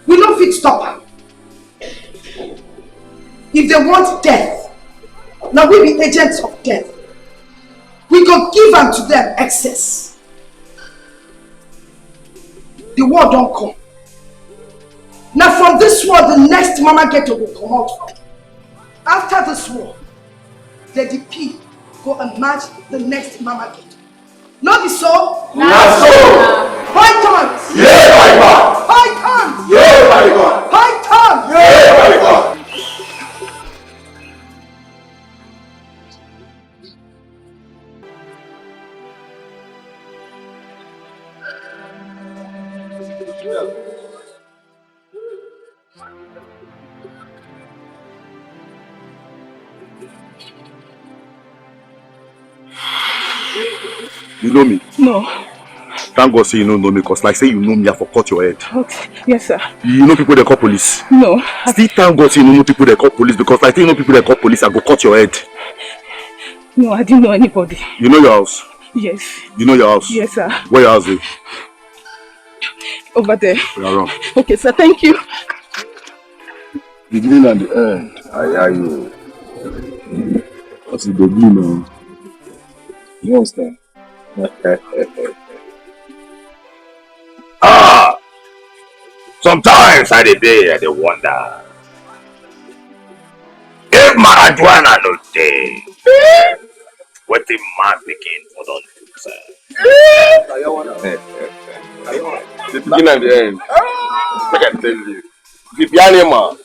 We no fit stop am. If they want death, now we be agents of death. We go give am to them excess. The war don't come. Now from this war, the next mama ghetto will come out. After this war, the DP go and match the next mama ghetto. No be so? Not so! High times! Yeah, my God! High times! Yeah, my God! High times! Yeah, my God! You know me? No. Thank God say you don't know me, cause like say you know me, I forgot your head. Okay. Yes, sir. You know people they call police? No. Still thank God say you know people they call police, because like say you know people they call police, I go cut your head. No, I didn't know anybody. You know your house? Yes. You know your house? Yes, sir. Where your house is? Over there. We are wrong. Okay, sir. Thank you. Beginning and the end. I hear you. As it go be now. You understand? Sometimes I dey wonder if marijuana no dey, wetin man pikin for don do sef. The beginning and the end. Like I tell you. If you be animal,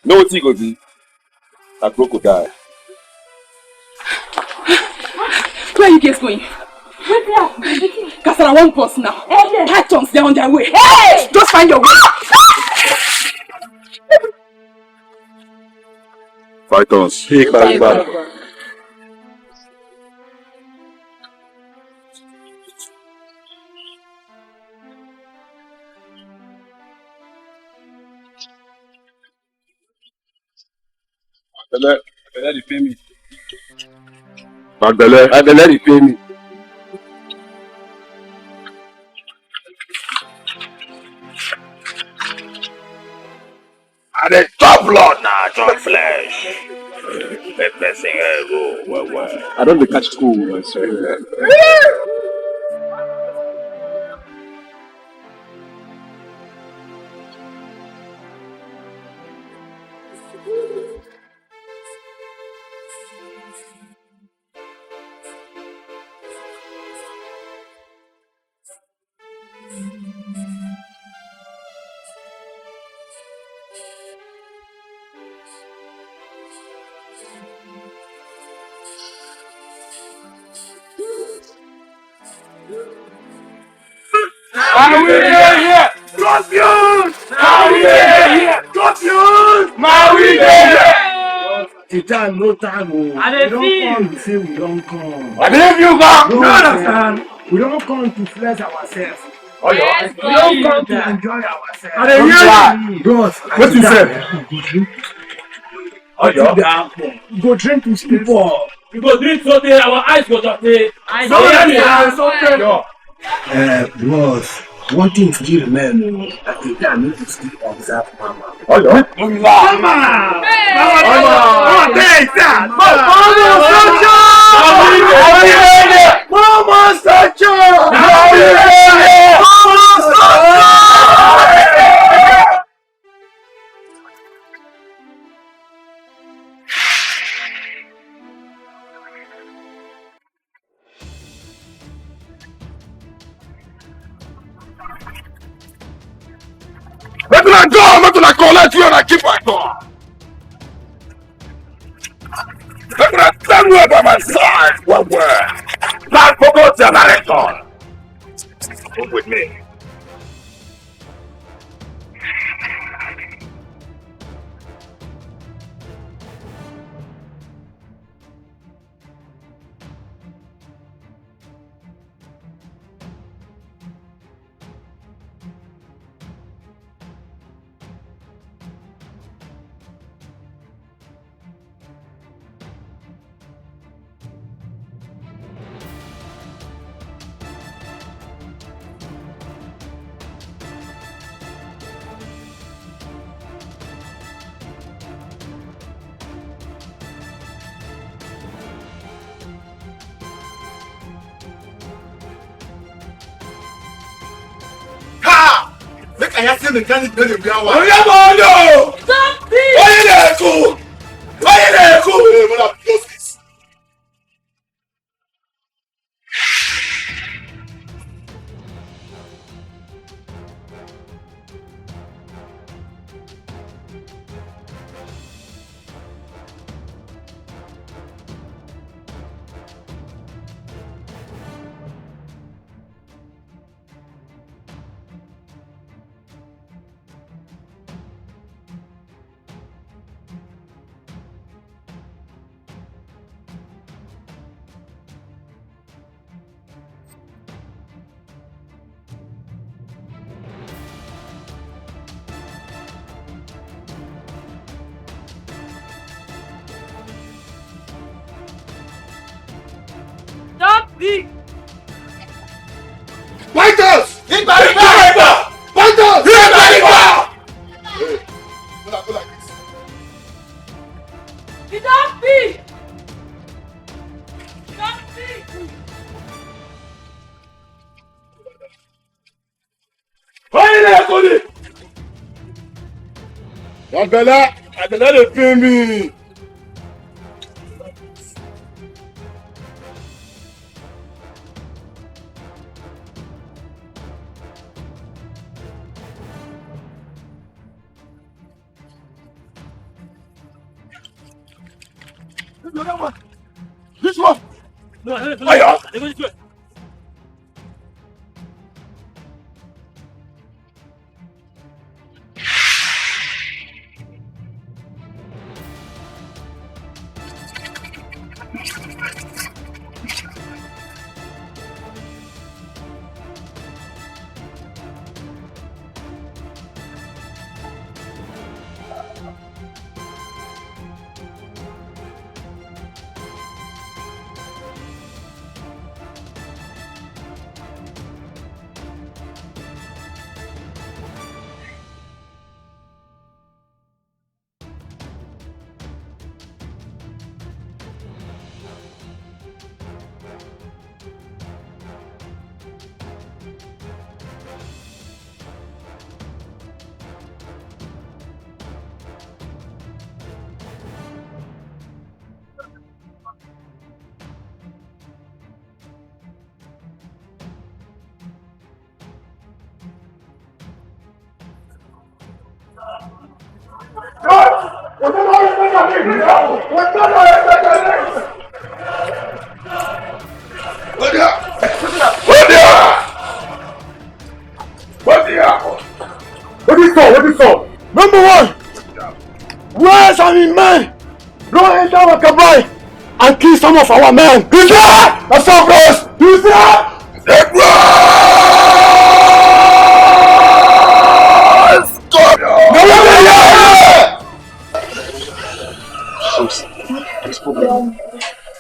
know what you go be? A crocodile. Where are you guys going? Because I want bus now. Pythons, they're on their way. Hey! Just find your way. Pythons. Belle, they pay me. Belle, they pay me. I dey chop blood na chop flesh. Make person head roll well. I don't catch school, I swear. Now we dey here, confused. Now we dey here, confused. Now we dey here. The time, no time. I dey We don't come to say we don't come. I believe you come. You understand? We don't come to flex ourselves. Oh, yeah. We don't come to enjoy ourselves. I dey hear you. Bros, What you say? Oh, yeah. Go drink to sleep. We go drink something, our eyes go dirty. Bros, one thing still remain. I think I need to still observe Mama. Oh, yeah. Mama! Mama! Take that! Mama Sasha! Make una collect you and I keep my door. Make una stand well by my side. Well. Now forget the direction. Come with me. I see the candidate that we are. Oh yeah, no! Stop this! Why you there, cool? Why you there, cool? Hey, brother, close this. Stop this! Fighters! Fighters! Fighters! Fighters! Hey, go like this. Stop this! Stop this! Why you there, Cody? Abela! Abela dey pay me. This one! No, Aya! What is up? Number one, where's our men? Don't enter our cabin and kill some of our men. You see that? That's all, bros. You see that?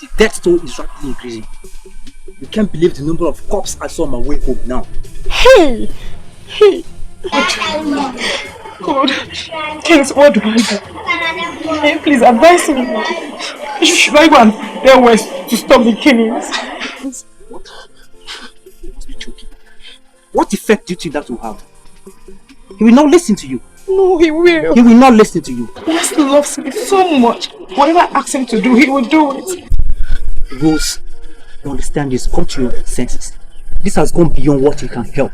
The death toll is rapidly increasing. You can't believe the number of cops I saw on my way home now. Hey! God, Kings, what do I do? Hey, please advise me. Should I go and tell West to stop the killings? What effect do you think that will have? He will not listen to you. No, he will. He will not listen to you. West loves me so much. Whatever I ask him to do, he will do it. Rose, you understand this? Come to your senses. This has gone beyond what he can help.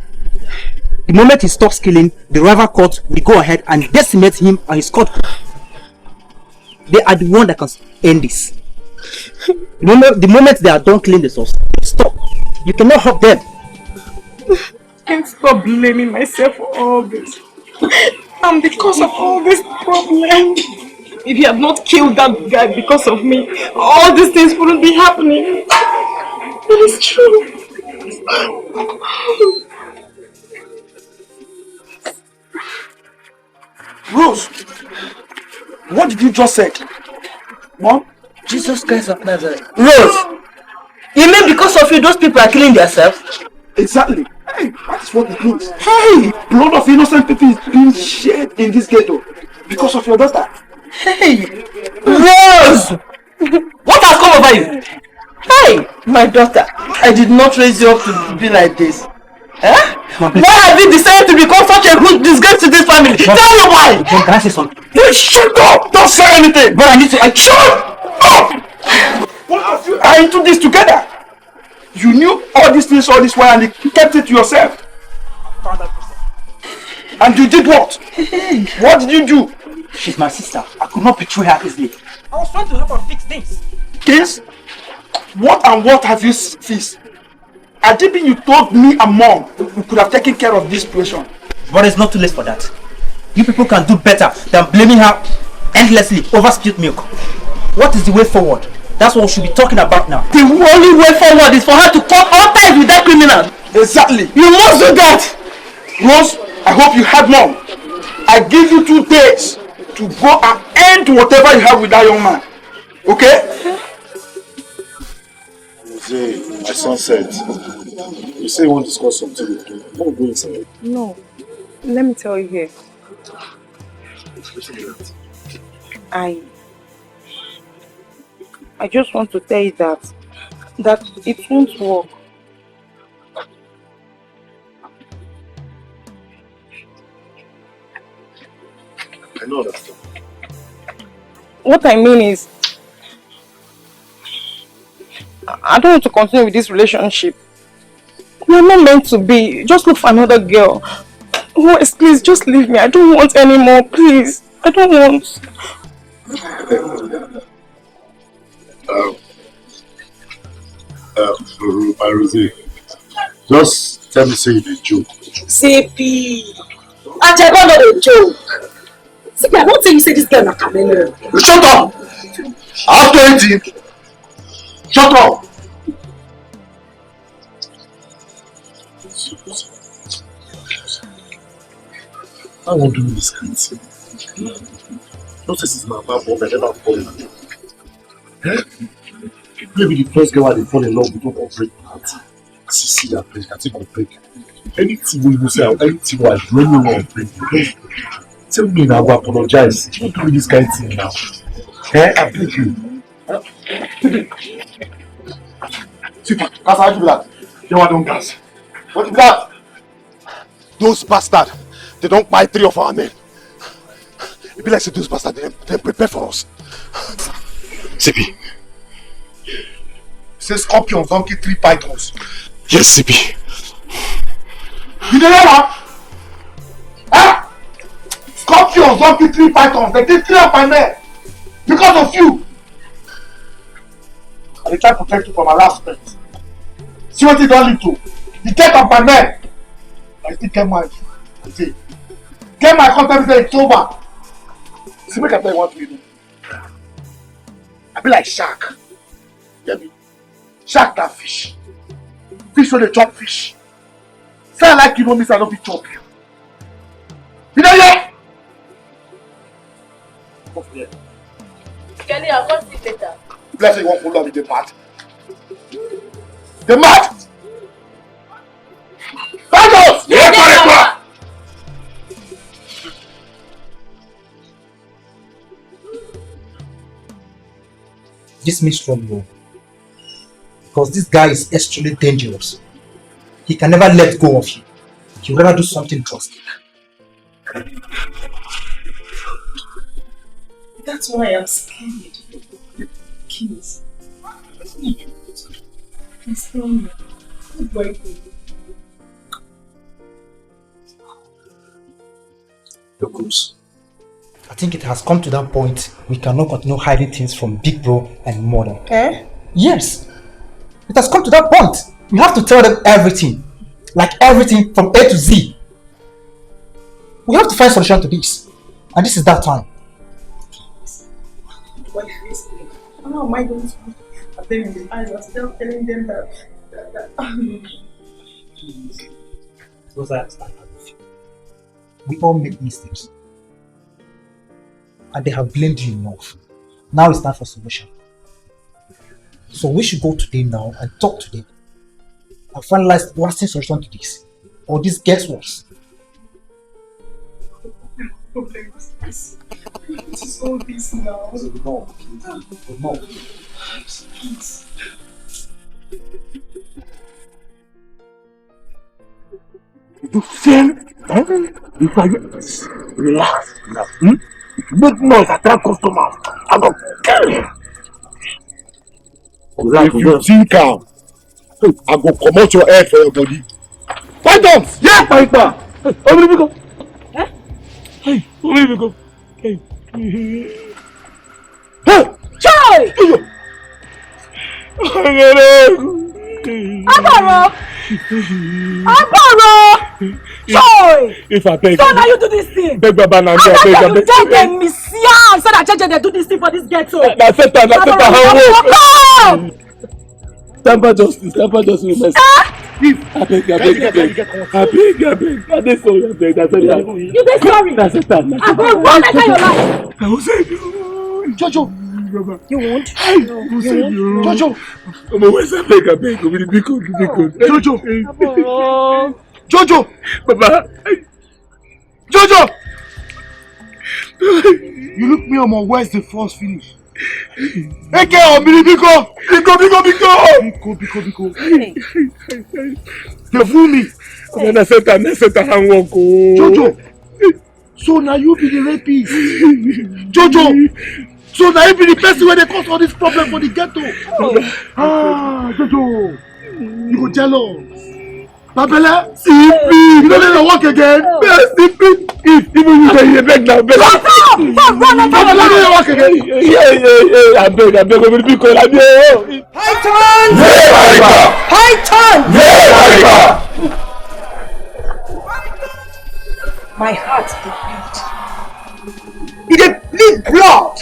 The moment he stops killing, the rival court will go ahead and decimate him and his court. They are the one that can end this. The moment they are done killing the source, stop. You cannot help them. I can't stop blaming myself for all this. And because of all this problem, if he had not killed that guy because of me, all these things wouldn't be happening. It is true. Rose, what did you just say? What? Jesus Christ of Nazareth. Rose! You mean because of you those people are killing themselves? Exactly. Hey, that is what it means. Hey! Blood of innocent people is being shed in this ghetto because of your daughter. Hey! Rose! What has come over you? Hey! My daughter, I did not raise you up to be like this. Huh? Why have you decided to become such a good disgrace to this family? Tell me why! Can I say something? You shut up! Don't say anything! But I need to... Shut up! Both of you are into this together. You knew all these things all this while and you kept it to yourself. And you did what? What did you do? She's my sister. I could not betray her easily. I was trying to help her fix things. Things? What and what have you fixed? Adibi, you told me and mom we could have taken care of this situation. But it's not too late for that. You people can do better than blaming her endlessly over spilled milk. What is the way forward? That's what we should be talking about now. The only way forward is for her to cut all ties with that criminal. Exactly. You must do that. Rose, I hope you had mom. I give you 2 days to go and end whatever you have with that young man. Okay? Jose, my son said, you say you want to discuss something with me. Don't go inside. No. Let me tell you here. I just want to tell you that it won't work. I know that. What I mean is, I don't want to continue with this relationship. We are not meant to be. Just look for another girl. Wes, please, just leave me. I don't want any more, please. I don't want. Rosé, just tell me say you a joke. CP. And I don't know the joke. CP, I don't think you say this girl na chameleon. Shut up! After 18, shut up! I won't do this kind of thing. Not this is my bad but I never fall in love. Maybe the first girl I fall in love with don't break my heart. As you see that place, I think I'll break. Anything you say, anything I do, anyone will break. Tell me now, I will apologize. Don't do this kind of thing now. I beg you. Super, that's how you do that. You want them guys? What is that? Those bastards, they don't buy 3 of our men. It be like say those bastards, they prepare for us. CP. Say scorpions don't kill 3 pythons. Yes, CP. You don't know what? Huh? Scorpions don't kill 3 pythons. They kill 3 of my men. Because of you. I dey try to protect you from harassment. See what you don't lead to. The death of my men. I still get my say. Get my content say it's over. See, make I tell you what we do. I be like shark. Get me? Shark that fish. Fish when they chop fish. Say I like you know miss I don't be chop you. You know yeah? What's there? Kelly, I'll go see later. Let's say you won't follow me the mat. The mat? Vamos! Yeah, This makes trouble. Because this guy is extremely dangerous. He can never let go of you. He will never do something drastic. That's why I'm scared. Please. Please tell me. Look, I think it has come to that point we cannot continue hiding things from Big Bro and Mother. Eh? Yes. It has come to that point. We have to tell them everything. Like everything from A to Z. We have to find a solution to this. And this is that time. How am I going to look them in the eyes and still telling them that Because I understand how you feel. We all make mistakes. And they have blamed you enough. Now it's time for solution. So we should go today now and talk to them. And finalize lasting solution to this. Or this gets worse. It is all this now. No. You think? If I relax now, if you make noise, attract customers, I go kill him. If you think I go comot your head for your body. Pythons! Yeah, Python! Hey, only we go. Hey, only we go. Hey. Hey! Joy! Okaro! Joy! If I beg, so now you do this thing. Beg Baba now. I beg you tell them Miss Yam said that Jeje they do this thing for this ghetto. That's it. How work? Temper justice, mercy. I beg. I dey sorry, I beg. That's it. You dey sorry? That's it. I go run enter your life. I will save you. Jojo! You won't? Jojo! I'm always a beg. Be good. Jojo! Baba. Jojo! You look me on where's the first finish? Eke Omiri Biko! They fool me! Jojo! So now you be the rapist! Jojo! So now you be the person where they cause all this problem for the ghetto! Jojo! You go jealous! Babele! You don't let her walk again! Even you say you beg now, beg. Babele, let her walk again! Yeah, I beg, over the people, I beg. High turn! High turn! My heart dey bleed. It dey bleed blood.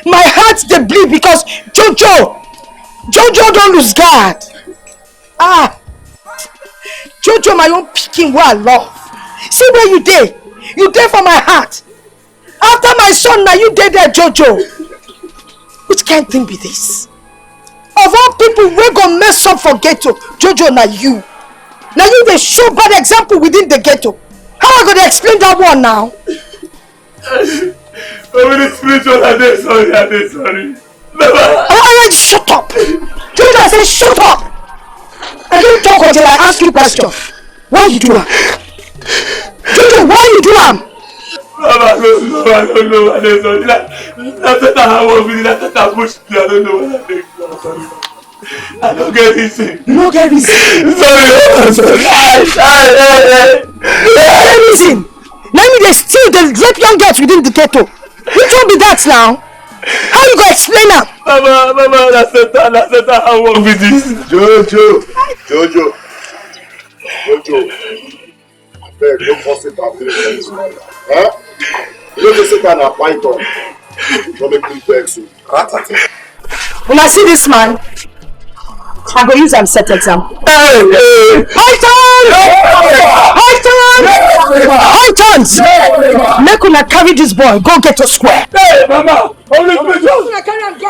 My heart dey bleed because Jojo don't lose guard. Jojo my own pikin wey I love. See where you dey? You dey for my heart. After my son na you dey there, Jojo. Which kind thing be this? Of all people wey go mess up for ghetto, Jojo na you. Na you dey show bad example within the ghetto. How I go to explain that one now? Over the spiritual, I dey sorry. Alright, shut up! Jojo, I say shut up! I don't talk until I ask you question. Why you do am? Jojo, why you do am? Baba, I don't know. I dey sorry. That's not how I want. That's not push me. I don't know what I think. Sorry. I don't get reason. You don't get reason? Sorry. You don't get reason? Let me dey steal the rape young girls within the ghetto. Which one be that now? How you go explain am? Mama, that's not how I want with this. Jojo! I beg, don't force it out. You don't say that na Python. Don't make me vex you. When I see this man, I go use am set example. High turns! Make una carry this boy, go get to square. Hey, Mama! Only una carry am go.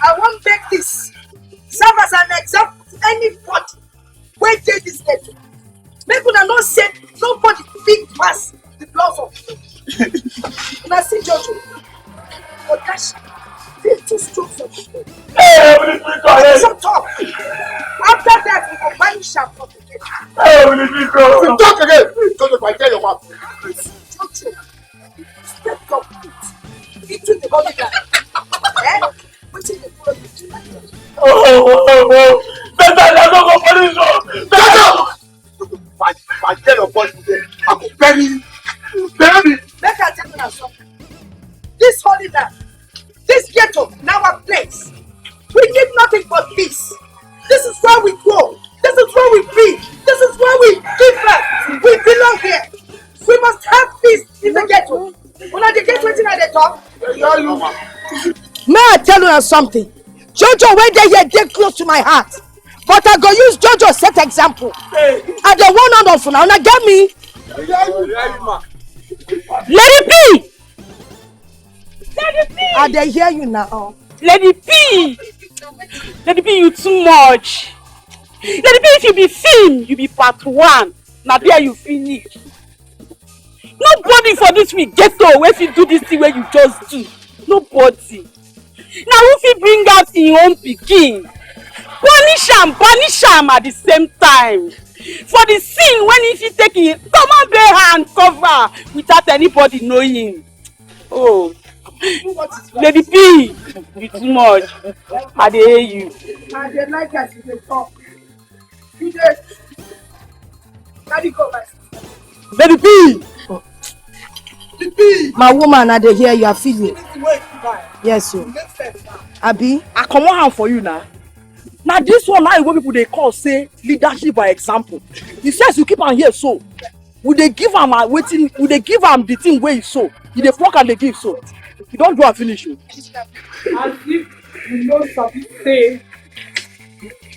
I won't make this serve as an example to anybody wey dey this ghetto. Make una know say nobody fit pass the laws of God. Una see Jojo, Odashi, 50 strokes of the day. Shut up! After that, we go banish am from the ghetto. Talk again! Jojo, I tell your mouth. Jojo, step up into the holy ground. Wetin dey follow you tonight? Better than no go police you. Jojo! If I get your body today, I go bury you. Bury me. Make I tell you something. This holy land, this ghetto, now our place. We give nothing but peace. This is where we grow. This is where we be. This is where we give birth. We belong here. We must have peace in the ghetto. When I get wetin I dey talk. May I tell you something? Jojo wey dey here dey close to my heart. But I go use Jojo set example. I dey warn all of una get me? Let it be! Let it be! I dey hear you now. Lady P! Lady P, you too much. Lady P, if you be film, you be part 1. Now there you finish. Nobody for this week get to if you do this thing where you just do. Nobody. Now if you bring out in own pikin, banish am at the same time. For the scene when if you take it, come on bare hand cover without anybody knowing. Oh, Lady P, you too much. I dey hear you. I dey like as you dey talk. You dey carry go my sister. Lady P! My woman, I dey hear you. I feel you. Yes, you. Abi, I comot hand for you now. Now this one now what people they call say leadership by example. He says you keep on here so. Would they give am waiting? Would they give am the thing where you so? You dey pluck and they give so. You don't do a finish you. as if you know sabi say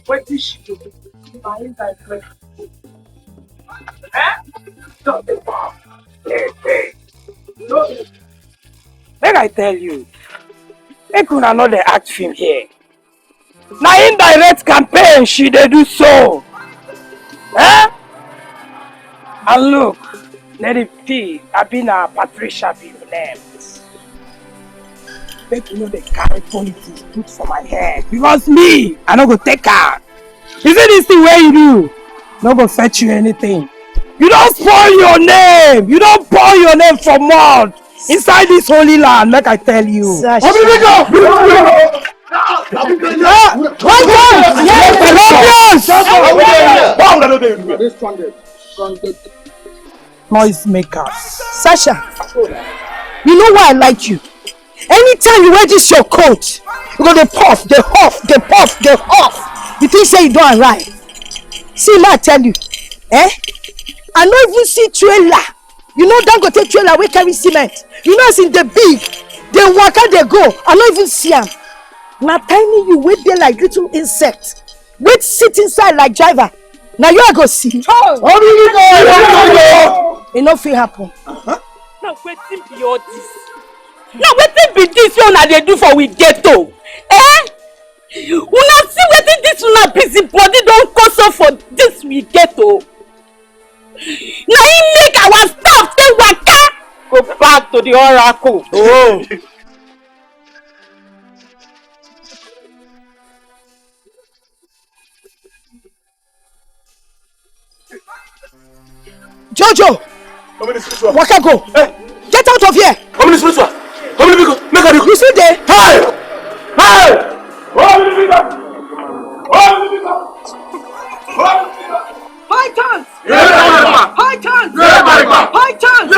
wetin she do na inside break. Just dey bomb. Make I tell you, make una no dey act film here. Na indirect campaign she dey do so. Eh? And look, Lady P, abi na Patricia be your name. Make you no dey carry politics put for my head. Because me, I no go take am. You see this thing wey you do, no go fetch you anything. You don spoil your name. You don pour your name for mud inside this holy land, make I tell you. Sasha. Noise makers. Sasha, you know why I like you? Anytime you wear this your coat, you go dey puff, dey huff, dey puff, dey huff. You think say you don arrive? See, ma tell you, I no even see trailer. You know Dangote trailer wey carry cement. You know as in the big, dey waka dey go. I no even see am. Na tiny you wey dey like little insect, wey sit inside like driver. Na you I go see. E no fit happen. Now wetin be all this? Now wetin be this wey una dey do for we ghetto? Una see wetin this una busy body don cause up for this we ghetto? Na im make our staff take waka go back to the oracle. Oh. Jojo! Waka go! Get out of here! How many spiritual? How many people? Make a You see there? Hey! Hey! High chance! Yeah, high chance! Yeah, high chance!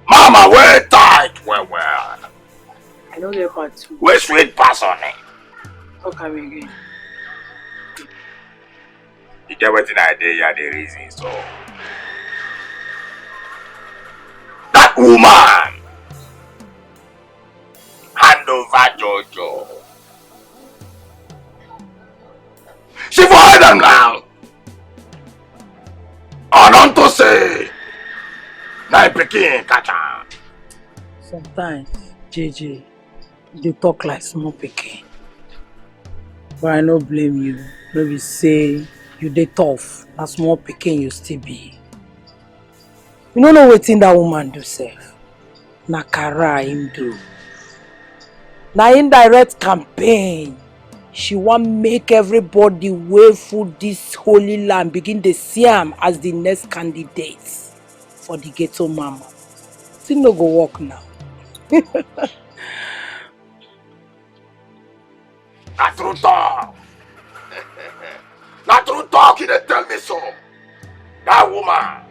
Mama, we're tight. Well. I don't get part 2. We're sweet pass on it. Talk am again. You get what idea, the reason, so. That woman hand over Jojo. She for hide them now. I want to say, now picking catch am. Sometimes, JJ, they talk like small pikin. But I no blame you. No be say you dey tough. Na small pikin you still be. You no know wetin that woman do sef. Na kara him do. Na indirect campaign. She wan make everybody wey full this holy land begin dey see am as the next candidate for the ghetto mama. Thing no go work now. Na true talk. Na true talk, you dey tell me so. That woman.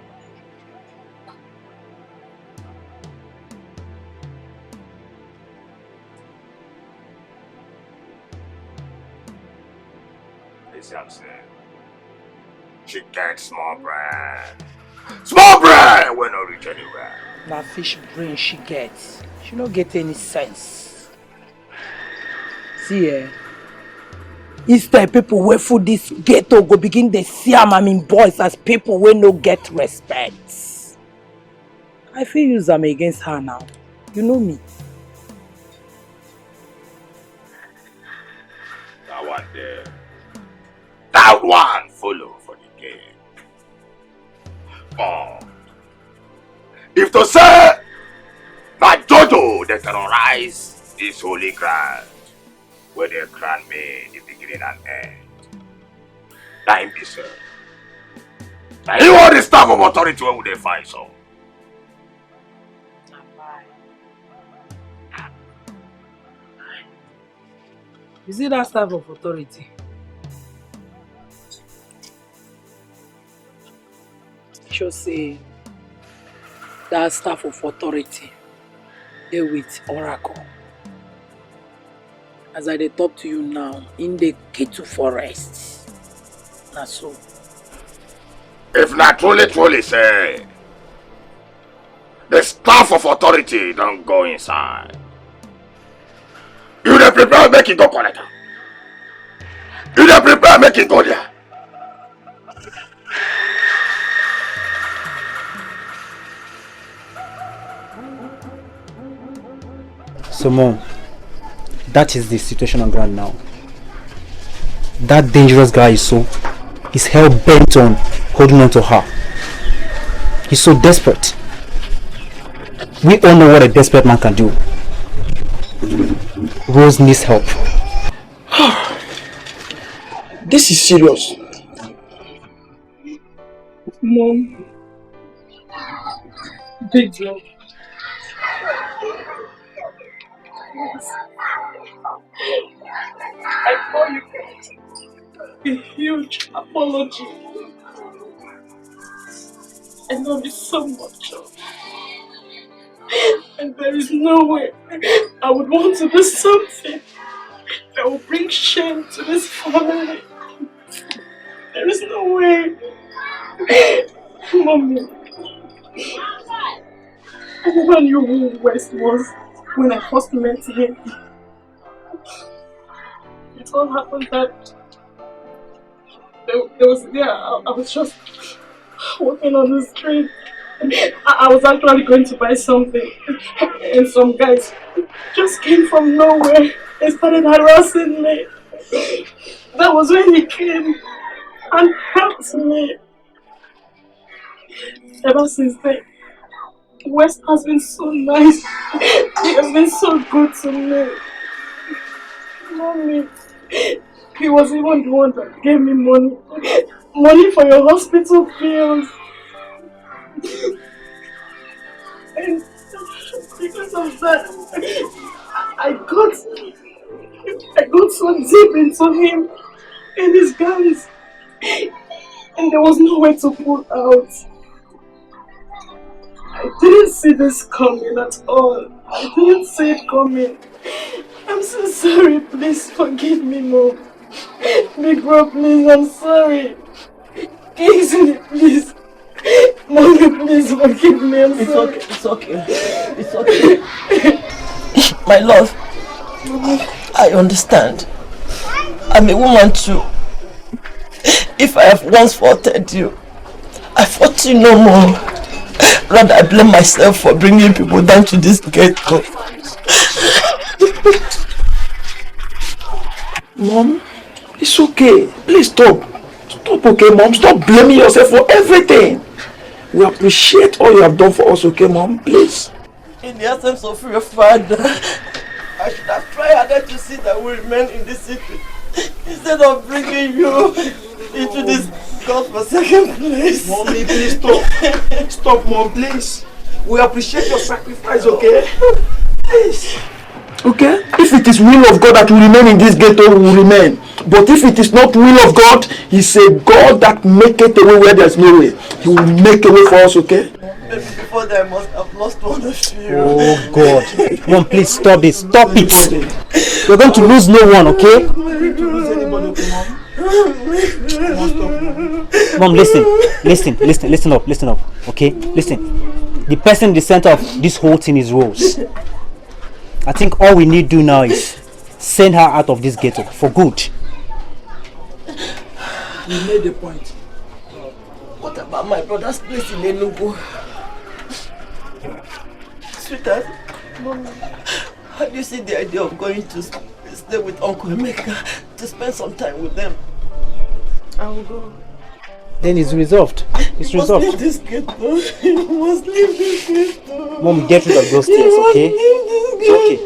Listen, I'm saying. She gets small brain. Small brain will not reach anywhere. Na fish brain she gets. She no get any sense. See instead people wey full this ghetto go begin dey see am boys as people wey no get respect. I fit use am against her now. You know me. That one there. That one follow for the game. But if to say that Jojo they terrorize this holy ground where they grant me the beginning and end. That him be sir. Now he want the staff of authority where would they find so? You see that staff of authority? Sure say that staff of authority they with Oracle. As I dey talk to you now, in the Ketu forest. Na so. If not truly say the staff of authority don't go inside. You dey prepare make it go collect. You dey prepare make it go there. So Mom, that is the situation on ground now. That dangerous guy is hell bent on holding on to her. He's so desperate. We all know what a desperate man can do. Rose needs help. This is serious. Mom. Big love. I call you a huge apology. I love you so much. And there is no way I would want to do something that will bring shame to this family. There is no way. Mommy, I never knew who West was when I first met him. It all happened that I was just walking on the street. I was actually going to buy something, and some guys just came from nowhere and started harassing me. That was when he came and helped me. Ever since then, West has been so nice. He has been so good to me. Mommy, he was even the one that gave me money. Money for your hospital bills. And because of that, I got so deep into him and his guns, and there was no way to pull out. I didn't see this coming at all. I didn't see it coming. I'm so sorry. Please forgive me, Mom. Big bro, please, I'm sorry. Kingsley, please. Mommy, please forgive me. I'm sorry. It's okay. It's okay. My love, I understand. I'm a woman too. If I have once faulted you, I fault you no more. Rather, I blame myself for bringing people down to this ghetto. Mom, it's okay. Please stop. Stop, okay, Mom? Stop blaming yourself for everything. We appreciate all you have done for us, okay, Mom? Please. In the absence of your father, I should have tried harder to see that we remain in this city instead of bringing you into this godforsaken place. Mommy, please stop. Stop, Mom, please. We appreciate your sacrifice, okay? Please. Okay? If it is will of God that we remain in this ghetto, we will remain. But if it is not will of God, He's a God that maketh a way where there's no way. He will make a way for us, okay? Maybe before that I must have lost one of you. Oh God. Mom, please stop it. Stop it. We're going to lose no one, okay? Mom, listen up, okay? Listen. The person in the center of this whole thing is Rose. I think all we need to do now is send her out of this ghetto for good. You made the point. What about my brother's place in Enugu? Sweetheart, Mommy, how do you see the idea of going to stay with Uncle Emeka to spend some time with them? I will go. Then it's resolved. It's resolved. You must leave this ghetto. You must leave this ghetto. Mom, get rid of those things, okay? It's okay.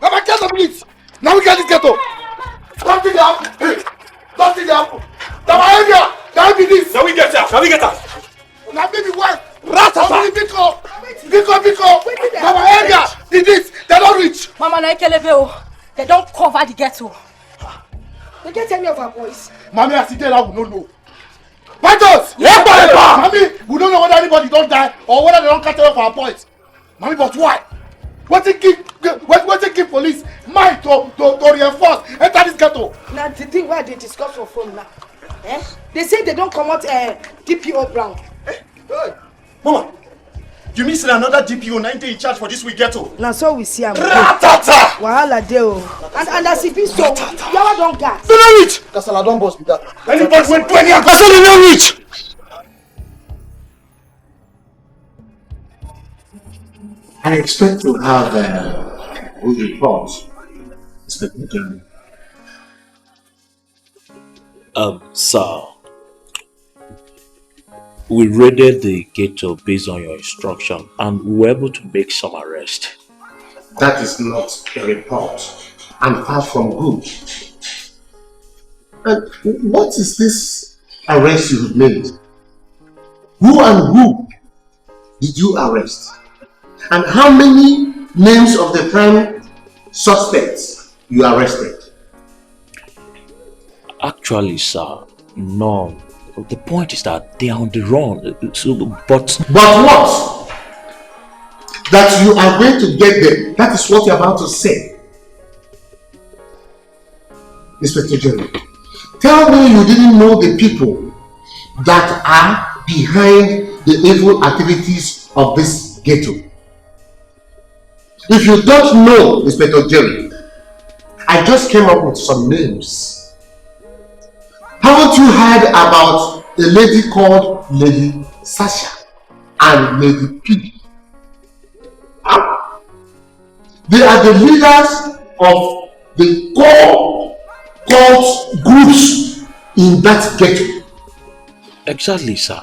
Mama, get the police! Now we get this ghetto! Nothing happen! Nothing happen! The area! Now we this! Now we get her! Now baby what? Ratata! Biko! Mama area! Did this! They don't reach! Mama na Kelevin, they don't cover the ghetto. They get any of our boys. Mommy, I see there now, we don't know. Fighters! Mommy, we don't know whether anybody don't die or whether they don't catch up for our boys. Mommy, but why? What they give police mind to reinforce enter this ghetto? Now the thing where they discuss for phone now. They say they don't come out DPO ground. Mama, you mean another DPO 90 in charge for this week ghetto? Now so we see him. Ratata! Wahala deo. And as if it's so, Yawa don't gas. They don't reach! Kasala don't boss with that. Anybody went 20 and Kasala don't reach! I expect to have good reports. Sir, we raided the ghetto based on your instruction and we were able to make some arrests. That is not a report and far from good. And what is this arrest you have made? Who and who did you arrest? And how many names of the prime suspects you arrested? Actually, sir, none. The point is that they are on the run. But what? That you are going to get them. That is what you are about to say. Inspector General, tell me you didn't know the people that are behind the evil activities of this ghetto. If you don't know, Inspector Jerry, I just came up with some names. Haven't you heard about a lady called Lady Sasha and Lady P? They are the leaders of the core cult groups in that ghetto. exactly, sir.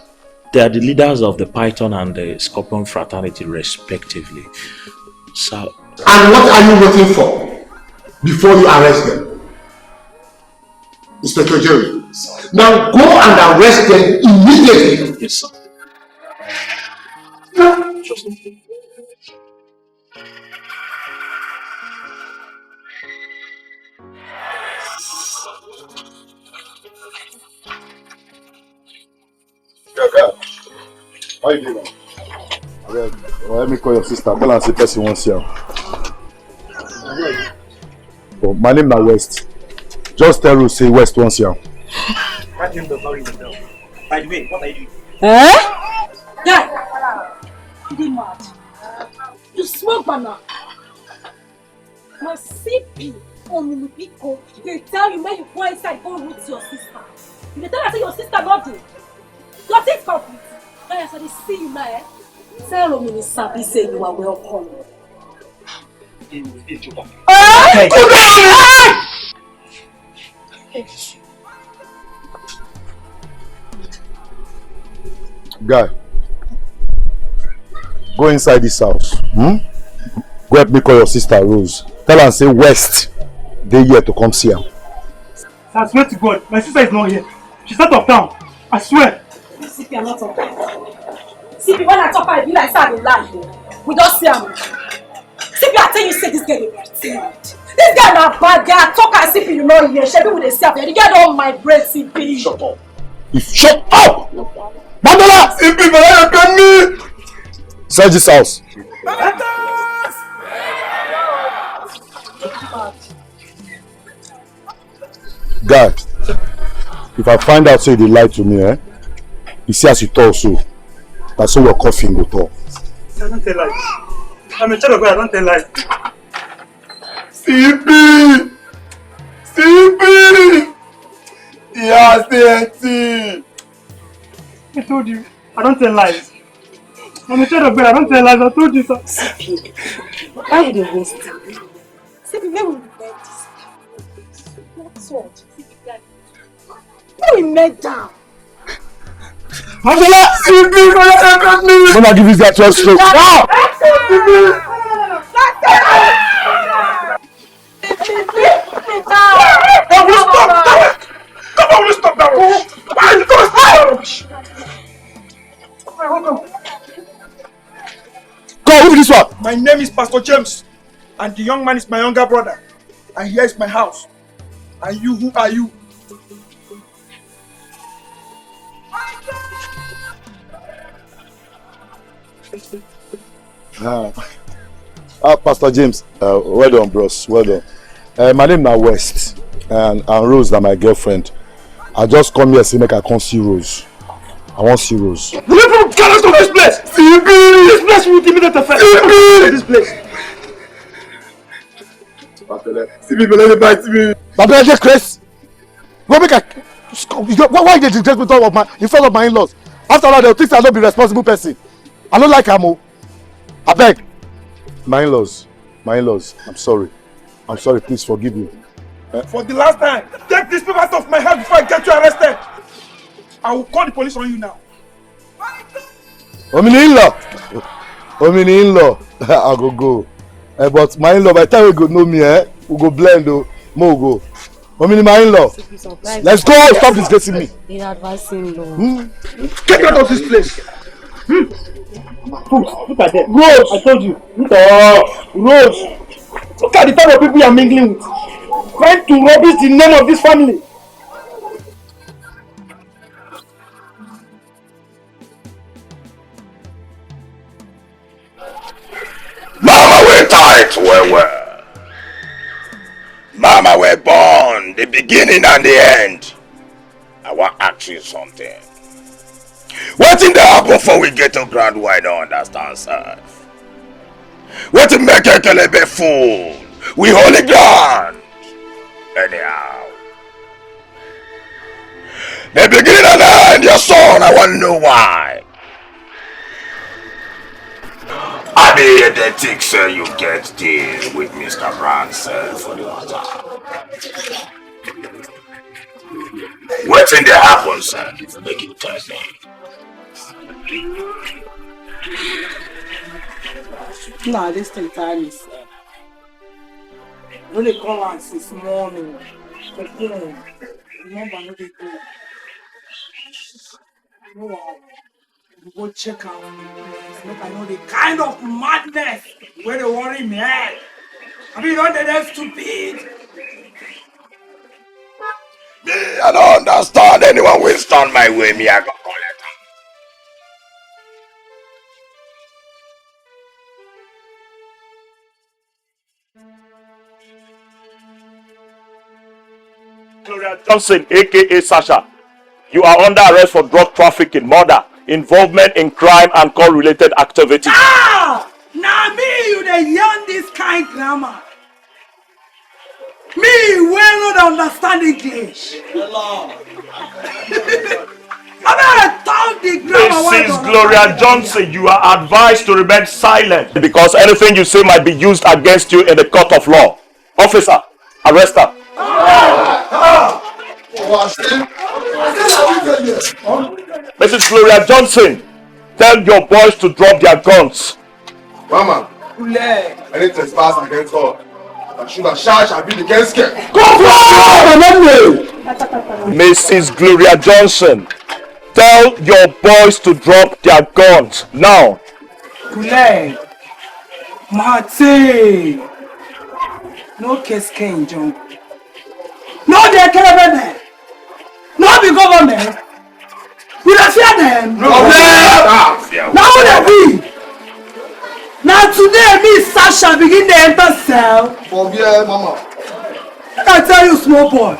They are the leaders of the Python and the Scorpion fraternity, respectively. Sir. And what are you waiting for before you arrest them? Inspector Jerry, now go and arrest them immediately. Yes, sir. How you doing? Let me call your sister. Tell her the person wants here. Oh, my name is West. Just tell her say West wants here. By the way, what are you doing? Guy! You did mad. You smoke banana. My CP or Minipiko, they tell you when you go inside, go root your sister. If they tell you say your sister not do, your things complete. Now I see you now, eh? Tell Romini Sabi say you are welcome. Guy, go inside this house. Go help me call your sister Rose. Tell her and say West, they here to come see her. I swear to God, my sister is not here. She's out of town. I swear. CP, I'm not of town. CP, when I talk, I be like, say I dey lie. We don't see him. CP, I tell you, say this girl dey pretend. This girl na bad girl. I talk and CP, you know here. She be with the self. The girl don't my brain, CP. Shut up. Shut up! Bandala! CP, but I me. Search this house. Guy, if I find out say they lied to me, you see as you talk so, that's so we're coughing go talk. I don't tell lies. I'm a child of God, I don't tell lies. CP! CP! Yeah, CNT! I told you, I don't tell lies. I'm a child of God, I don't tell lies, I told you so. CP, why are they wasting? CP, where will we met this? What's what? Where we met down? Angela! CP, help me! I'm gonna give this guy 12 strokes. Now! Come on, stop that rubbish! Why are you going to stop that rubbish? Go, who is this one? My name is Pastor James, and the young man is my younger brother. And here is my house. And you, who are you? Pastor James, well done, bros. Well done. My name is West, and Rose is my girlfriend. I just come here to make I come see Rose. I want to see Rose. The people get out of this place! CB! This place will immediate effect. CB! This place. CB, let me bite me. But just Chris. Go make a. Why did you just in front of my in-laws? After all, they'll think I don't be a responsible person. I don't like Amo. I beg. My in-laws. I'm sorry. Please forgive me. For the last time, take these people out of my head before I get you arrested. I will call the police on you now. Omini in-law. I go. But my in-law, by the time we go know me, we go blend though. Mo go. Omini, my in-law. Let's go. Stop disgracing me. They advise him, no. Get out of this place. Look at that. Rose, I told you. Rose. Look at the type of people you are mingling with. Trying to rubbish the name of this family. Mama, we're tight, well. Mama, we're born, the beginning and the end. I want to ask you something. What in the happen before we get to ground why I don't understand, sir? What to make a kelebe fool? We holy ground. Anyhow. The beginning and the end, your son, I want to know why. I mean, the thing, sir, you get deal with Mr. Brown, sir, for the water. What's in the happen, sir? Make it tell me. Nah, this thing time is only come out since morning. Again, remember no dey go. No, go check out. Make I know the kind of madness where they worry me. I mean, don't they that stupid? Me, I don't understand anyone will stand my way. Me, I go call it. Gloria Johnson, aka Sasha, you are under arrest for drug trafficking, murder, involvement in crime and call-related activities. Ah! Now me, you dey yarn this kind grammar. Me, well not understand English. Mrs. Gloria Johnson, you are advised to remain silent because anything you say might be used against you in the court of law. Officer, arrest her. Mrs. Gloria Johnson, tell your boys to drop their guns. Mama, any trespass against God, I should have charged and been against her. Go for it! Mrs. Gloria Johnson, tell your boys to drop their guns now. Kule, Mate, no case can jump. No, they can't them. No, the government. We don't fear them. No, now they be. Now today, me Sasha begin to enter cell. For here, mama. I tell you, small boy.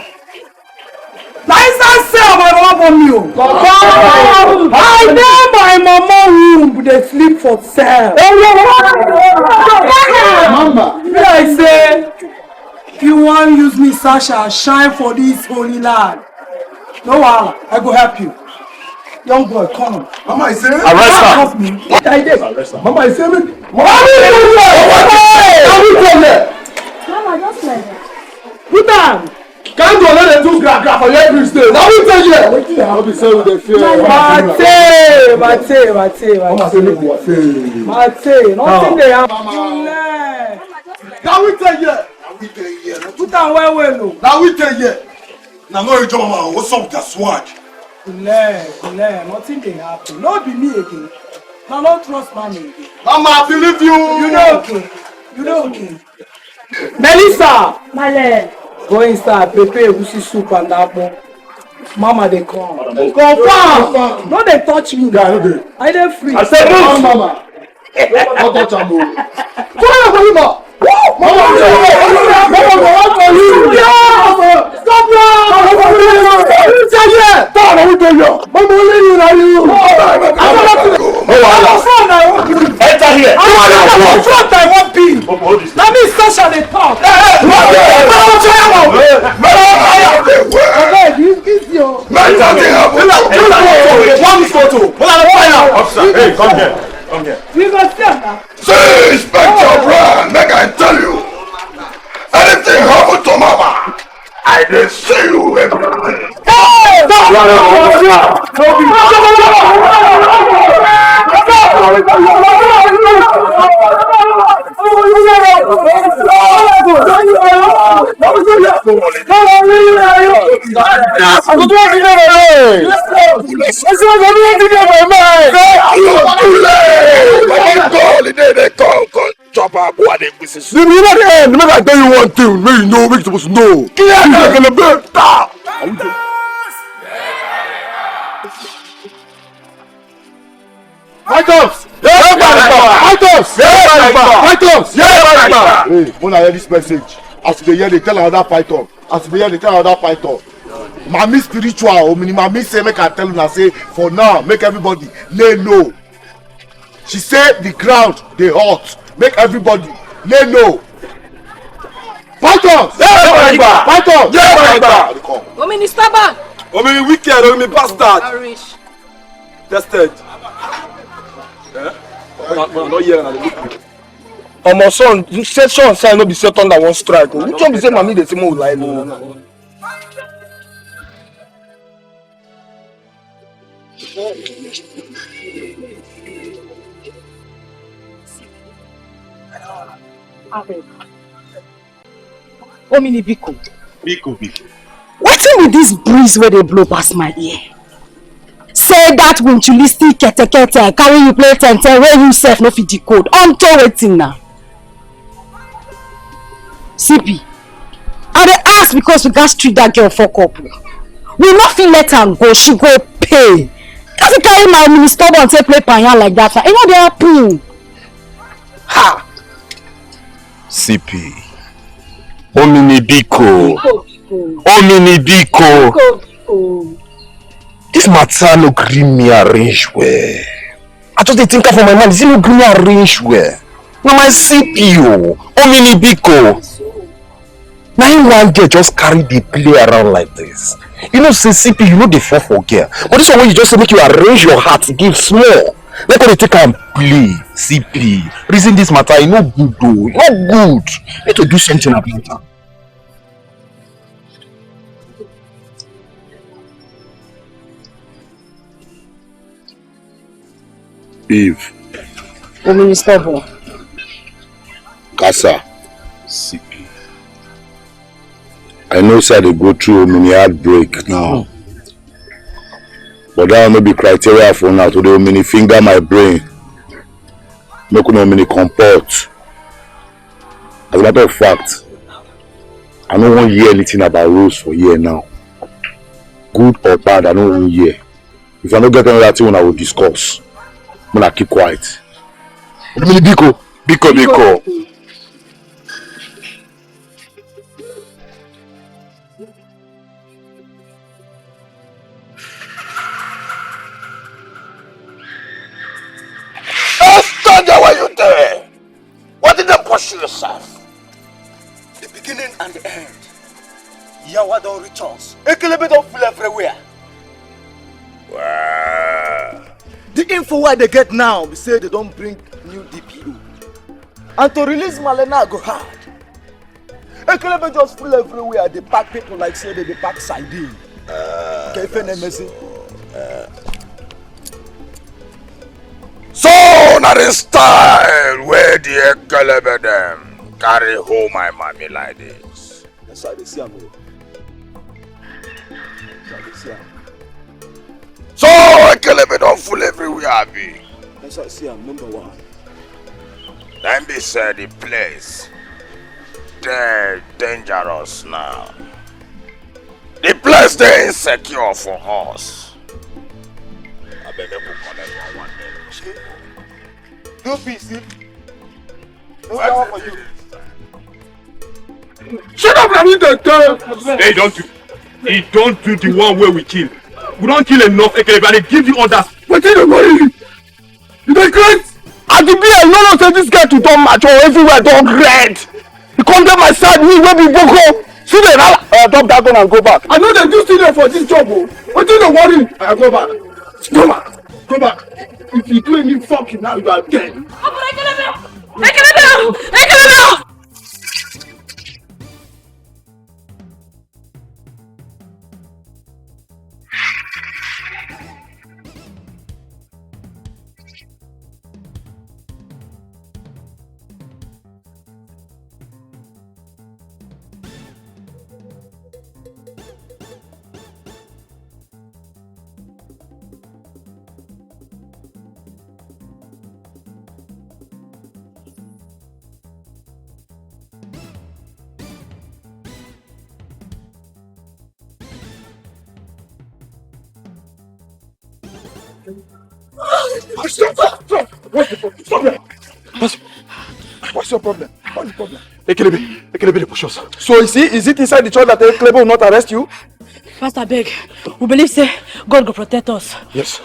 Now inside cell, my mama for me. I know my mama room, they sleep for cell. Mama. Me I say, if you want use me, Sasha, shine for this holy land. No wahala, I go help you. Young boy, come. Mama, I say. Arrest her. What I did? Mama, I say. Mama, just like that. put down. Can't go let them do grab for every state. Now we tell you. What you have to say with the fear? Mate, nothing they have. Now we tell you. Put down well. Now we tell you. Now no you mama, what's up with that swag? Nothing they happen. Not be me again. Now don't trust mommy again. Mama, I believe you. You know okay. You know okay. Melissa! My leg. Go inside, prepare egusi soup and apple. Mama they come. Confirm! No they touch me. I dey free. I said no, mama. Don't touch am. Go on, mama. Mama, Enter here. Let me Sasha the talk. One photo. Officer, hey, come here. Come here. We go see now. Say, Inspector Brand, make I tell you. Anything happen to Mama, I will see you every day. Make I tell you one thing, make you know, make you supposed to know. Fight-ups! Hey, when I hear this message, as they hear, they tell another fight-up. As they hear, they tell another fight-up. Mami spiritual, Mami say, make I tell you now, say, for now, make everybody lay low. She said the ground, they hot. Make everybody lay low. Fight-ups! Fight-ups! Omini stubborn. Omini wicked, Omini bastard. Irish. Tested. My son, you said son say no be say thunder one strike. Which one be say mami dey say mo lie? Omini Biko. Biko. Wetin with this breeze where they blow past my ear? Say that winchulistic kete carry you play 10 where you self no fit decode. Unto waiting now. CP, I dey ask because we gats treat that girl fuck up. We not fit let her go, she go pay. Can't you carry my minister and say play panya like that? You know they happen. Ha! CP. Omini Biko. This matter no gree me arrange well. I just dey think for my mind, is it no gree me arrange well? Na my CPO, Omini Biko. Na him one girl just carry the play around like this. You know, say CP, you know the fall for girl. But this one when you just say make you arrange your heart, give small. Let go take and play. CP. Reason this matter, e no good though. E no good. You need to do something about it. Eve. Minister Bo. Kasa. CP. I I know say they go through a mini heartbreak now. But that will be criteria for now to do mini finger my brain. Make no mini comport. As a matter of fact, I don't want to hear anything about Rose for year now. Good or bad, I don't want to hear. If I don't get another thing, I will discuss. I'm gonna keep quiet. Biko. Stand there, what you doing? What did they push yourself? The beginning and the end. Yawa don't reach us. Ekelebe don't feel everywhere. Wow. The info why they get now, they say they don't bring new DPO. And to release Malena go hard. Ekelebe just full everywhere. They pack people like say they pack sardine. So na the style where the Ekelebe them carry home my mommy like this. That's how they see am. So Ekelebe don't full everywhere, Abi. That's how I see am, number one. Then be said the place they're dangerous now. The place they insecure for us. I bet they will connect one day. No peace, no power for you. Shut up, I need the girl. Hey, don't do the one where we kill. We don't kill enough Ekelebe and they give you others. What did you do? You don't great? I to be alone say this guy to don't match or everywhere don't red. You come to my side, me where be Boko. See the drop that gun and go back. I know they do still for this job. What do you worry? I go back. Go back. If you do any fucking now, you are dead. Ekelebe! Stop! What's your problem? What's the problem? Ekelebe, they push us. So is it inside the church that Ekelebe will not arrest you? Pastor beg, we believe say God will protect us. Yes.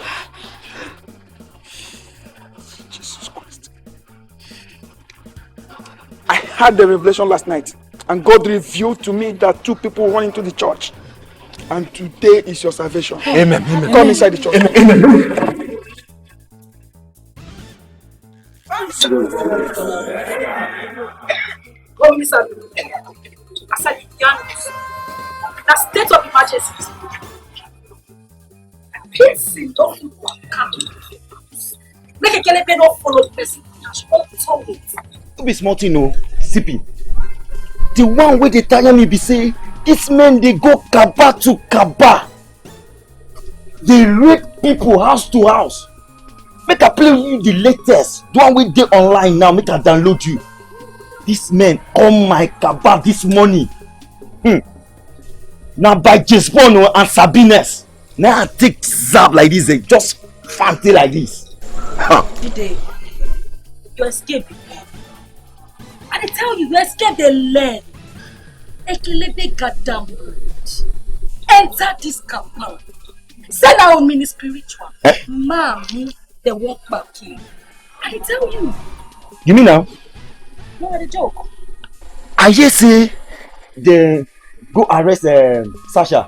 Jesus Christ. I had the revelation last night and God revealed to me that 2 people went into the church. And today is your salvation. Amen. Come inside the church. Amen. Come inside. I said, the state of emergency. Person don't come. Make a Ekelebe not follow the person. Don't be smart, you know, CP. The one where they tell me be say, this men they go kaba to kaba. They raid people house to house. Make I play you the latest. The one wey dey online now, make I download you. This men come my kaba this morning. Now by Jesbono and Sabines. Now I take zap like this, just fancy like this. Today, you escape. And I tell you escape the land. Ekelebe got down. Enter this compound. Send our mini spiritual. Mom, they walk back here. I tell you. You mean now? No, the joke. I hear say they go arrest Sasha,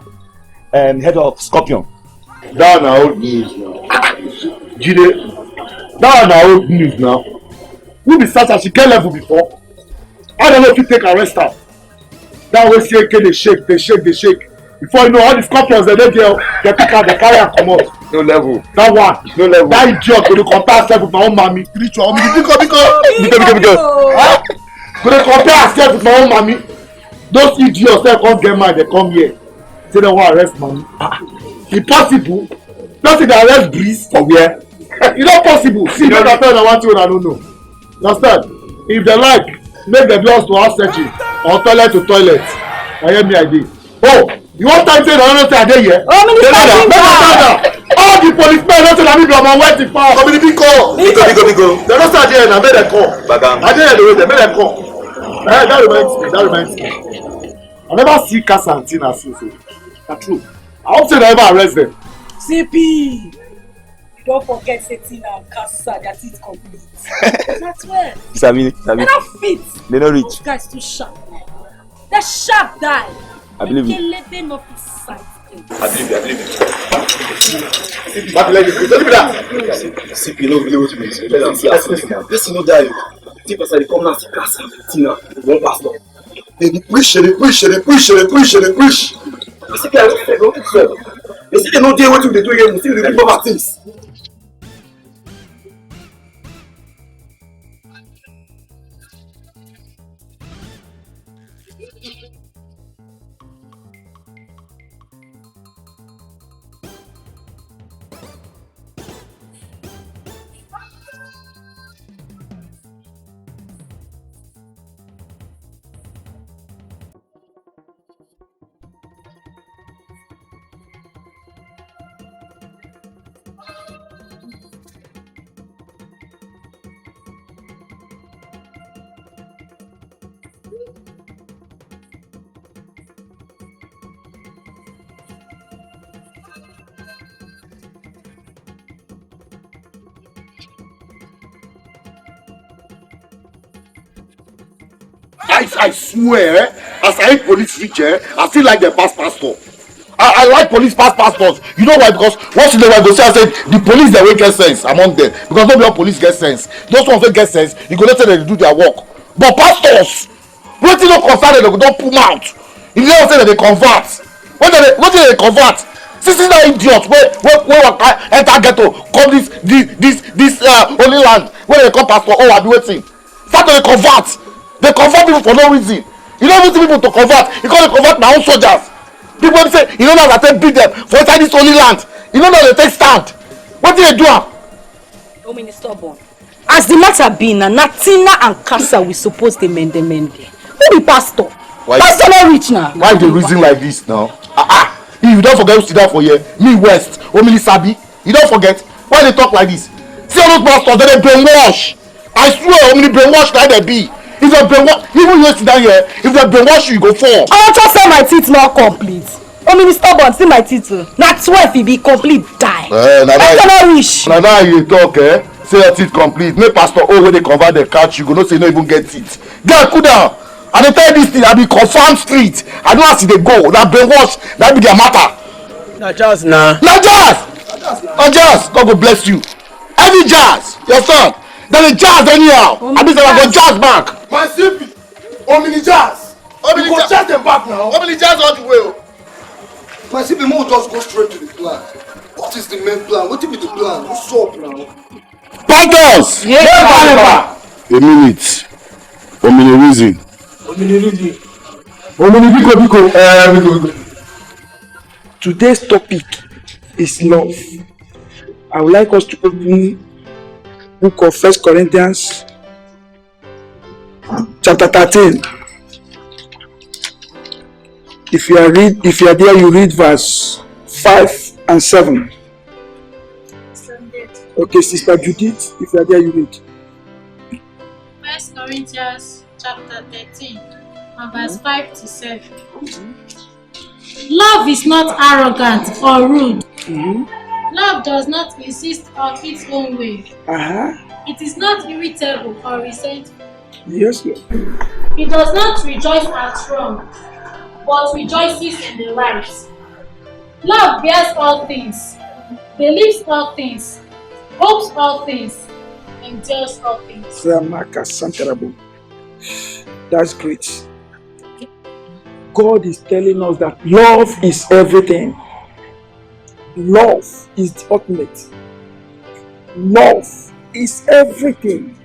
head of Scorpion. That na old news now. Jide, that na old news now. Who be Sasha? She get level before. I don't know if you take arrest her. That way say they shake. Before you know all the Scorpions they pick her, they carry her come out. No level. That one. No level. That idiot go to compare herself with my own mommy. Spiritual. Because. Go to compare herself with my own mommy. Those idiots that can't get mad, they come here. Say they want arrest money. Impossible. Don't say they arrest Breeze for where? It's not possible. See, make I tell you one thing I don't know. Understand? If they like, make them do us to house searching or toilet to toilet. I hear me idea. Oh, you want time say I don't say I dey here? Oh, Minister all the policemen don't say that me be on my way to far. Come in the big call. Big go. They don't start here now. Make them call. I dey here the way they make them call. That reminds me. I never see Casa and Tina since. That's true. I hope say they never arrest them. CP, don't forget setting and Casa that is complete. That's where. Sabi. They're not fit. They don't reach. Those guys too sharp. They're sharp, die. I believe you. Kelvin of his sight. I believe you. But let me that. CP, no really what you mean. Listen, no die. Take us like come now, see Casa, Tina, one pastor. They push. I see guys don't say. They see they no dey what they do here. We see the big things. I swear, as I hate police reach I feel like the past pastor. I like police past pastors. You know why? Because once in a while, go say I said the police they will get sense among them. Because nobody police get sense. Those ones will get sense. You go let them do their work. But pastors, what you don't concern them, they don't pull out. If they don't say that they convert, what they convert? This is not idiot. Where enter ghetto come this holy land where they come pastor. Oh, I be waiting. Start to convert. They convert people for no reason. You don't need people to convert. You can't convert my own soldiers. People say, you don't know that they beat them for inside this holy land. You don't know they take stand. What do they do? Oh, Minister Bon. As the matter be now, Tina and Casa we suppose they mend. Who be pastor? Why, pastor not rich now. Why the reason like this now? If you don't forget who sit down for here, me West, Omili Sabi, you don't forget. Why they talk like this? See all those pastors, they brainwash. I swear, Omili brainwash like they be. If you brainwash, even you sit down here, if they brainwash you go fall. I just say my teeth not complete. Oh, Minister Bon, see my teeth too. Not 12 it be complete, die. I cannot wish. Now you talk, say your teeth complete. Make pastor when they convert the catch, you go not say no even get teeth. Girl, cool down. And they tell this thing, I be confirmed street. I don't have to they go. That brainwash, that be their matter. Not just now. Not just. Not just. God will bless you. Every jazz, your son. Then the jazz anyhow. I be saying I go jazz back. My CP, Omini Jazz. You go jazz them back now. Omini Jazz all the way. My CP, we'll just go straight to the plan. What is the main plan? What will be the plan? What's up now? Pantos! Yeah, a minute. Omini reason. Omini Biko. Today's topic is love. I would like us to open book of 1 Corinthians chapter 13. If you are there, you read verse 5 and 7. Okay, Sister Judith, if you are there, you read. 1 Corinthians chapter 13, verse 5 to 7. Love is not arrogant or rude. Love does not insist on its own way. It is not irritable or resentful. Yes, Lord. It does not rejoice at wrong, but rejoices in the right. Love bears all things, believes all things, hopes all things, endures all things. That's great. God is telling us that love is everything. Love is the ultimate. Love is everything.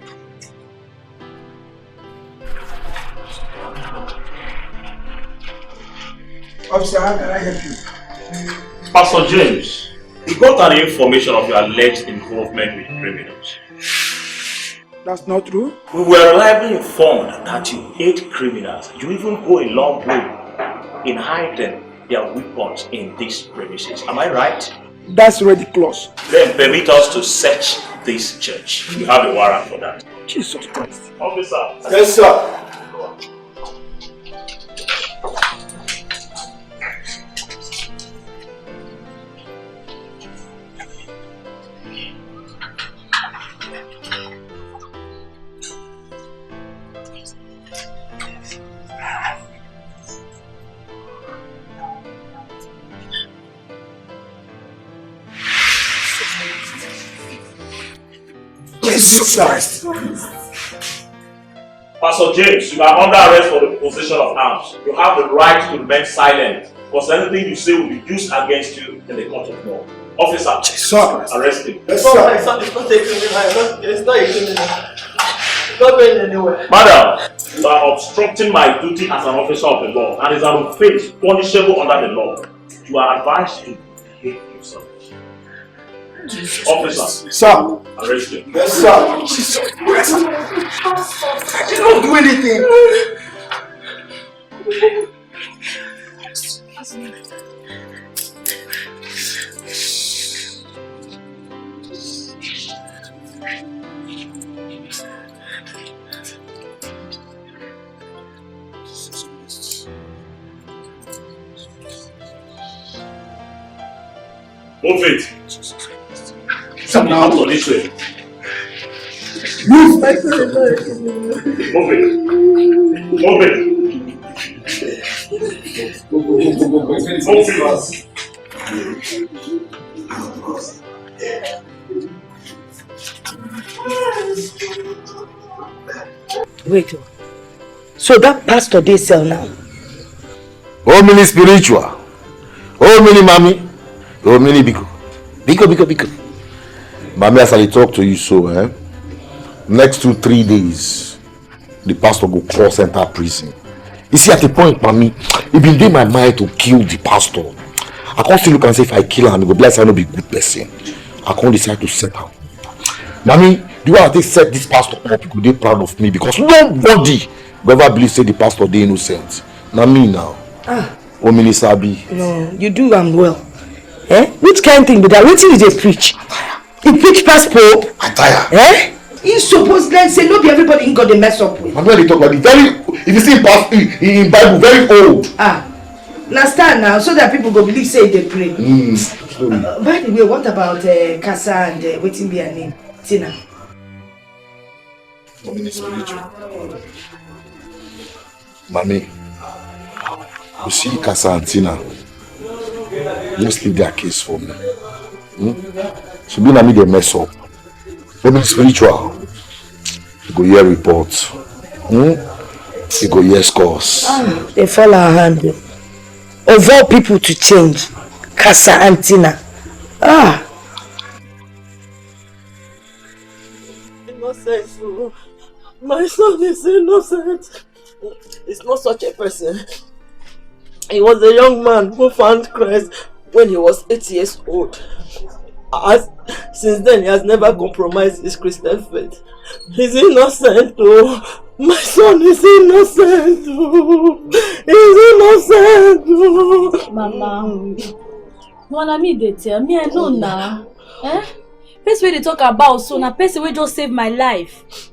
Officer, how can I help you? Pastor James, we got an information of your alleged involvement with criminals. That's not true. We were reliably informed that you hate criminals. You even go a long way in hiding their weapons in these premises. Am I right? That's ridiculous. Then permit us to search this church. You have a warrant for that. Jesus Christ. Officer. Yes, sir. Jesus Christ. Pastor James, you are under arrest for the possession of arms. You have the right to remain silent, because anything you say will be used against you in the court of law. Officer, arrest him. Yes, sir. It's not a criminal. It's not a criminal. It's not going anywhere. Madam, you are obstructing my duty as an officer of the law and is an offense punishable under the law. You are advised to behave yourself. Jesus Officer, Christ. Sir. Arrest him. Yes, sir. Jesus Christ. I did not do anything. Move it. Come now, on this way. Move. Move it. Move it. Move it. Wait. So that pastor they sell now? Oh, mini spiritual. Oh, mini mommy. Oh, mini biko. Biko. Mami, as I talk to you so, next 2-3 days, the pastor go cross enter prison. You see, at the point, Mami, it been in my mind to kill the pastor. I can't still look and say if I kill him, he go bless I not be a good person. I can't decide to set him. Mami, the way I take set this pastor up, he could be proud of me because nobody will ever believe say the pastor they innocent. Now me now. Oh, mini sabi. No, you do well. Which kind of thing be that? What did they preach? He preach past Pope. I tire. He supposed then say no be everybody ain't got the mess up with. I'm going to talk about it. If you see in Bible, very old. Now stand now so that people go believe say they pray. By the way, what about Kasa and waiting be her name? Tina. Mami, you see Kasa and Tina. Just leave their case for me. So be na me they mess up. Let me spiritual. You go hear reports. You go hear scores. They fall our hand. Of all people to change, Kasa and Tina. Innocent. My son is innocent. He's not such a person. He was a young man who found Christ when he was 8 years old. Since then, he has never compromised his Christian faith. He's innocent, oh. My son is innocent, oh. He's innocent, oh. Mama, Mama, me they tell me I know now. Person wey they talk about so na person wey just save my life.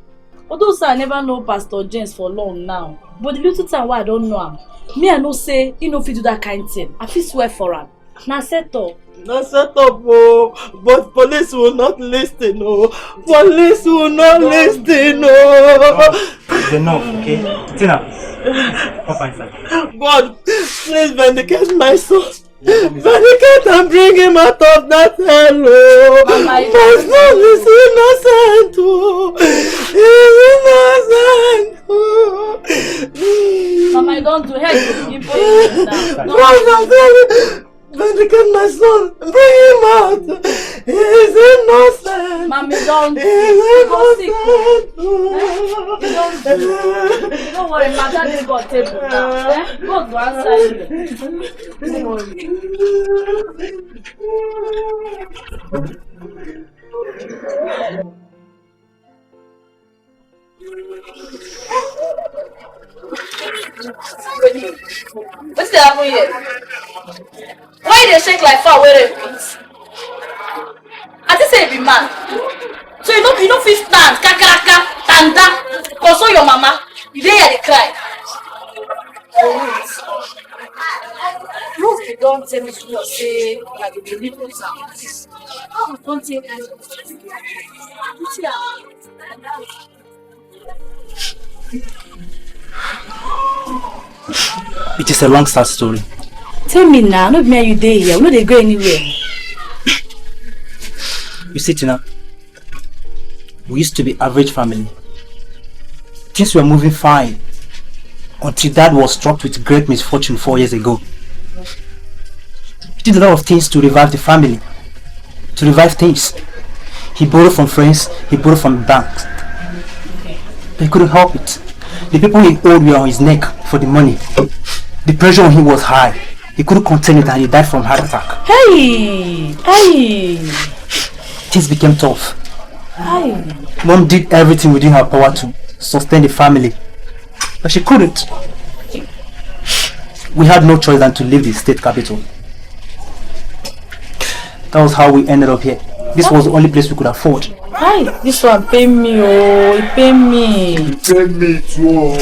Although sir, I never know Pastor James for long now, but the little time why I don't know him, me I know say he no fit do that kind of thing. I fit swear for him. Na set up. Na set up, oh. But police will not listen, oh. Police will not listen, oh. It's enough, okay? Tina, Papa inside. God, please vindicate my son. Vindicate and bring him out of that hell, oh. My son is innocent, oh. He's innocent, oh. Mama, I don't do head. You pay now. Vindicate my son, bring him out. He's innocent. Mommy, don't. He's innocent. Don't worry, Mother just got table now. God will answer you. Don't worry. What's the happen here? Why they shake like far away repeat? I just say be man. So you don't feel stand, kakaraka, tanda, console your mama. You dey here dey cry. Rose, they don't tell me to say like the little sounds. Don't take that. It is a long sad story. Tell me now, not me you there here. We no dey go anywhere. You see, Tina, we used to be average family. Things were moving fine until Dad was struck with great misfortune 4 years ago. He did a lot of things to revive the family, to revive things. He borrowed from friends, he borrowed from banks. But he couldn't help it. The people he owed were on his neck for the money. The pressure on him was high. He couldn't contain it and he died from heart attack. Hey! Things became tough. Hey! Mom did everything within her power to sustain the family, but she couldn't. We had no choice than to leave the state capital. That was how we ended up here. This was the only place we could afford. Hi, this one pay me, oh, it pay me. It pay me too.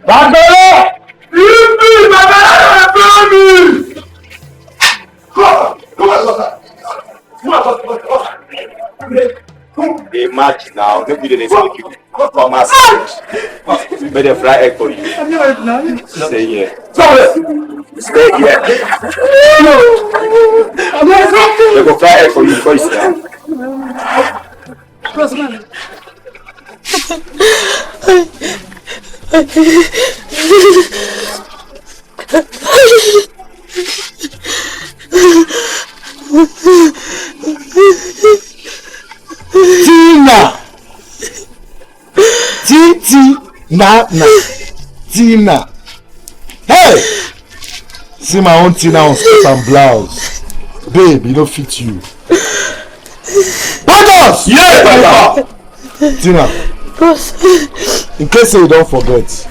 Bagolo! Leave me! Hey, match now. Don't be the next week. Come as made a fry egg for you. Stay here. Stay here. They go fry egg for you before you sit down. Tina. Hey! See my own Tina on skirt and blouse. Babe, you don't fit you. Pagos! Yeah, Papa! Tina, in case you don't forget,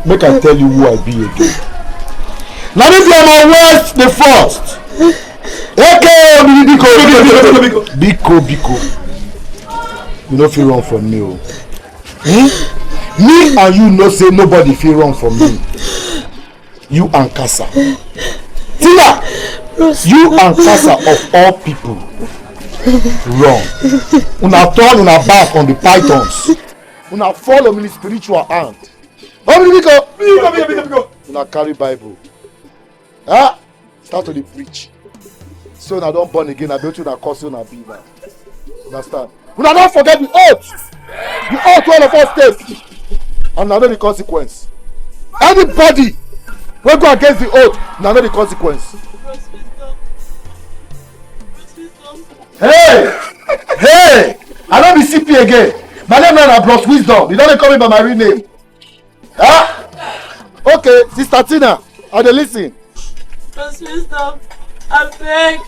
make I tell you who I be again. Now this is my words the first. Okay, Biko. You don't feel wrong from me. Me and you know say nobody feel wrong from me. You and Kasa. Tina, you and Kasa of all people. Wrong. Una turn una back on the pythons. Una follow me in spiritual hand. Biko. Una carry Bible. Huh? Start to the preach. So una don't born again. I bet you una curse una be now. Understand? Una don't forget the oath. The oath all of us take. And now know the consequence. Anybody will go against the oath. Now know the consequence. Hey! I don't be CP again. My name is Bros Wisdom. You don't call me by my real name. Huh? Okay, Sister Tina, I dey listen. Bros Wisdom, I beg.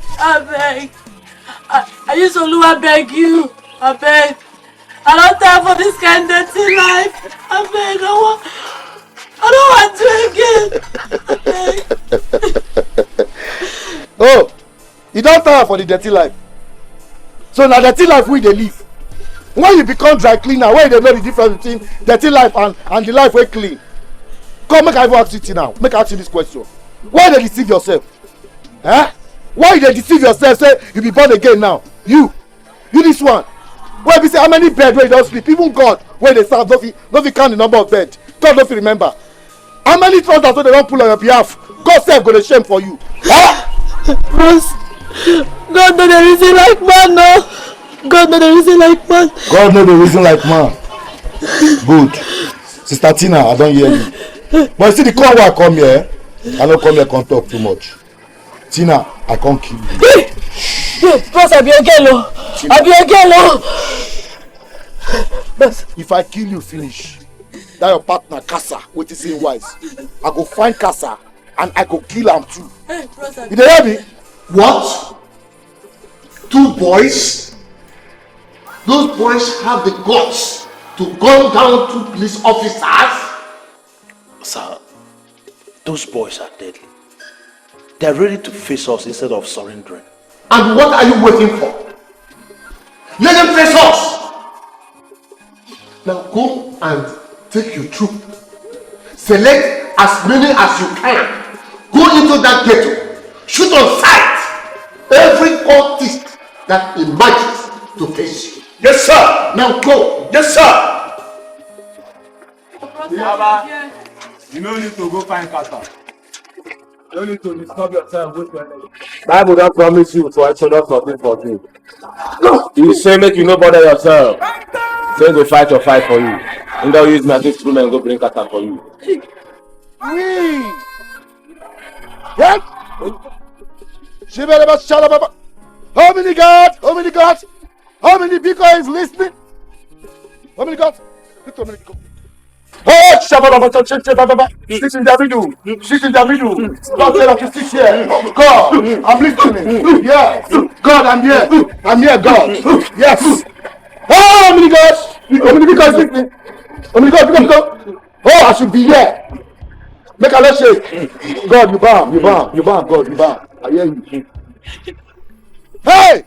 I use Oluwa beg you. I beg. I don't time for this kind of dirty life. I beg. I don't want to again. Oh, you don't tire for the dirty life. So now dirty life we dey live. When you become dry cleaner, where you know the difference between dirty life and the life we clean? Come make I even ask you now. Make I ask you this question. Why you deceive yourself? Eh? Why you deceive yourself? Say you be born again now. You this one. Where we say how many beds where you don't sleep? Even God, where they serve, don't count the number of beds. God don't remember. How many thunders they don't pull on your behalf? God self got a shame for you. Huh? God know the reason like man, no. God know the reason like man. God know the reason like man. Good. Sister Tina, I don't hear you. But you see the call where I come here, I don't come here, can't talk too much. Tina, I can't kill you. Bros, I be again, no. I be again, no. If I kill you, finish. That your partner, Kasa, what is saying wise. I go find Kasa and I go kill him too. You dey hear me? What? 2 boys? Those boys have the guts to gun down 2 police officers? Sir, those boys are deadly. They are ready to face us instead of surrendering. And what are you waiting for? Let them face us! Now go and take your troop. Select as many as you can. Go into that ghetto. Shoot on sight every cultist that emerges to face you. Yes, sir! Now go! Yes, sir! Baba, you no need to go find Kasa. You don't need to disturb yourself with your name. Bible don't promise you for Exodus 14:14. You say make you no bother yourself. Say go fight your fight for you. And don't use me as instrument go bring Kasa for you. Yeah? How many guards? How many guards? How many people is listening? How many guards? How many people? Oh, Shabba, sit in the middle. Sit in the middle. Don't tell us to sit here. God, I'm listening. Yes. God, I'm here. I'm here, God. Yes. Oh, how many guards? How many people is listening? How many guards? Oh, I should be here. Make a let's shake. God, you bomb, God, you bomb. I hear you. Hey!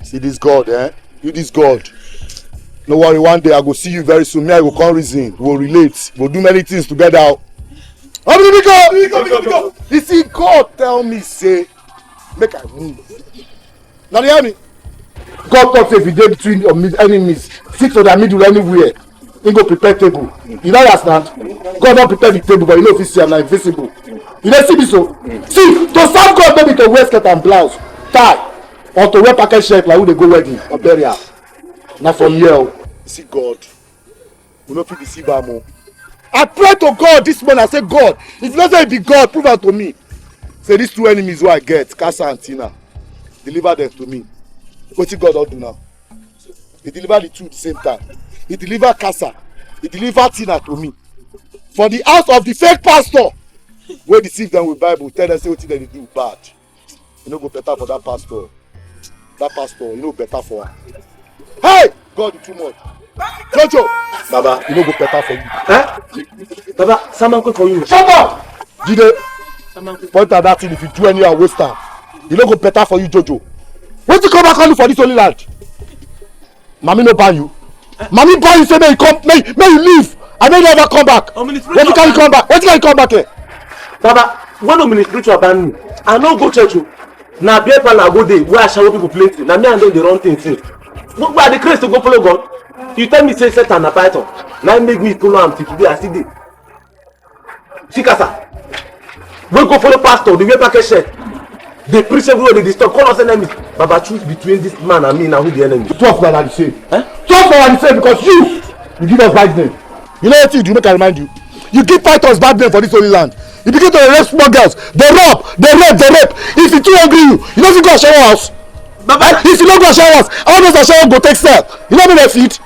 See this God, eh? You this God. No worry, one day I go see you very soon. Me, I go come reason. We'll relate. We'll do many things together. How many we go? You see, God tell me, say, make I move. Now you hear me? God talk say if you dey between your enemies, sit on their middle anywhere. He go prepare table. You don't understand? God don't prepare the table, but you know if you see I'm not invisible. You don't see this so? See, to serve God maybe to wear skirt and blouse, tie, or to wear packet shirt like who they go wedding or burial. Not from here. See God. We no fit deceive am. I pray to God this morning. I say, God, if you don't say it be God, prove it to me. Say these 2 enemies who I get, Kasa and Tina, deliver them to me. What God don't do now? He delivered the 2 at the same time. He delivered Kasa. He delivered Tina to me. For the house of the fake pastor, wey deceive them with Bible, tell them say what they do bad. You no go better for that pastor. That pastor, you know better for her. Hey! God, you too much. Jojo! Baba, you no go better for you. Eh? Baba, someone quick for you. Shut up! Jide, point at that thing if you do any and waste time. You no go better for you, Jojo. What you come back on for this holy land? Mommy no ban you. Mommy ban you say may you come, may you leave. And may you never come back. When you can come back? When you can come back here? Baba, when I'm in spiritual ban me, I no go church. Na beer pan I go there where I shower people plenty. Na me and them the wrong thing since. Look by the grace to go follow God. You tell me say Satan na python. Now make me follow am till today I still dey. See Kasa, we go follow pastor, the wear packet shirt. They preach everywhere, they disturb, call us enemies. Baba, choose between this man and me now who the enemy. 12 men are the same. 12 men are the same because you give us bad name. You know what you do, make I remind you. You give fighters bad name for this holy land. You begin to rape small girls. They rob, they rape. If you too angry you don't go to shower house. Baba, if you don't go to shower house, all those shower go take cell. You know me their feet.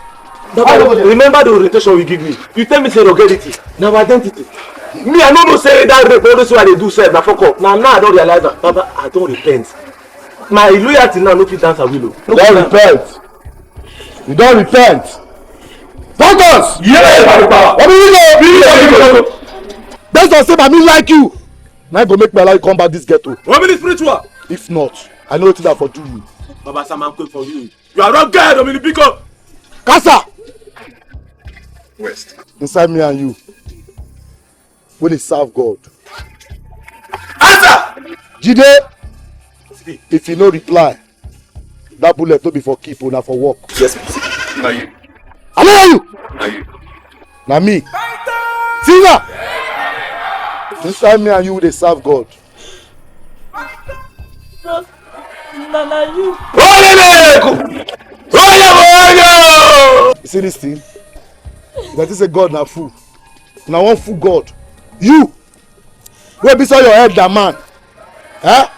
Baba, remember the orientation you give me. You tell me say ruggedity, now identity. Me, I no say that rape, all this why they do say na fuck up. Now I don't realize that. Baba, I don't repent. My loyalty now no fit dance a willow. You don't repent. You don't repent. Focus! Yeah, Baba. What do you know? That's not say I mean like you. Now I go make my life come back this ghetto. What mean spiritual? If not, I know what that for do you. Baba, some am for you. You are wrong guy, I mean pick up. Kasa! West. Inside me and you. When they serve God. Answer! Jide, if you no reply, that bullet no be for keep or not for work. Yes, please. Now you. I know you. Now you. Now me. Tina! Inside me and you they serve God. Nana, you. You see this thing? That is a God now fool. Now one fool God. You Where beside your head, that man? Huh?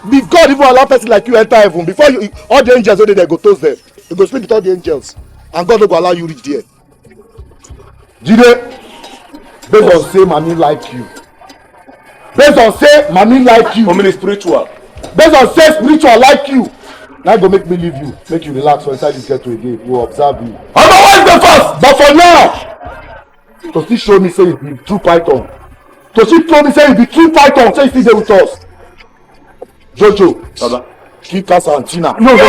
If God even allow person like you enter heaven, before you, all the angels only they go toast them. You go speak with all the angels, and God no go allow you reach there. Jide, based on say mommy like you. Based on say mommy like you. Mommy is spiritual. Based on say spiritual like you. Now go make me leave you, make you relax for inside this ghetto again. We'll observe you. Otherwise the first. But for now, to still show me say you be true python. To still show me say you be true python. Say you still there with us. Jojo, Baba. keep Casa and Tina. No, no.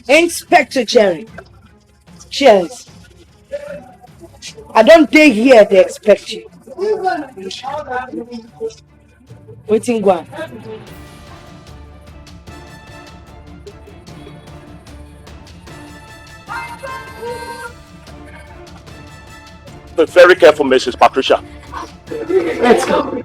Inspector Jerry. Cheers. I don't dey here they expect you. Waiting go on. Be very careful, Mrs. Patricia. Let's go.